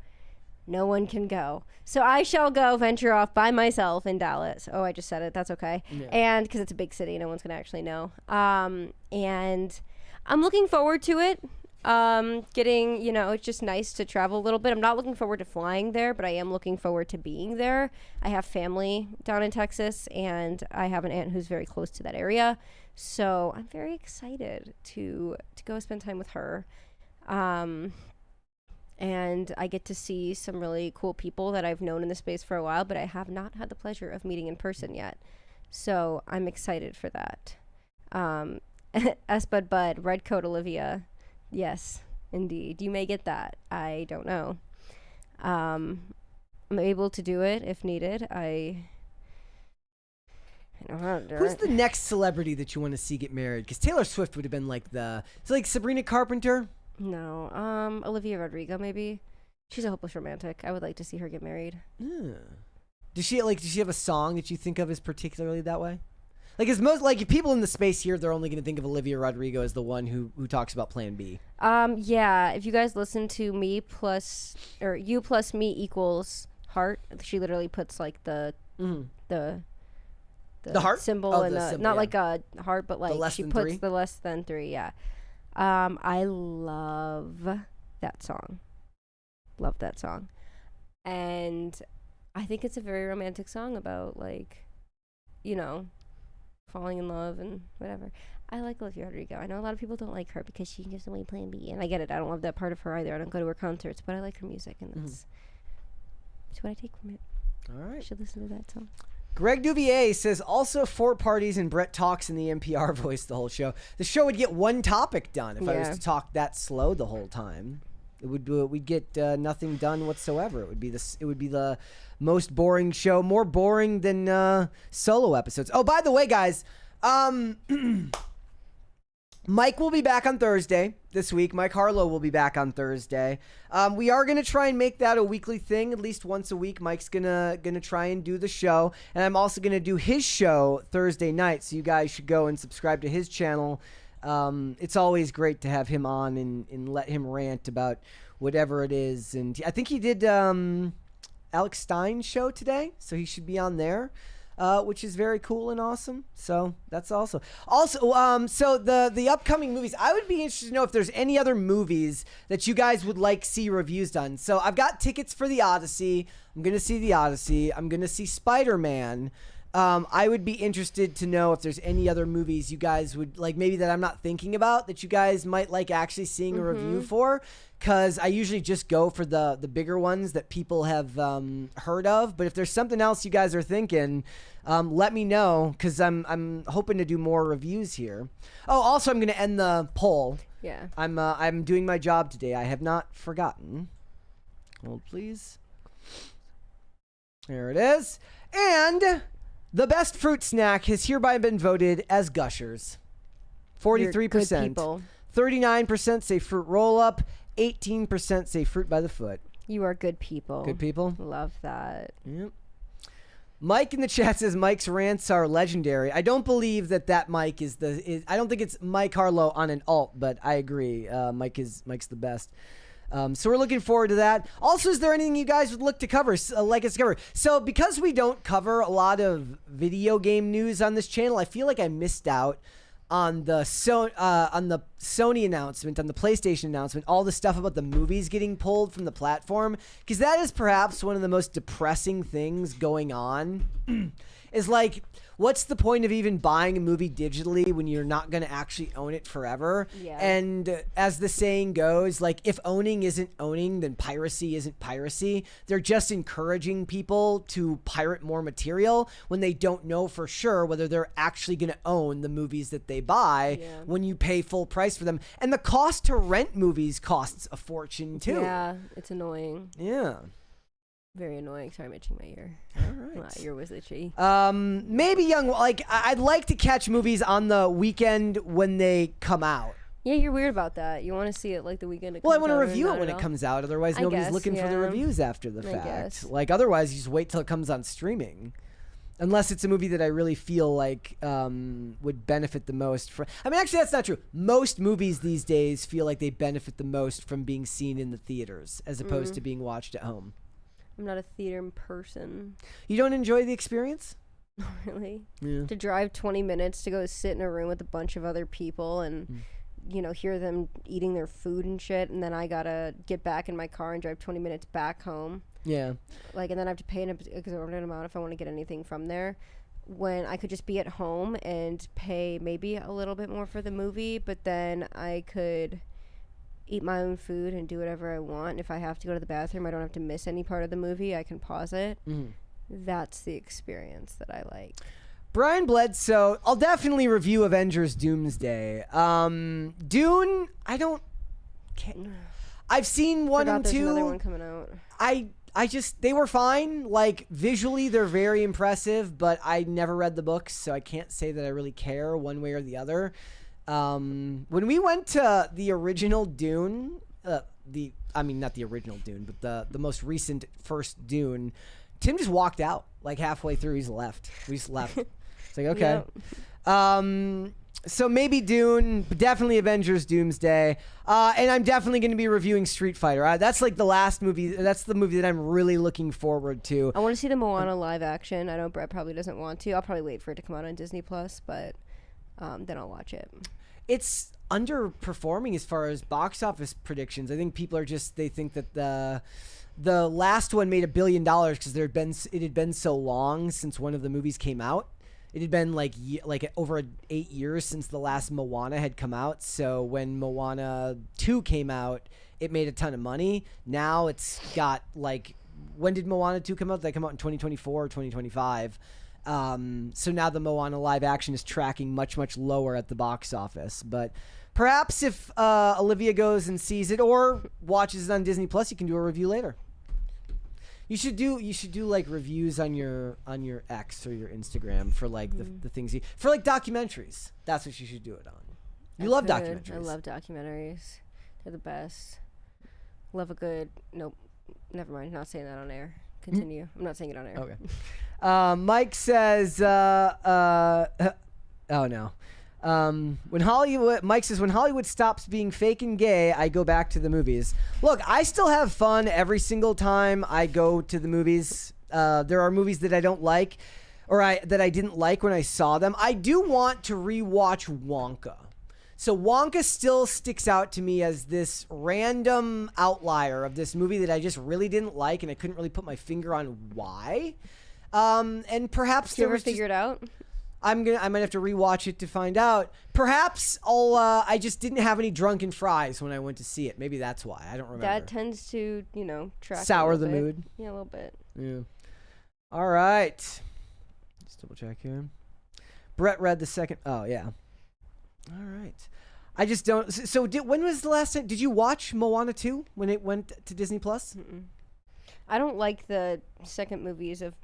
No one can go. So I shall go venture off by myself in Dallas. Oh, I just said it. That's okay. Yeah. And because it's a big city, no one's going to actually know. And I'm looking forward to it. Getting, it's just nice to travel a little bit. I'm not looking forward to flying there, but I am looking forward to being there. I have family down in Texas, and I have an aunt who's very close to that area. So I'm very excited to go spend time with her. And I get to see some really cool people that I've known in the space for a while, but I have not had the pleasure of meeting in person yet. So I'm excited for that. S Bud Bud, Red Coat Olivia. Yes, indeed. You may get that. I don't know. I'm able to do it if needed. I know how to do Who's it. the next celebrity that you want to see get married? Because Taylor Swift would have been like it's like Sabrina Carpenter. No, Olivia Rodrigo maybe. She's a hopeless romantic. I would like to see her get married. Yeah. Does she have a song that you think of as particularly that way? Like, is most like people in the space here, they're only going to think of Olivia Rodrigo as the one who talks about Plan B. Yeah. If you guys listen to you plus me equals heart, she literally puts like the heart symbol and the symbol, not like a heart, but like she puts 3? the less than 3. Yeah. I love that song. Love that song, and I think it's a very romantic song about falling in love and whatever. I like Olivia Rodrigo. I know a lot of people don't like her because she just only Plan B, and I get it. I don't love that part of her either. I don't go to her concerts, but I like her music, and that's what I take from it. All right. You should listen to that song. Greg Duvier says, also 4 parties and Brett talks in the NPR voice the whole show. The show would get one topic done if I was to talk that slow the whole time. We'd get nothing done whatsoever. It would be the most boring show, more boring than solo episodes. Oh, by the way, guys, Mike will be back on Thursday this week. Mike Harlow will be back on Thursday. We are going to try and make that a weekly thing, at least once a week. Mike's gonna try and do the show, and I'm also going to do his show Thursday night, so you guys should go and subscribe to his channel. It's always great to have him on and let him rant about whatever it is. And I think he did Alex Stein's show today, so he should be on there. Which is very cool and awesome. So that's also so the upcoming movies. I would be interested to know if there's any other movies that you guys would like see reviews done. So I've got tickets for the Odyssey. I'm gonna see the Odyssey. I'm gonna see Spider-Man. I would be interested to know if there's any other movies you guys would like, maybe that I'm not thinking about, that you guys might like actually seeing a review for. Because I usually just go for the bigger ones that people have heard of. But if there's something else you guys are thinking, let me know, because I'm hoping to do more reviews here. Oh, also I'm going to end the poll. Yeah. I'm doing my job today. I have not forgotten. Hold, please. There it is. And the best fruit snack has hereby been voted as Gushers. 43%. 39% say fruit roll-up. 18% say fruit by the foot. You are good people. Good people? Love that. Yep. Mike in the chat says Mike's rants are legendary. I don't believe that Mike is I don't think it's Mike Harlow on an alt, but I agree. Mike's the best. So we're looking forward to that. Also, is there anything you guys would look to cover, like us to cover? So because we don't cover a lot of video game news on this channel, I feel like I missed out on the Sony announcement, on the PlayStation announcement, all the stuff about the movies getting pulled from the platform, because that is perhaps one of the most depressing things going on. Is like, what's the point of even buying a movie digitally when you're not going to actually own it forever? Yeah. And as the saying goes, like, if owning isn't owning, then piracy isn't piracy. They're just encouraging people to pirate more material when they don't know for sure whether they're actually going to own the movies that they buy when you pay full price for them. And the cost to rent movies costs a fortune too. Yeah, it's annoying. Yeah. Very annoying. Sorry, I'm itching my ear. All right. My ear was itchy. Maybe I'd like to catch movies on the weekend when they come out. Yeah, you're weird about that. You want to see it like the weekend. Well, I want to review it when it comes out. Otherwise, nobody's looking for the reviews after the fact. Like, otherwise, you just wait till it comes on streaming. Unless it's a movie that I really feel like would benefit the most from. I mean, actually, that's not true. Most movies these days feel like they benefit the most from being seen in the theaters as opposed to being watched at home. I'm not a theater person. You don't enjoy the experience? Not really. Yeah. To drive 20 minutes to go sit in a room with a bunch of other people and, you know, hear them eating their food and shit, and then I gotta get back in my car and drive 20 minutes back home. Yeah. Like, and then I have to pay an exorbitant amount if I want to get anything from there. When I could just be at home and pay maybe a little bit more for the movie, but then I could eat my own food and do whatever I want. And if I have to go to the bathroom, I don't have to miss any part of the movie. I can pause it. That's the experience that I like. Brian Bledsoe, I'll definitely review Avengers Doomsday. Dune, I don't care. I've seen one and two. There's another one coming out. I just, they were fine. Like, visually, they're very impressive, but I never read the books, so I can't say that I really care one way or the other. When we went to the original Dune, not the original Dune, but the most recent first Dune, Tim just walked out like halfway through. We just left. It's like, okay. Yep. So maybe Dune, but definitely Avengers Doomsday. And I'm definitely going to be reviewing Street Fighter. That's like the last movie. That's the movie that I'm really looking forward to. I want to see the Moana live action. I know Brett probably doesn't want to. I'll probably wait for it to come out on Disney Plus, but then I'll watch it. It's underperforming as far as box office predictions. I think people are they think that the last one made $1 billion because it had been so long since one of the movies came out. It had been like over 8 years since the last Moana had come out. So when Moana 2 came out, it made a ton of money. Now it's got when did Moana 2 come out? Did that come out in 2024 or 2025? So now the Moana live action is tracking much, much lower at the box office. But perhaps if Olivia goes and sees it or watches it on Disney Plus, you can do a review later. You should do like reviews on your X or your Instagram for the things for documentaries. That's what you should do it on. You love documentaries. I love documentaries. They're the best. Love a good. Nope. Never mind. Not saying that on air. Continue. I'm not saying it on air. Okay. Mike says, oh no. Mike says, when Hollywood stops being fake and gay, I go back to the movies. Look, I still have fun every single time I go to the movies. There are movies that I don't like that I didn't like when I saw them. I do want to rewatch Wonka. So Wonka still sticks out to me as this random outlier of this movie that I just really didn't like, and I couldn't really put my finger on why. And perhaps did you ever figure it out? I might have to rewatch it to find out. Perhaps I just didn't have any drunken fries when I went to see it. Maybe that's why. I don't remember. That tends to, track sour the mood. Yeah, a little bit. Yeah. All right. Let's double check here. Brett read the second. Oh yeah. All right. I just don't. So when was the last time? Did you watch Moana 2 when it went to Disney Plus? Mm-mm. I don't like the second movies of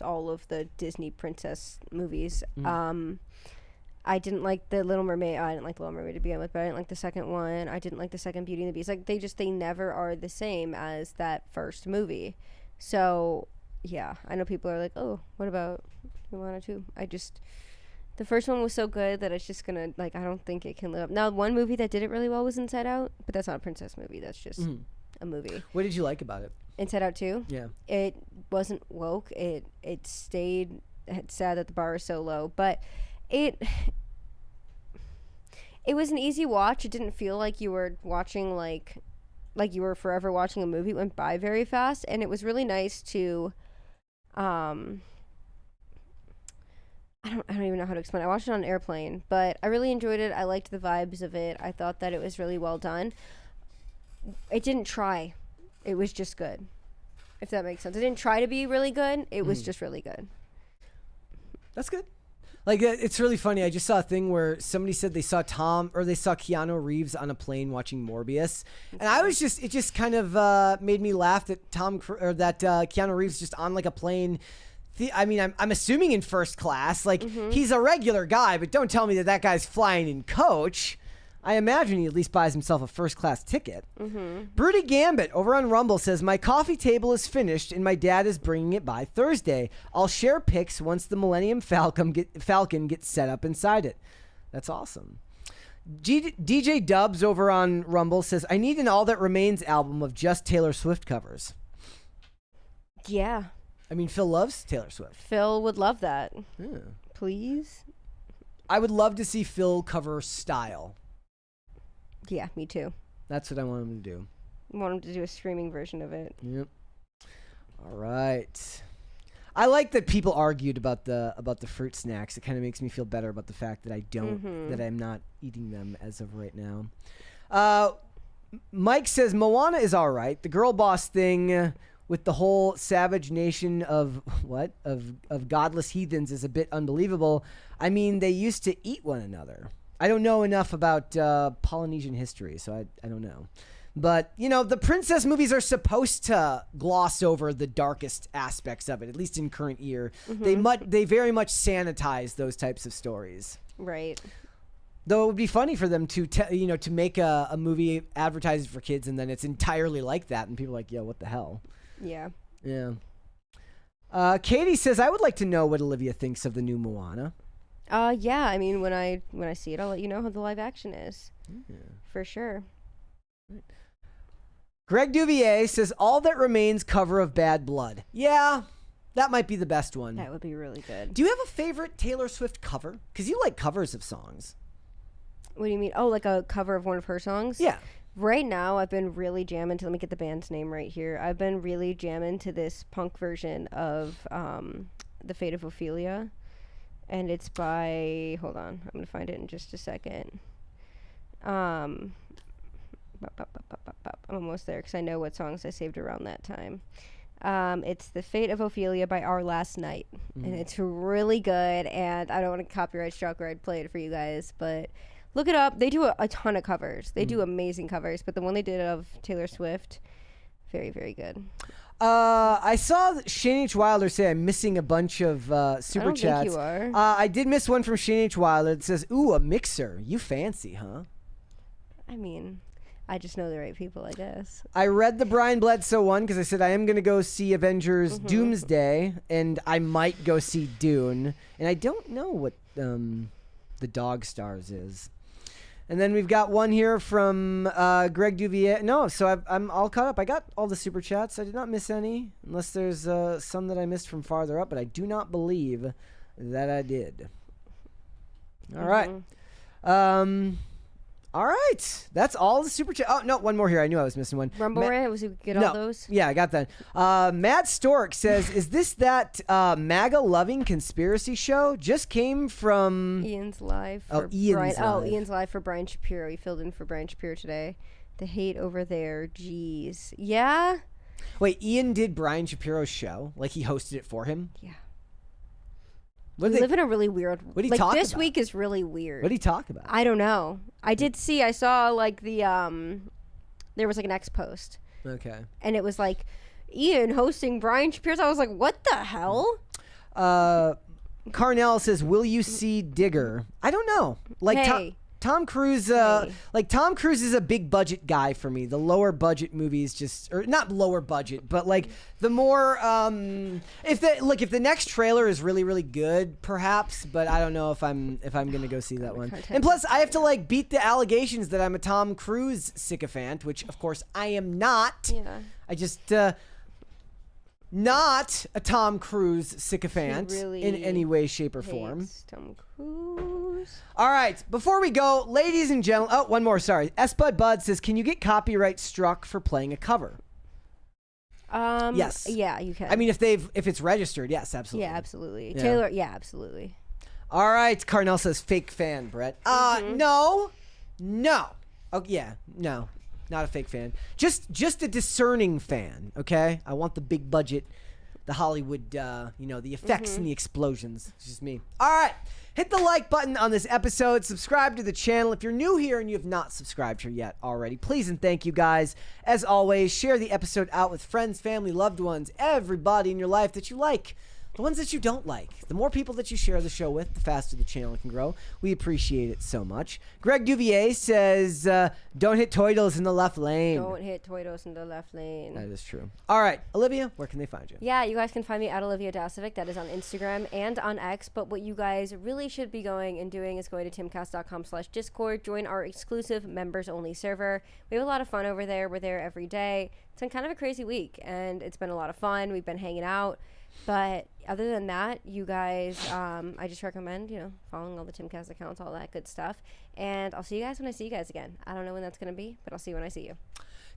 all of the Disney princess movies. I didn't like the Little Mermaid. I didn't like the Little Mermaid to begin with, but I didn't like the second one. I didn't like the second Beauty and the Beast. They never are the same as that first movie. So yeah, I know people are like, oh, what about Moana 2? The first one was so good that it's just gonna I don't think it can live up. Now, one movie that did it really well was Inside Out, but that's not a princess movie. That's just a movie. What did you like about it? Inside Out 2? Yeah. It wasn't woke. It's sad that the bar is so low, but It was an easy watch. It didn't feel like you were watching like you were forever watching a movie. It went by very fast, and it was really nice to I don't even know how to explain it. I watched it on an airplane, but I really enjoyed it. I liked the vibes of it. I thought that it was really well done. It didn't try. It was just good. If that makes sense. It didn't try to be really good. It was just really good. That's good. Like, it's really funny. I just saw a thing where somebody said they saw Keanu Reeves on a plane watching Morbius. And it just kind of made me laugh that Keanu Reeves just on like a plane. I mean, I'm assuming in first class. Like, he's a regular guy, but don't tell me that guy's flying in coach. I imagine he at least buys himself a first class ticket. Broody Gambit over on Rumble says, my coffee table is finished and my dad is bringing it by Thursday. I'll share pics once the Millennium Falcon gets set up inside it. That's awesome. DJ Dubs over on Rumble says, I need an All That Remains album of just Taylor Swift covers. Yeah. I mean, Phil loves Taylor Swift. Phil would love that. Yeah. Please? I would love to see Phil cover Style. Yeah, me too. That's what I want him to do. I want him to do a streaming version of it. Yep. All right. I like that people argued about the fruit snacks. It kind of makes me feel better about the fact that that I'm not eating them as of right now. Mike says Moana is all right. The girl boss thing with the whole savage nation of godless heathens is a bit unbelievable. I mean, they used to eat one another. I don't know enough about Polynesian history, so I don't know. But, the princess movies are supposed to gloss over the darkest aspects of it, at least in current year. They very much sanitize those types of stories. Right. Though it would be funny for them to to make a movie advertised for kids and then it's entirely like that and people are like, yo, what the hell? Yeah. Yeah. Katie says, I would like to know what Olivia thinks of the new Moana. Yeah. I mean, when I see it, I'll let you know how the live action is. Yeah. For sure. Greg Duvier says, All That Remains cover of Bad Blood. Yeah, that might be the best one. That would be really good. Do you have a favorite Taylor Swift cover? Because you like covers of songs. What do you mean? Oh, like a cover of one of her songs? Yeah. Right now, I've been really jamming to, let me get the band's name right here. I've been really jamming to this punk version of The Fate of Ophelia. And it's by, hold on, I'm going to find it in just a second. I'm almost there because I know what songs I saved around that time. It's The Fate of Ophelia by Our Last Night. And it's really good. And I don't want to copyright struck or I'd play it for you guys, but look it up. They do a ton of covers. They do amazing covers, but the one they did of Taylor Swift, very, very good. I saw Shane H. Wilder say I'm missing a bunch of super chats. I think you are. I did miss one from Shane H. Wilder that says, ooh, a mixer. You fancy, huh? I mean, I just know the right people, I guess. I read the Brian Bledsoe one because I said I am going to go see Avengers Doomsday, and I might go see Dune. And I don't know what the Dog Stars is. And then we've got one here from Greg Duvier. No, so I'm all caught up. I got all the super chats. I did not miss any, unless there's some that I missed from farther up, but I do not believe that I did. All right. All right. That's all the super chat. Oh, no, one more here. I knew I was missing one. Rumble Ray, was you get all those? Yeah, I got that. Matt Stork says, is this that MAGA-loving conspiracy show? Just came from... Ian's live for Ian's live for Brian Shapiro. He filled in for Brian Shapiro today. The hate over there. Jeez. Yeah? Wait, Ian did Brian Shapiro's show? Like he hosted it for him? Yeah. We live in a really weird... What did he talk about? This week is really weird. What did he talk about? I don't know. I saw like the... there was like an X post. Okay. And it was like, Ian hosting Brian Shapiro. I was like, what the hell? Carnell says, will you see Digger? I don't know. Like, hey. Tom Cruise, like Tom Cruise is a big budget guy for me. The lower budget movies just, or not lower budget, but like the more, if the next trailer is really, really good, perhaps, but I don't know if I'm going to go see that one. And plus I have to like beat the allegations that I'm a Tom Cruise sycophant, which of course I am not. Yeah. I just, not a Tom Cruise sycophant really in any way, shape, or form. Tom Cruise. All right, before we go, ladies and gentlemen. Oh, one more. Sorry. S. Bud says, "Can you get copyright struck for playing a cover?" Yes. Yeah, you can. I mean, if it's registered, yes, absolutely. Yeah, absolutely. Yeah. Taylor. Yeah, absolutely. All right. Carnell says, "Fake fan, Brett." No. Oh, yeah, no. Not a fake fan. Just a discerning fan, okay? I want the big budget, the Hollywood, the effects and the explosions. It's just me. All right. Hit the like button on this episode. Subscribe to the channel. If you're new here and you have not subscribed here yet already, please and thank you guys. As always, share the episode out with friends, family, loved ones, everybody in your life that you like. The ones that you don't like. The more people that you share the show with, the faster the channel can grow. We appreciate it so much. Greg Duvier says, don't hit Toidles in the left lane. Don't hit Toidos in the left lane. That is true. All right, Olivia, where can they find you? Yeah, you guys can find me at Olivia Dasovic. That is on Instagram and on X. But what you guys really should be going and doing is going to timcast.com/Discord. Join our exclusive members-only server. We have a lot of fun over there. We're there every day. It's been kind of a crazy week, and it's been a lot of fun. We've been hanging out. But other than that, you guys, I just recommend, following all the Timcast accounts, all that good stuff. And I'll see you guys when I see you guys again. I don't know when that's going to be, but I'll see you when I see you.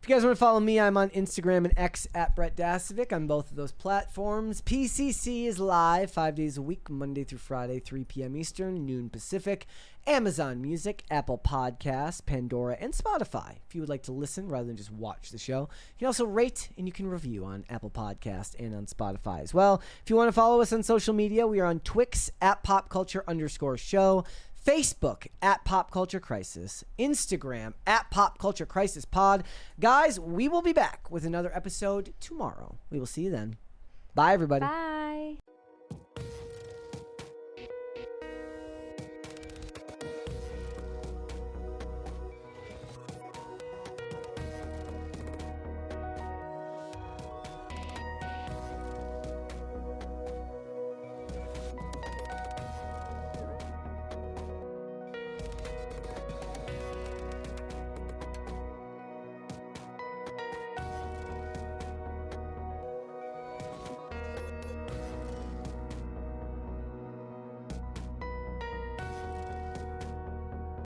If you guys want to follow me, I'm on Instagram and X at Brett Dasovic on both of those platforms. PCC is live 5 days a week, Monday through Friday, 3 p.m. Eastern, noon Pacific. Amazon Music, Apple Podcasts, Pandora, and Spotify. If you would like to listen rather than just watch the show, you can also rate and you can review on Apple Podcasts and on Spotify as well. If you want to follow us on social media, we are on Twix at @popculture_show. Facebook at Pop Culture Crisis, Instagram at Pop Culture Crisis Pod. Guys, we will be back with another episode tomorrow. We will see you then. Bye, everybody. Bye.